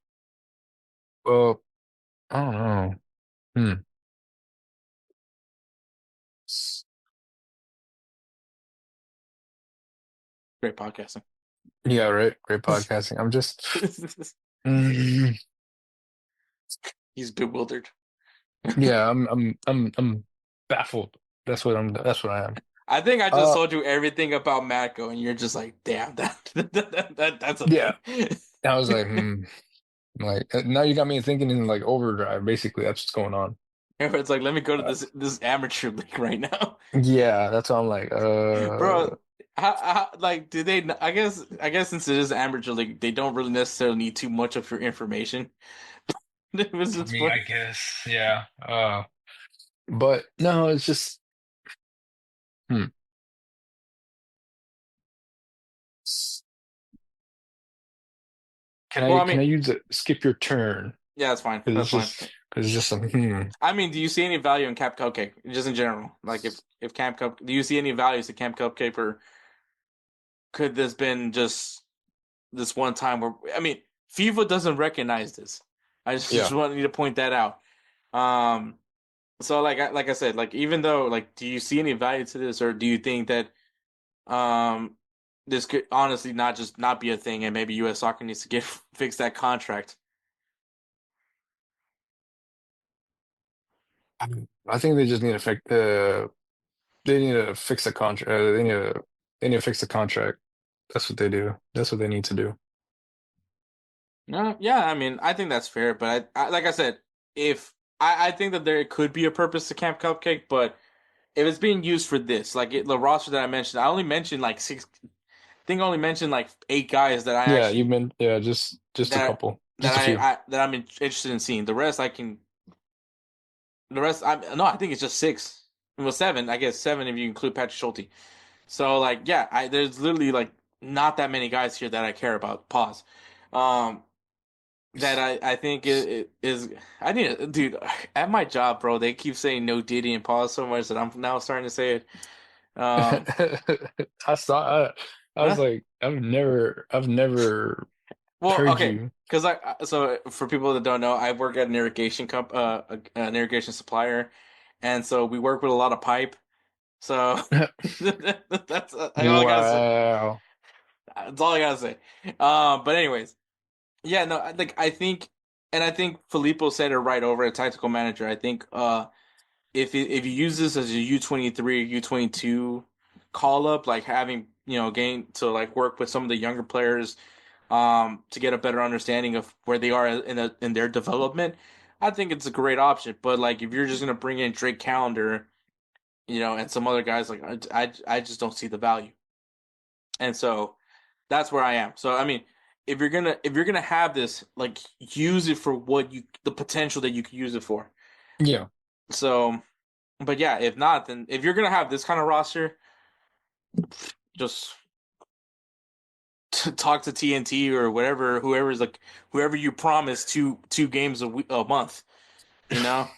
Well, I don't know. Hmm. S- Great podcasting. Yeah, right. Great podcasting. I'm just. Mm, He's bewildered. yeah, I'm baffled. That's what I am. I think I just Uh, told you everything about Matko, and you're just like, damn, that's a yeah. thing. I was like, hmm. Like now you got me thinking in like overdrive. Basically, that's what's going on. It's like, let me go to Uh, this amateur league right now, yeah, that's why I'm like, bro. Like, do they? I guess since it is amateur league, they don't really necessarily need too much of your information. It was I just mean, fun. I guess, yeah. But no, it's just, hmm. S- Well, I Can mean, I use it? Skip your turn yeah, that's fine. because That's fine. it's just a hmm. I mean, do you see any value in Camp Cupcake, just in general? Like, if do you see any values to Camp Cupcake, or could this been just this one time where I mean, FIFA doesn't recognize this. I just Yeah. want you to point that out. Um, so like I said, like even though like, do you see any value to this, or do you think that um this could honestly not be a thing, and maybe U.S. Soccer needs to get fix that contract? I think they just need to fix they need to fix the contract. They need to fix the contract. That's what they do. That's what they need to do. No, yeah, I mean, I think that's fair, but I like I said, if I think that there could be a purpose to Camp Cupcake, but if it's being used for this, like the roster that I mentioned, I only mentioned like six. I think I only mentioned like eight guys that I Yeah, actually yeah, just a that couple, just a few. that I'm interested in seeing. The rest I can. The rest I no, I think it's just six. Well, seven. I guess seven if you include Patrick Schulte. So like, yeah, there's literally like not that many guys here that I care about. Pause. Um, that I think it is. I need a dude at my job, bro. They keep saying no Diddy and pause so much that I'm now starting to say it. Um, I saw. I was huh? like, I've never Well, heard okay, you. because so for people that don't know, I work at an irrigation an irrigation supplier, and so we work with a lot of pipe. So that's all I gotta say. Wow. That's all I gotta say. But anyways, yeah, no, like I think Filippo said it right over a tactical manager. I think if you use this as a U23 U22 call up, like having gain to like work with some of the younger players to get a better understanding of where they are in their development, I think it's a great option. But like, if you're just gonna bring in Drake Calendar, and some other guys, like I just don't see the value, and so that's where I am. So I mean, if you're gonna have this, like, use it for the potential that you could use it for. Yeah. So, but yeah, if not, then if you're gonna have this kind of roster, just talk to TNT or whatever, whoever you promise two games a month, you know.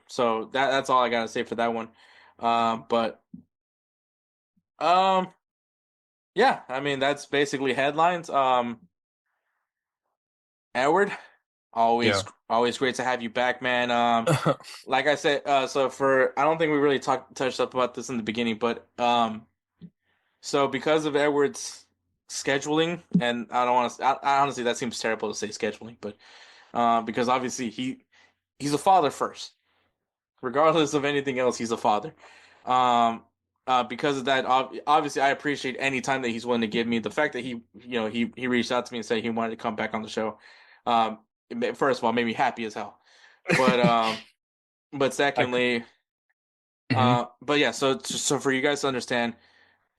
So that's all I gotta say for that one. But um, yeah, I mean that's basically headlines. Edward, always Yeah. always great to have you back, man. Like I said, I don't think we really touched up about this in the beginning, but so because of Edward's scheduling, and I don't want to, I honestly, that seems terrible to say scheduling, but because obviously he's a father first, regardless of anything else, he's a father. Um, because of that, obviously, I appreciate any time that he's willing to give me. The fact that he reached out to me and said he wanted to come back on the show. Um, First of all, made me happy as hell. But but I, secondly, mhm. but yeah. So for you guys to understand,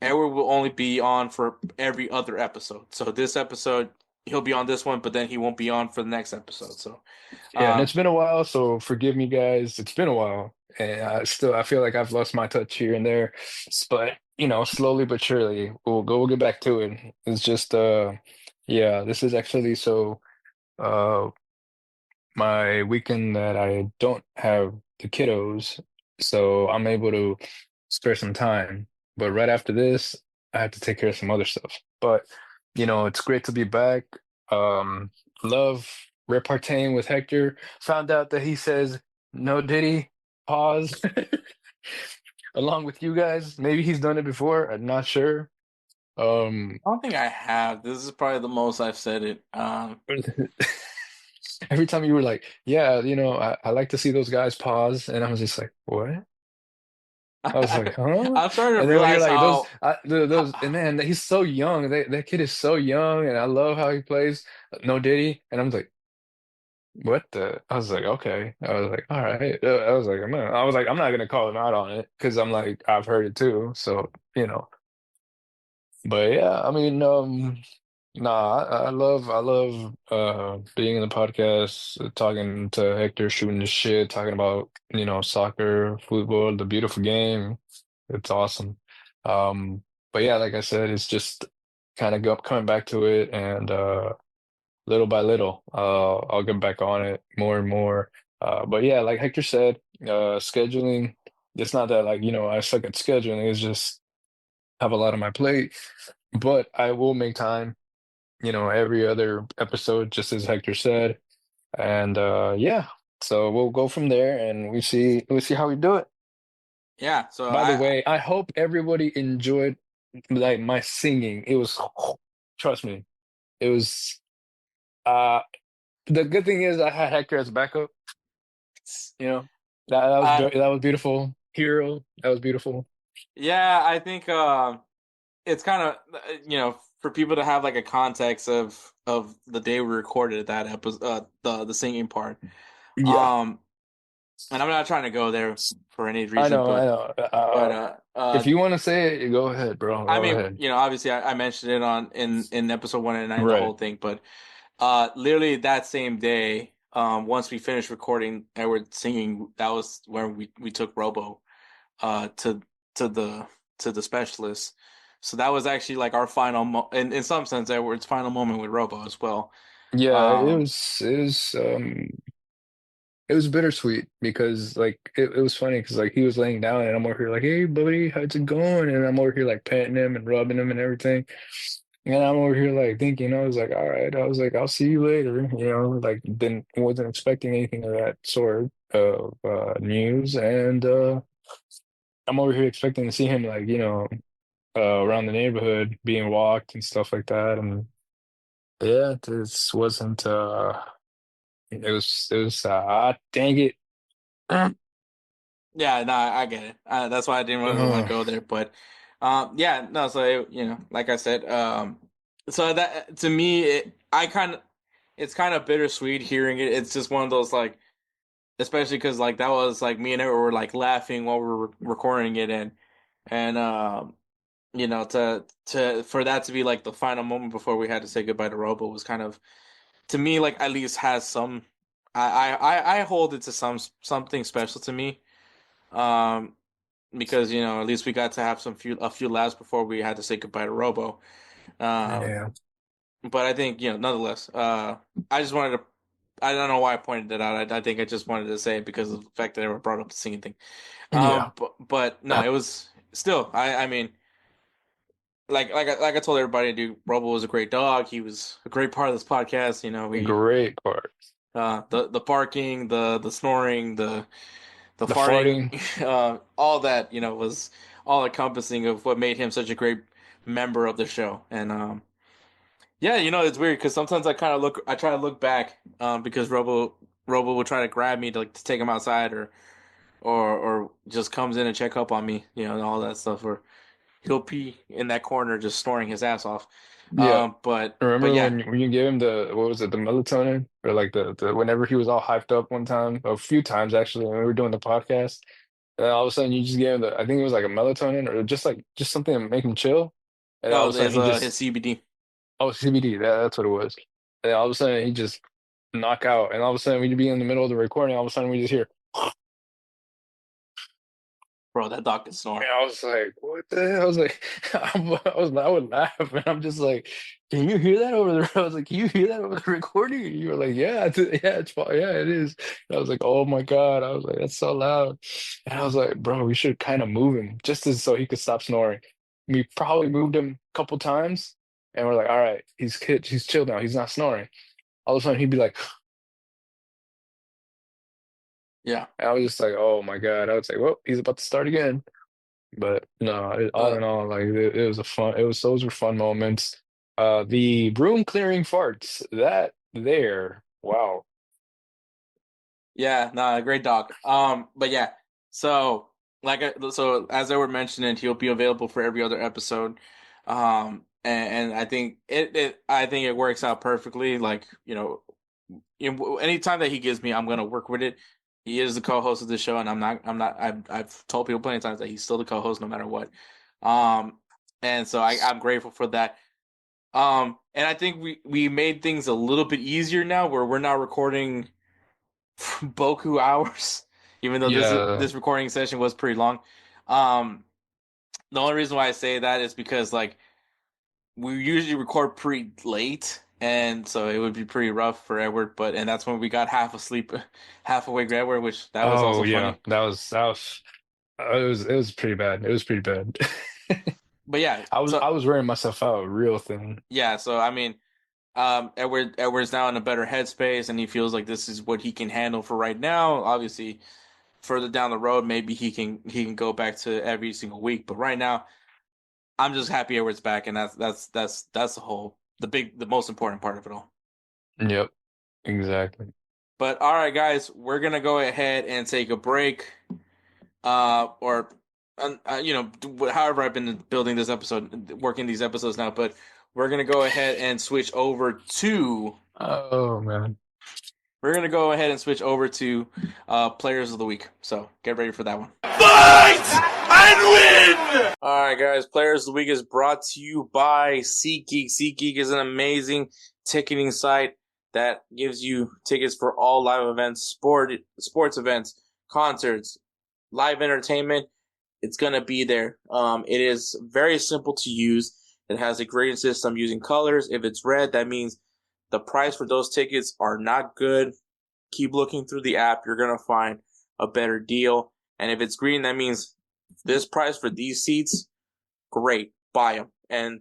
Edward will only be on for every other episode. So this episode, he'll be on this one, but then he won't be on for the next episode. So, Yeah, and um, it's been a while, so forgive me, guys. It's been a while, and I feel like I've lost my touch here and there, but slowly but surely, we'll get back to it. It's just, yeah, this is actually uh, my weekend that I don't have the kiddos, so I'm able to spare some time. But right after this, I have to take care of some other stuff. But it's great to be back. Um, love reparteeing with Hector. Found out that he says no Diddy, pause, along with you guys. Maybe he's done it before. I'm not sure. Um, I don't think I have. This is probably the most I've said it. every time you were like, yeah, I like to see those guys pause, and I was just like, what? I was like, huh? I'm starting to And then when you're realize like how, those, and man, he's so young. That kid is so young, and I love how he plays. No Diddy, and I'm like, what the? I was like, okay. I was like, all right. I'm not gonna call him out on it because I'm like, I've heard it too. So but yeah, I mean, nah, I love being in the podcast, talking to Hector, shooting the shit, talking about, soccer, football, the beautiful game. It's awesome. But yeah, like I said, it's just kind of coming back to it, and little by little, I'll get back on it more and more. But yeah, like Hector said, scheduling, it's not that, like, I suck at scheduling, it's just have a lot on my plate, but I will make time, every other episode, just as Hector said. And yeah, so we'll go from there, and we see how we do it. yeah. So By the way, I hope everybody enjoyed, like, my singing. It was, trust me, it was uh the good thing is I had Hector as backup, you know. I That was beautiful. Hero, that was beautiful. yeah, I think it's kind of for people to have like a context of the day we recorded that episode, the singing part. Yeah, Um, and I'm not trying to go there for any I reason, know, I know. but If you want to say it, go ahead, bro. I Go mean, ahead. obviously I mentioned it in episode 109, the Right. whole thing, but literally that same day, once we finished recording Edward singing, that was where we took Robo to to the to the specialist. So that was actually like our in some sense, Edward's final moment with Robo as well. Yeah, Um, it was bittersweet because, like, it was funny because, like, he was laying down and I'm over here like, hey buddy, how's it going? And I'm over here like petting him and rubbing him and everything. And I'm over here like thinking, I was like, all right, I was like, I'll see you later, like, didn't wasn't expecting anything of that sort of news. And I'm over here expecting to see him, like, around the neighborhood being walked and stuff like that. And yeah, this wasn't it was dang it. yeah, no, I get it. That's why I didn't really want to go there, but yeah, no. So like I said, So that to me, it's kind of bittersweet hearing it. It's just one of those like, especially because like that was like me and Edward were like laughing while we were recording it, and you know, to for that to be like the final moment before we had to say goodbye to Robo was kind of, to me, like at least has some. I hold it to something special to me. Um, because you know at least we got to have a few laughs before we had to say goodbye to Robo. Um, Yeah. but I think you know nonetheless. I just wanted to. I don't know why I pointed it out. I think I just wanted to say it because of the fact that I brought up the singing thing. Yeah. But no, it was still. I mean, like I told everybody, dude, Robo was a great dog. He was a great part of this podcast. You know, Great part. the barking, the snoring, the The farting, farting. all that, you know, was all encompassing of what made him such a great member of the show. And yeah, you know, it's weird because sometimes I try to look back, because Robo will try to grab me to take him outside, or just comes in and check up on me, you know, and all that stuff. Or he'll be in that corner just snoring his ass off. Yeah. But Remember yeah, when you gave him the what was it, the melatonin? Or like the whenever he was all hyped up one time, a few times actually, when we were doing the podcast. And then all of a sudden you just gave him I think it was like a melatonin or just something to make him chill. And all oh, of a sudden he his just CBD. oh CBD, that's what it was. And all of a sudden he just knock out. And all of a sudden we'd be in the middle of the recording, all of a sudden we just hear Bro, that dog can and snore. I was like, what the hell? I was like, I would laugh, and I'm just like, can you hear that over the? I was like, can you hear that over the recording? And you were like, yeah, yeah, it's fine, yeah, it is. And I was like, oh my God, I was like, that's so loud, and I was like, bro, we should kind of move him so he could stop snoring. We probably moved him a couple times, and we're like, all right, he's chill now, he's not snoring. All of a sudden, he'd be like, Yeah. and I was just like, oh my God, I was like, well, he's about to start again. But no, all Uh, in all, like it was those were fun moments. The room clearing farts, wow. Yeah, no, great dog. But yeah, so so as I were mentioning, he'll be available for every other episode. And I think I think it works out perfectly. Like, anytime that he gives me, I'm gonna work with it. He is the co-host of the show, and I've told people plenty of times that he's still the co-host no matter what. Um, and so I'm grateful for that. And I think we made things a little bit easier now, where we're not recording Boku hours, even though Yeah. this recording session was pretty long. Um, the only reason why I say that is because like we usually record pretty late, and so it would be pretty rough for Edward. And that's when we got half asleep, half awake Edward, which that was Oh also yeah. funny. It was pretty bad. It was pretty bad. But yeah, I so was wearing myself out real thin. yeah, so I mean, Edward's now in a better headspace, and he feels like this is what he can handle for right now. Obviously, further down the road, maybe he can go back to every single week. But right now, I'm just happy Edward's back, and that's the most important part of it all. Yep, exactly. But all right, guys, we're gonna go ahead and take a break. Or however I've been building this episode, working these episodes now. But we're gonna go ahead and switch over to Oh man. we're gonna go ahead and switch over to players of the week. So get ready for that one. Fight and win! All right, guys. Players of the Week is brought to you by SeatGeek. SeatGeek is an amazing ticketing site that gives you tickets for all live events, sports events, concerts, live entertainment. It's going to be there. It is very simple to use. It has a grading system using colors. If it's red, that means the price for those tickets are not good. Keep looking through the app. You're going to find a better deal. And if it's green, that means this price for these seats, great, buy them. And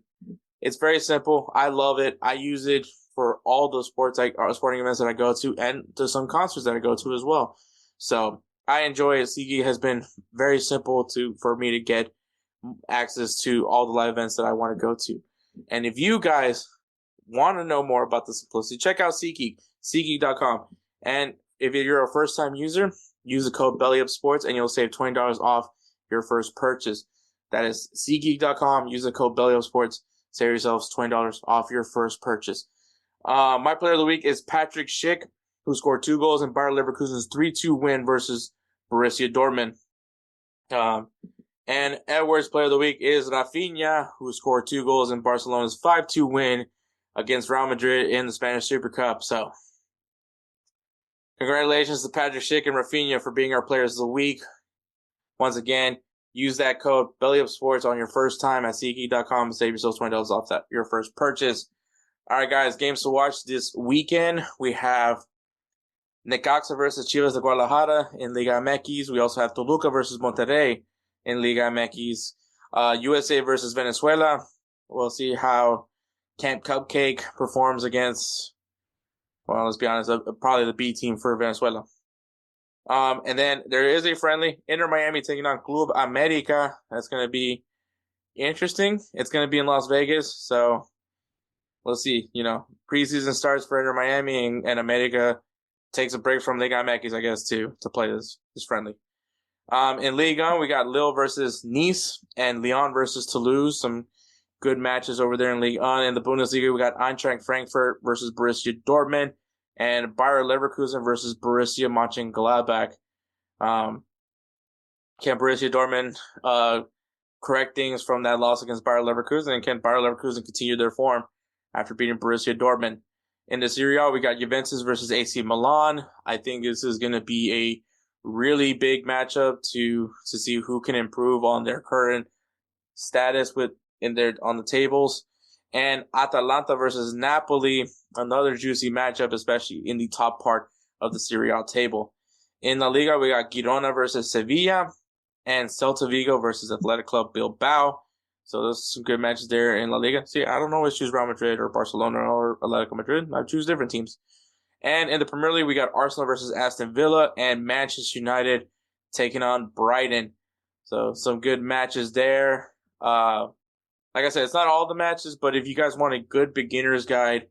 it's very simple. I love it. I use it for all the sporting events that I go to, and to some concerts that I go to as well. So I enjoy it. SeatGeek has been very simple for me to get access to all the live events that I want to go to. And if you guys want to know more about the simplicity, check out SeatGeek, SeatGeek.com. And if you're a first-time user, use the code BellyUpSports and you'll save $20 off your first purchase. That is SeatGeek.com. Use the code BellyUpSports. Save yourselves $20 off your first purchase. My player of the week is Patrick Schick, who scored 2 goals in Bayer Leverkusen's 3-2 win versus Borussia Dortmund. And Edward's player of the week is Rafinha, who scored 2 goals in Barcelona's 5-2 win against Real Madrid in the Spanish Super Cup. So, congratulations to Patrick Schick and Rafinha for being our players of the week. Once again, use that code BellyUpSports on your first time at SeatGeek.com and save yourself $20 off your first purchase. All right, guys, games to watch this weekend. We have Necaxa versus Chivas de Guadalajara in Liga MX. We also have Toluca versus Monterrey in Liga MX. USA versus Venezuela. We'll see how Camp Cupcake performs against, well, let's be honest, probably the B team for Venezuela. And then there is a friendly, Inter Miami taking on Club America. That's going to be interesting. It's going to be in Las Vegas, so we'll see. Preseason starts for Inter Miami, and America takes a break from Liga MX, I guess, to play this friendly. In Ligue 1, we got Lille versus Nice and Lyon versus Toulouse. Some good matches over there in Ligue 1. In the Bundesliga, we got Eintracht Frankfurt versus Borussia Dortmund and Bayer Leverkusen versus Borussia Mönchengladbach. Can Borussia Dortmund correct things from that loss against Bayer Leverkusen, and can Bayer Leverkusen continue their form after beating Borussia Dortmund? In the Serie A, we got Juventus versus AC Milan. I think this is going to be a really big matchup to see who can improve on their current status on the tables. And Atalanta versus Napoli, another juicy matchup, especially in the top part of the Serie A table. In La Liga, we got Girona versus Sevilla and Celta Vigo versus Athletic Club Bilbao. So those are some good matches there in La Liga. See, I don't always choose Real Madrid or Barcelona or Atletico Madrid. I choose different teams. And in the Premier League, we got Arsenal versus Aston Villa and Manchester United taking on Brighton. So some good matches there. Like I said, it's not all the matches, but if you guys want a good beginner's guide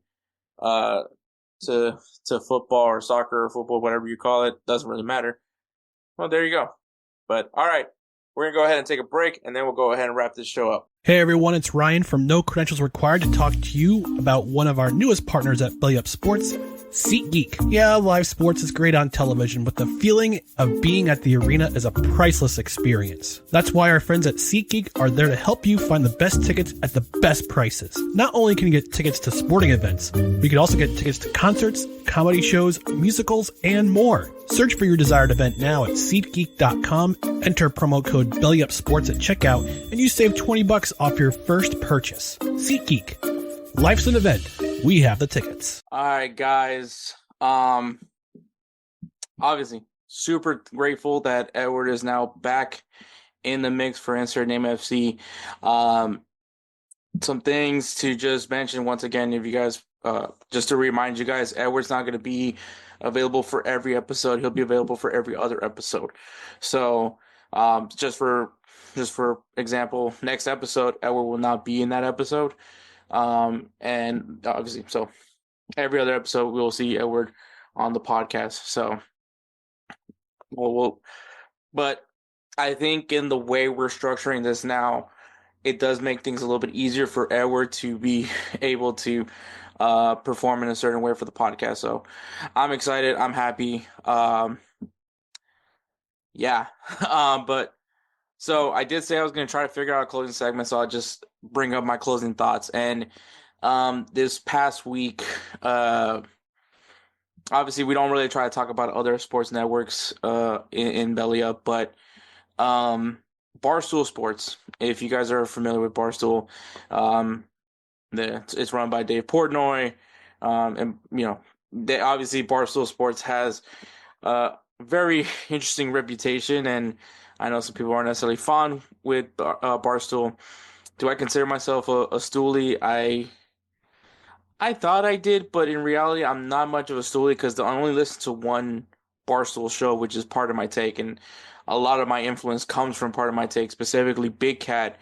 to football or soccer or football, whatever you call it, doesn't really matter. Well, there you go. But all right, we're going to go ahead and take a break, and then we'll go ahead and wrap this show up. Hey everyone, it's Ryan from No Credentials Required to talk to you about one of our newest partners at Belly Up Sports, SeatGeek. Yeah, live sports is great on television, but the feeling of being at the arena is a priceless experience. That's why our friends at SeatGeek are there to help you find the best tickets at the best prices. Not only can you get tickets to sporting events, but you can also get tickets to concerts, comedy shows, musicals, and more. Search for your desired event now at SeatGeek.com, enter promo code BellyUpSports at checkout, and you save $20 off your first purchase. SeatGeek. Life's an event. We have the tickets. All right, guys. Obviously, super grateful that Edward is now back in the mix for Insert Name FC. Some things to just mention once again, if you guys, just to remind you guys, Edward's not going to be available for every episode. He'll be available for every other episode. So, just for example, next episode, Edward will not be in that episode. And obviously, so every other episode we'll see Edward on the podcast. So, but I think in the way we're structuring this now, it does make things a little bit easier for Edward to be able to perform in a certain way for the podcast. So I'm excited. I'm happy. But so I did say I was going to try to figure out a closing segment. So I'll just bring up my closing thoughts. And this past week, obviously we don't really try to talk about other sports networks in Belly Up, but Barstool Sports, if you guys are familiar with Barstool, it's run by Dave Portnoy, and obviously Barstool Sports has a very interesting reputation, and I know some people aren't necessarily fond with Barstool. Do I consider myself a stoolie? I thought I did, but in reality, I'm not much of a stoolie because I only listen to one Barstool show, which is Part of My Take, and a lot of my influence comes from Part of My Take, specifically Big Cat.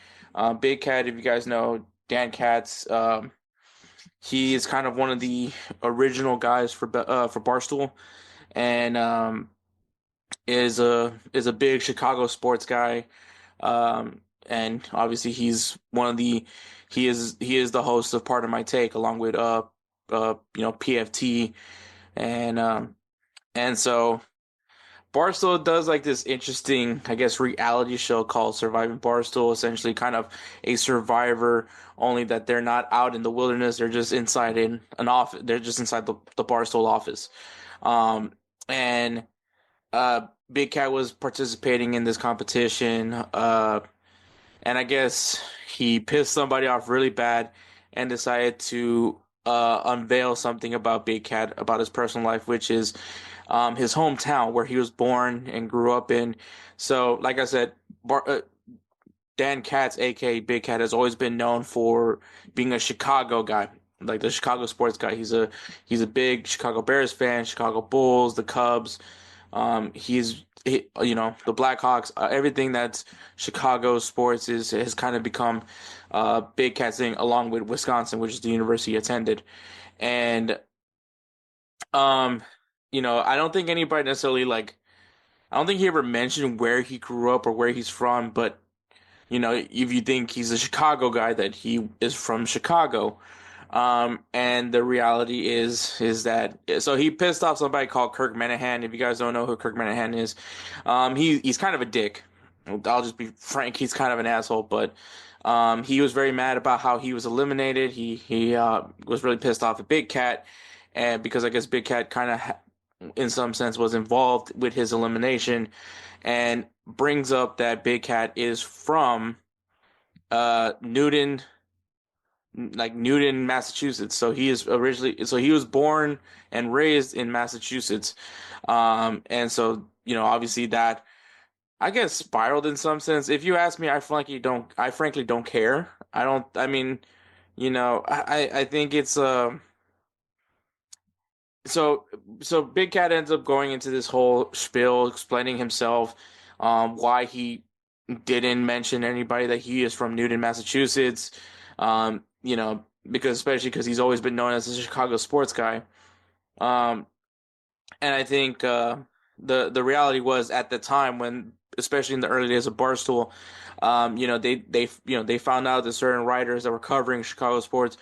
Big Cat, if you guys know, Dan Katz, he is kind of one of the original guys for Barstool, and is a big Chicago sports guy. and obviously he's he is the host of Part of My Take along with PFT and so Barstool does like this interesting, I guess, reality show called Surviving Barstool, essentially kind of a survivor, only that they're not out in the wilderness. They're just inside in an office. They're just inside the Barstool office. And Big Cat was participating in this competition. And I guess he pissed somebody off really bad and decided to unveil something about Big Cat, about his personal life, which is his hometown where he was born and grew up in. So, like I said, Dan Katz, aka Big Cat, has always been known for being a Chicago guy, like the Chicago sports guy. He's a big Chicago Bears fan, Chicago Bulls, the Cubs. The Blackhawks, everything that's Chicago sports has kind of become Big Cat's thing, along with Wisconsin, which is the university he attended. And I don't think anybody necessarily I don't think he ever mentioned where he grew up or where he's from, but if you think he's a Chicago guy, that he is from Chicago. And the reality is that so he pissed off somebody called Kirk Menahan. If you guys don't know who Kirk Menahan is, he's kind of a dick. I'll just be frank. He's kind of an asshole, but he was very mad about how he was eliminated. He was really pissed off at Big Cat, and because I guess Big Cat kind of, in some sense, was involved with his elimination, and brings up that Big Cat is from Newton, Massachusetts. So he was born and raised in Massachusetts. And so, obviously that, I guess, spiraled in some sense. If you ask me, I frankly don't care. I think it's, so Big Cat ends up going into this whole spiel, explaining himself, why he didn't mention anybody that he is from Newton, Massachusetts. Because he's always been known as a Chicago sports guy. And I think the reality was, at the time, when, especially in the early days of Barstool, they found out that certain writers that were covering Chicago sports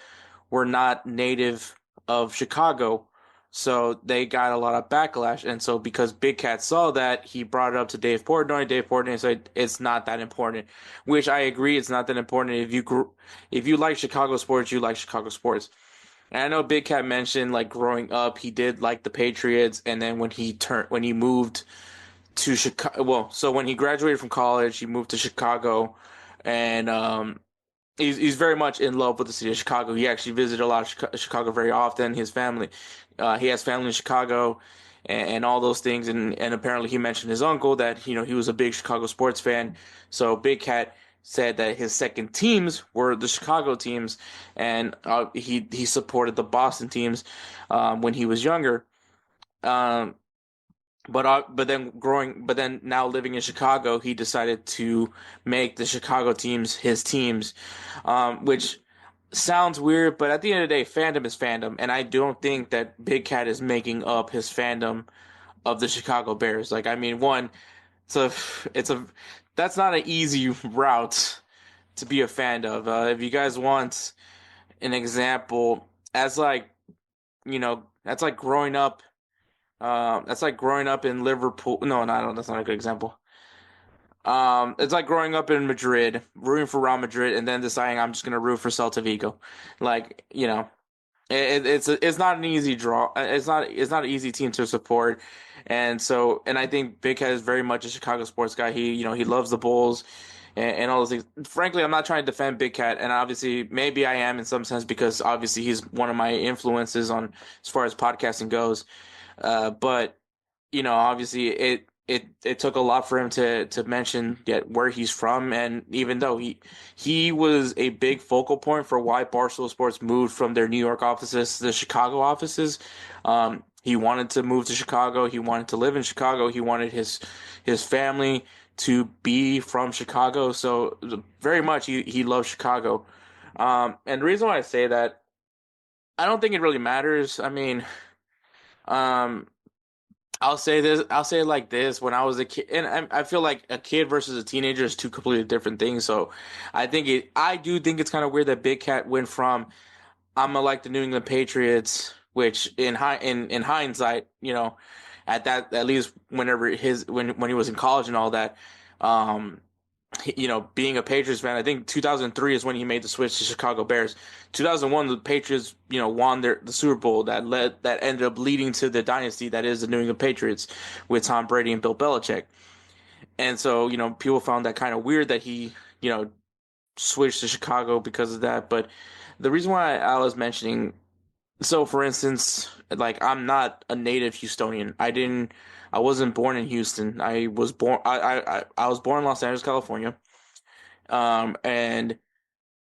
were not native of Chicago. So they got a lot of backlash. And so because Big Cat saw that, he brought it up to Dave Portnoy. Dave Portnoy said it's not that important, which I agree, it's not that important. If you like Chicago sports, you like Chicago sports. And I know Big Cat mentioned, like, growing up, he did like the Patriots. And then when he moved to Chicago, so when he graduated from college, he moved to Chicago, and he's very much in love with the city of Chicago. He actually visited a lot of Chicago very often. His family, he has family in Chicago, and all those things. And apparently he mentioned his uncle that he was a big Chicago sports fan. So Big Cat said that his second teams were the Chicago teams, and he supported the Boston teams when he was younger. But then now living in Chicago, he decided to make the Chicago teams his teams, which sounds weird, but at the end of the day, fandom is fandom, and I don't think that Big Cat is making up his fandom of the Chicago Bears. That's not an easy route to be a fan of. If you guys want an example, that's like growing up. That's like growing up in Liverpool. No, that's not a good example. It's like growing up in Madrid, rooting for Real Madrid, and then deciding I'm just gonna root for Celta Vigo. It's not an easy draw. It's not an easy team to support, and I think Big Cat is very much a Chicago sports guy. He loves the Bulls and all those things. Frankly, I'm not trying to defend Big Cat, and obviously maybe I am in some sense, because obviously he's one of my influences on as far as podcasting goes. But obviously it took a lot for him to mention yet where he's from, and even though he was a big focal point for why Barstool Sports moved from their New York offices to the Chicago offices. He wanted to move to Chicago. He wanted to live in Chicago. He wanted his family to be from Chicago. So very much he loves Chicago. And the reason why I say that, I don't think it really matters. I mean, I'll say this. I'll say it like this. When I was a kid, and I feel like a kid versus a teenager is two completely different things. So, I do think it's kind of weird that Big Cat went from I'm gonna like the New England Patriots, which in hindsight, at least whenever when he was in college and all that, um, being a Patriots fan, I think 2003 is when he made the switch to Chicago Bears. 2001, the Patriots, won the Super Bowl that ended up leading to the dynasty that is the New England Patriots with Tom Brady and Bill Belichick. And so, people found that kind of weird that he, switched to Chicago because of that. But the reason why I was mentioning, so for instance, like I'm not a native Houstonian. I wasn't born in Houston. I was born in Los Angeles, California. And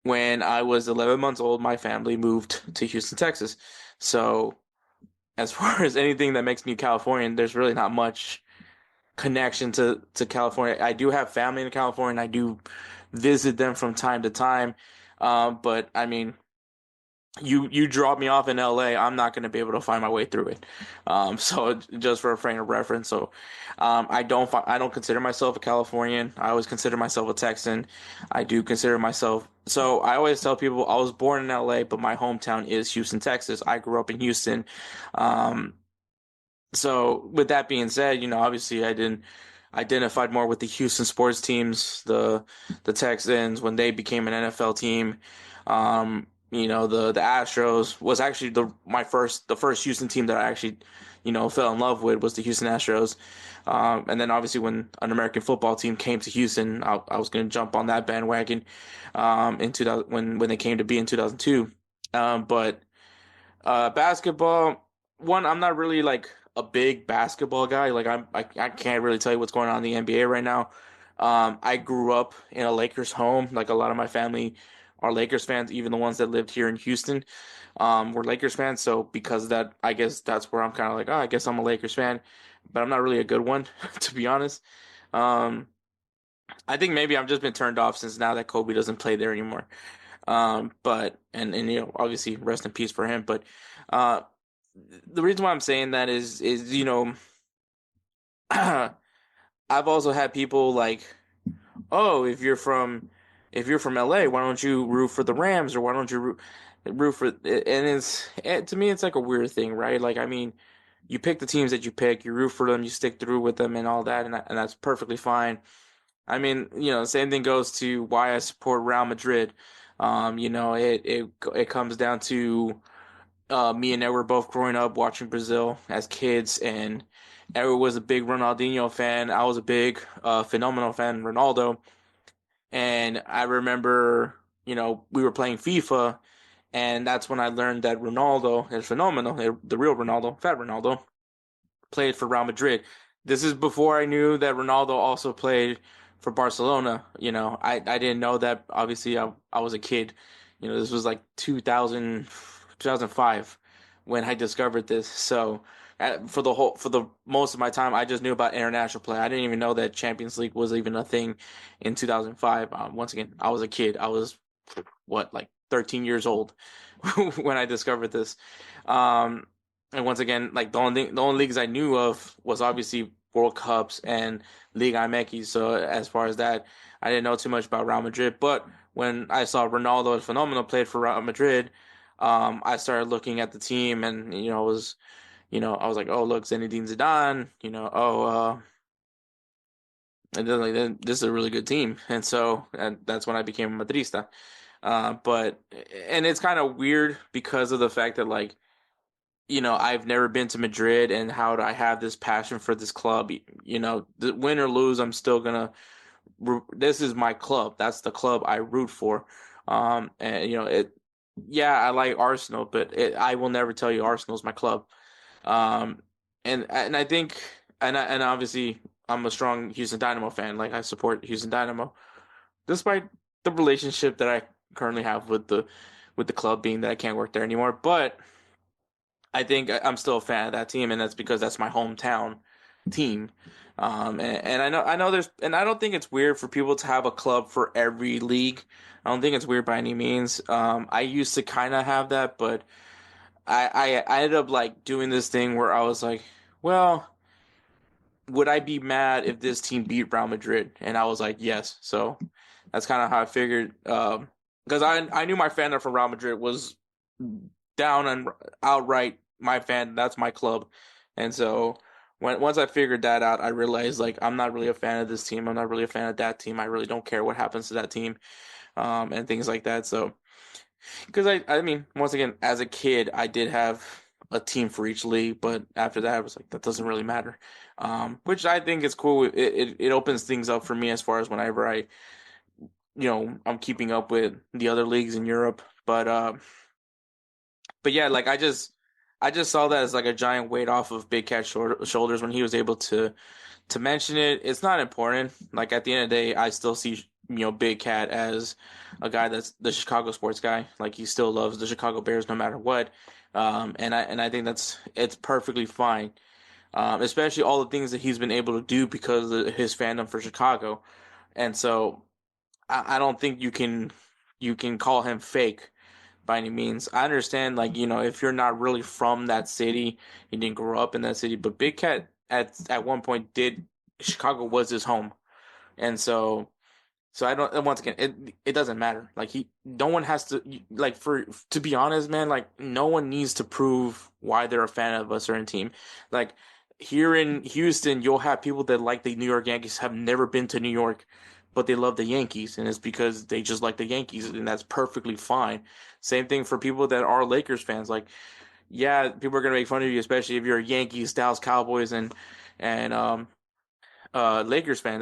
when I was 11 months old, my family moved to Houston, Texas. So as far as anything that makes me Californian, there's really not much connection to California. I do have family in California, and I do visit them from time to time. But I mean, you drop me off in LA, I'm not going to be able to find my way through it. So just for a frame of reference, so I don't consider myself a Californian. I always consider myself a Texan. I do consider myself. So I always tell people I was born in LA, but my hometown is Houston, Texas. I grew up in Houston. So with that being said, obviously I didn't identified more with the Houston sports teams, the Texans when they became an NFL team. The Astros was actually the first Houston team that I actually, fell in love with was the Houston Astros. And then obviously when an American football team came to Houston, I was going to jump on that bandwagon in 2000 when they came to be in 2002. But basketball, I'm not really like a big basketball guy. Like I can't really tell you what's going on in the NBA right now. I grew up in a Lakers home. Like a lot of my family are Lakers fans, even the ones that lived here in Houston, were Lakers fans. So because of that, I guess that's where I'm kind of like, oh, I guess I'm a Lakers fan, but I'm not really a good one, to be honest. Um, I think maybe I've just been turned off since now that Kobe doesn't play there anymore. But and obviously rest in peace for him. But uh, the reason why I'm saying that is I've also had people like, oh, if you're from LA, why don't you root for the Rams or why don't you root for? And to me, it's like a weird thing, right? Like, I mean, you pick the teams that you pick, you root for them, you stick through with them, and all that, and that's perfectly fine. I mean, same thing goes to why I support Real Madrid. It comes down to me and Edward both growing up watching Brazil as kids, and Edward was a big Ronaldinho fan. I was a big phenomenal fan, Ronaldo. And I remember, we were playing FIFA, and that's when I learned that Ronaldo is phenomenal. The real Ronaldo, Fat Ronaldo, played for Real Madrid. This is before I knew that Ronaldo also played for Barcelona. I didn't know that. Obviously, I was a kid. This was like 2005 when I discovered this. So for the most of my time, I just knew about international play. I didn't even know that Champions League was even a thing in 2005. Once again, I was a kid. I was like 13 years old when I discovered this. And once again, like the only leagues I knew of was obviously World Cups and Liga MX. So as far as that, I didn't know too much about Real Madrid. But when I saw Ronaldo as phenomenal played for Real Madrid, I started looking at the team, and I was like, oh look, Zinedine Zidane, and then like this is a really good team, and that's when I became a Madrista. But it's kind of weird because of the fact that like, I've never been to Madrid, and how do I have this passion for this club? Win or lose, I'm still gonna. This is my club. That's the club I root for. And it. Yeah, I like Arsenal, but I will never tell you Arsenal's my club. And I think, and obviously I'm a strong Houston Dynamo fan. Like I support Houston Dynamo, despite the relationship that I currently have with the club being that I can't work there anymore. But I think I'm still a fan of that team, and that's because that's my hometown team. And I know there's, and I don't think it's weird for people to have a club for every league. I don't think it's weird by any means. I used to kind of have that, but I ended up like doing this thing where I was like, well, would I be mad if this team beat Real Madrid? And I was like, yes. So that's kind of how I figured. Because I knew my fandom for Real Madrid was down and outright my fan. That's my club. And so once I figured that out, I realized like I'm not really a fan of this team. I'm not really a fan of that team. I really don't care what happens to that team, and things like that. So because I mean, once again, as a kid, I did have a team for each league, but after that, I was like, that doesn't really matter. Which I think is cool. It opens things up for me as far as whenever I'm keeping up with the other leagues in Europe. But yeah, like I just saw that as like a giant weight off of Big Cat's shoulders when he was able to mention it. It's not important. Like at the end of the day, I still see Big Cat as a guy that's the Chicago sports guy. Like he still loves the Chicago Bears no matter what. And I think it's perfectly fine. Especially all the things that he's been able to do because of his fandom for Chicago. And so I don't think you can call him fake by any means. I understand, like, if you're not really from that city, you didn't grow up in that city, but Big Cat at one point Chicago was his home. And so I don't, once again, it doesn't matter. Like no one has to, like, to be honest, man, like no one needs to prove why they're a fan of a certain team. Like here in Houston, you'll have people that like the New York Yankees have never been to New York, but they love the Yankees, and it's because they just like the Yankees, and that's perfectly fine. Same thing for people that are Lakers fans. Like, yeah, people are gonna make fun of you, especially if you're a Yankees, Dallas Cowboys, and Lakers fan.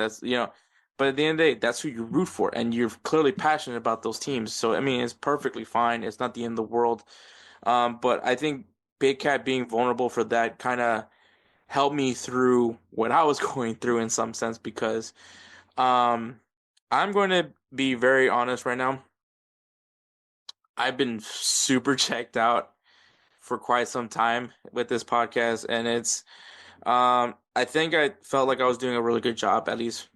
But at the end of the day, that's who you root for, and you're clearly passionate about those teams. So I mean, it's perfectly fine. It's not the end of the world. But I think Big Cat being vulnerable for that kind of helped me through what I was going through in some sense because I'm going to be very honest right now. I've been super checked out for quite some time with this podcast, and I think I felt like I was doing a really good job, at least,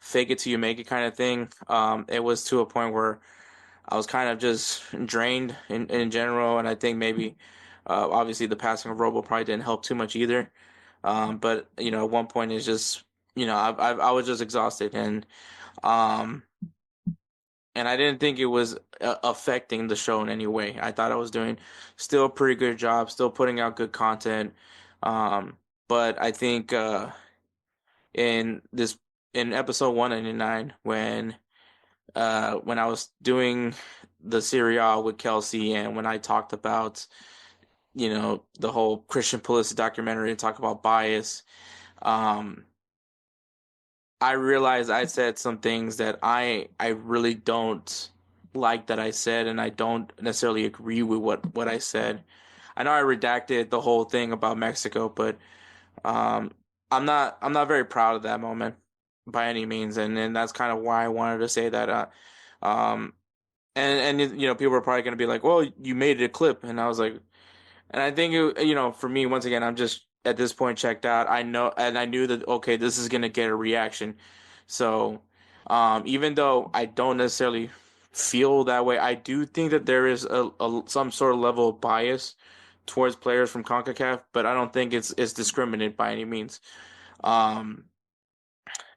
fake it till you make it kind of thing. It was to a point where I was kind of just drained in general, and I think maybe, obviously the passing of Robo probably didn't help too much either. But at one point it's just, I was just exhausted, um, and I didn't think it was affecting the show in any way. I thought I was doing still a pretty good job, still putting out good content. But I think in this in episode 199 when I was doing the serial with Kelsey and when I talked about the whole Christian Pulisic documentary and talk about bias, I realized I said some things that I really don't like that I said, and I don't necessarily agree with what I said. I know I redacted the whole thing about Mexico, but um, I'm not very proud of that moment by any means, and that's kind of why I wanted to say that. Um, and people are probably going to be like, "Well, you made it a clip," and I was like, and I think for me, once again, I'm just at this point checked out. I know, and I knew that okay, this is going to get a reaction. So, even though I don't necessarily feel that way, I do think that there is some sort of level of bias towards players from CONCACAF, but I don't think it's discriminate by any means. Um,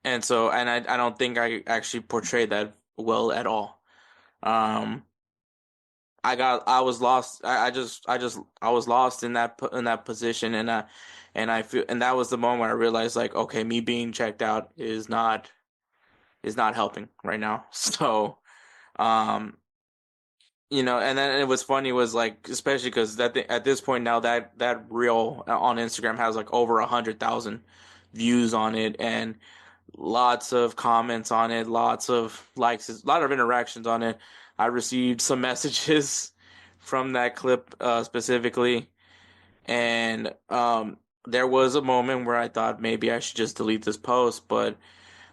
and I don't think I actually portrayed that well at all. Um, I was lost. I was lost in that position, and I feel, and that was the moment where I realized like, okay, me being checked out is not helping right now. So, um, and then it was funny was like, especially because at this point now that reel on Instagram has like over 100,000 views on it and lots of comments on it, lots of likes, a lot of interactions on it. I received some messages from that clip specifically, and there was a moment where I thought maybe I should just delete this post,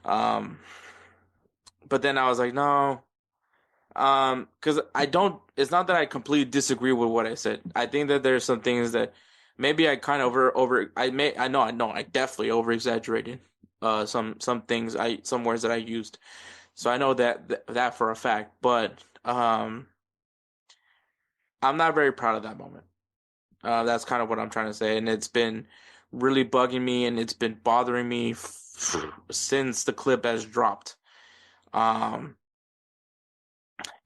um, but then I was like, no, because I don't. It's not that I completely disagree with what I said. I think that there's some things that maybe I kind of over. I know. I definitely over exaggerated. Some things some words that I used. So I know that for a fact. But I'm not very proud of that moment. That's kind of what I'm trying to say, and it's been really bugging me, and it's been bothering me since the clip has dropped. Um,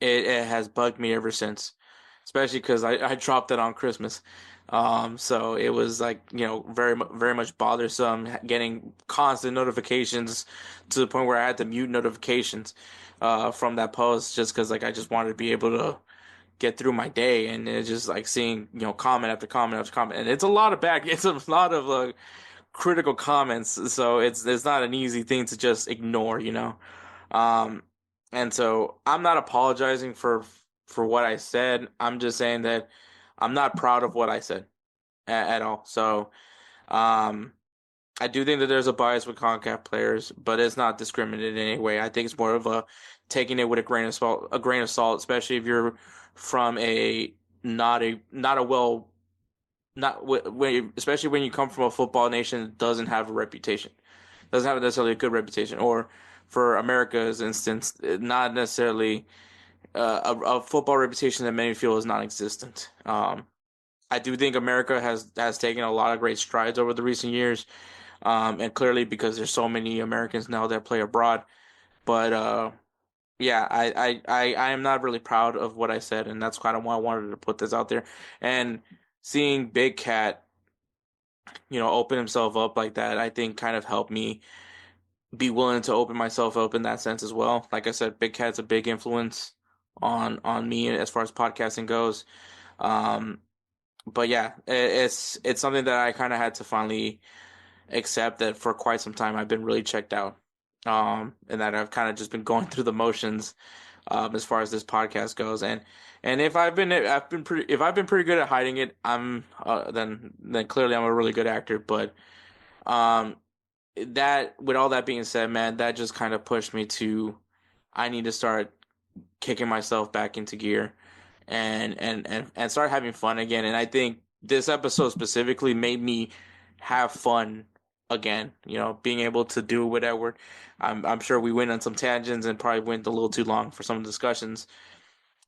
it has bugged me ever since, especially because I dropped it on Christmas. So it was like, very much bothersome, getting constant notifications to the point where I had to mute notifications from that post, just because like I just wanted to be able to get through my day. And it's just like seeing, comment after comment after comment, and it's a lot of it's a lot of critical comments, so it's not an easy thing to just ignore. Um, and so I'm not apologizing for what I said. I'm just saying that I'm not proud of what I said at all. So, I do think that there's a bias with CONCACAF players, but it's not discriminated in any way. I think it's more of a taking it with a grain of salt, especially if you're from not a well, not when, especially when you come from a football nation that doesn't have a reputation, doesn't have necessarily a good reputation, or for America's instance, not necessarily a football reputation that many feel is non-existent. I do think America has taken a lot of great strides over the recent years, and clearly because there's so many Americans now that play abroad. But yeah, I am not really proud of what I said, and that's kind of why I wanted to put this out there. And seeing Big Cat, open himself up like that, I think kind of helped me be willing to open myself up in that sense as well. Like I said, Big Cat's a big influence on me as far as podcasting goes. But yeah, it's something that I kind of had to finally accept, that for quite some time I've been really checked out, and that I've kind of just been going through the motions, as far as this podcast goes. And if I've been pretty good at hiding it, then clearly I'm a really good actor. But that, with all that being said, man, that just kind of pushed me to, I need to start kicking myself back into gear and start having fun again. And I think this episode specifically made me have fun again, being able to do it with Edward. I'm sure we went on some tangents and probably went a little too long for some discussions.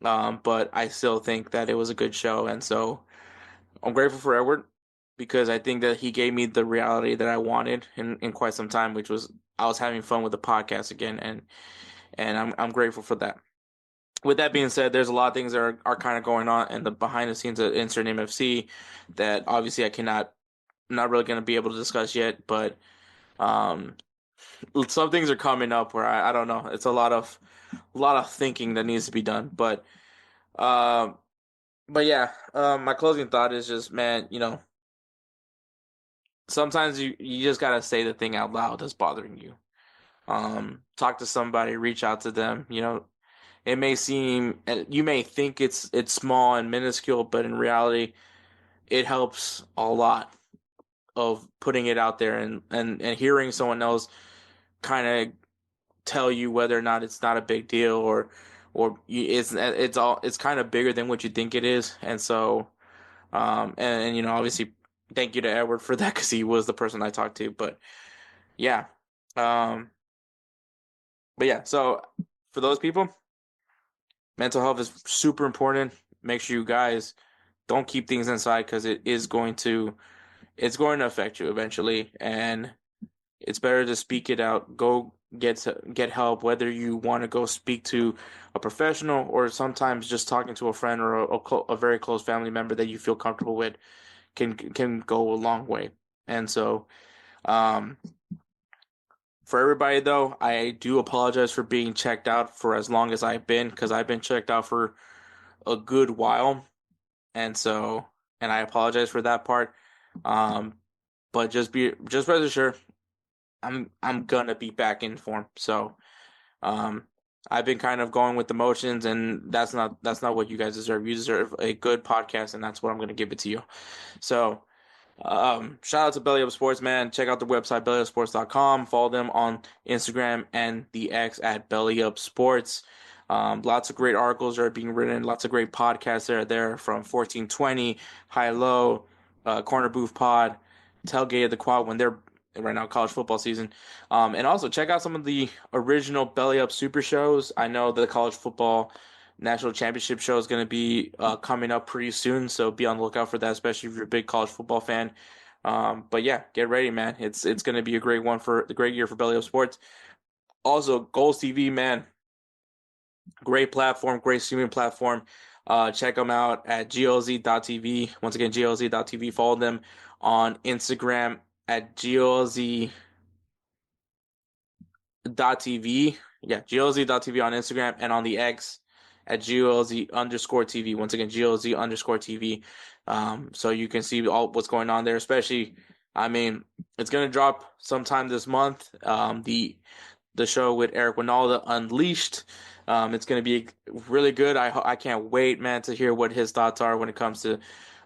But I still think that it was a good show. And so I'm grateful for Edward, because I think that he gave me the reality that I wanted in quite some time, which was I was having fun with the podcast again. And I'm grateful for that. With that being said, there's a lot of things that are kind of going on in the behind the scenes at Insert Name FC that obviously I'm not really going to be able to discuss yet, but some things are coming up where I don't know. It's a lot of thinking that needs to be done, but yeah, my closing thought is just, man, sometimes you just got to say the thing out loud that's bothering you. Talk to somebody, reach out to them, It may seem, you may think it's small and minuscule, but in reality, it helps a lot of putting it out there and hearing someone else kind of tell you whether or not it's not a big deal, or it's kind of bigger than what you think it is. And so, and obviously, thank you to Edward for that, because he was the person I talked to. But yeah, but yeah. So for those people, mental health is super important. Make sure you guys don't keep things inside, because it's going to affect you eventually, and it's better to speak it out. Go get help, whether you want to go speak to a professional, or sometimes just talking to a friend or a very close family member that you feel comfortable with can go a long way. And so, for everybody though, I do apologize for being checked out for as long as I've been, because I've been checked out for a good while, and I apologize for that part. But just rest assured, I'm gonna be back in form. So, I've been kind of going with the motions, and that's not what you guys deserve. You deserve a good podcast, and that's what I'm gonna give it to you. So, shout out to Belly Up Sports, man. Check out the website, bellyupsports.com. Follow them on Instagram and the X at Belly Up Sports. Lots of great articles are being written. Lots of great podcasts that are there, from 1420, High Low, Corner Booth Pod, Tailgate of the Quad, when they're right now college football season. And also check out some of the original Belly Up Super shows. I know the college football national championship show is going to be coming up pretty soon, so be on the lookout for that, especially if you're a big college football fan. But yeah, get ready, man. It's going to be a great year for Belly Up Sports. Also, Goals TV, man. Great platform, great streaming platform. Check them out at glz.tv. Once again, glz.tv. Follow them on Instagram at glz.tv. Yeah, glz.tv on Instagram, and on the X at glz_TV. Once again, glz_TV. So you can see all what's going on there, especially, I mean, it's going to drop sometime this month. The show with Eric Winalda, Unleashed. It's going to be really good. I can't wait, man, to hear what his thoughts are when it comes to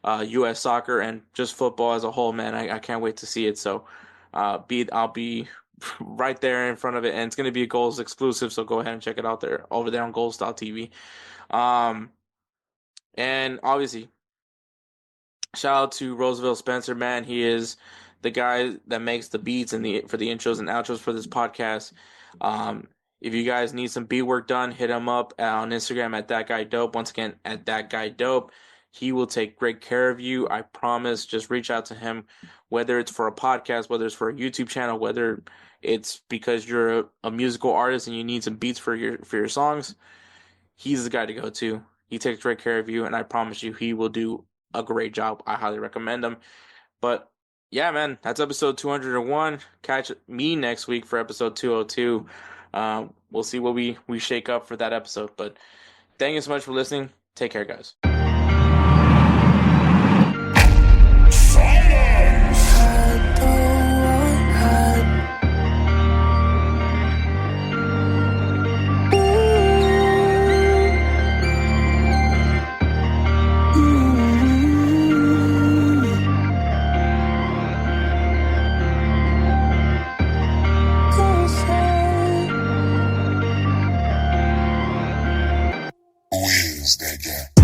U.S. soccer and just football as a whole, man. I can't wait to see it. So I'll be right there in front of it, and it's going to be a Goals exclusive, so go ahead and check it out over there on Goals.tv. And obviously, shout out to Roosevelt Spencer, man. He is the guy that makes the beats and for the intros and outros for this podcast. If you guys need some beat work done, hit him up on Instagram at That Guy Dope. Once again, at That Guy Dope. He will take great care of you. I promise. Just reach out to him, whether it's for a podcast, whether it's for a YouTube channel, whether it's because you're a musical artist and you need some beats for your songs. He's the guy to go to. He takes great care of you, and I promise you, he will do a great job. I highly recommend him. But yeah, man, that's episode 201. Catch me next week for episode 202. We'll see what we shake up for that episode. But thank you so much for listening. Take care, guys. Who is that guy?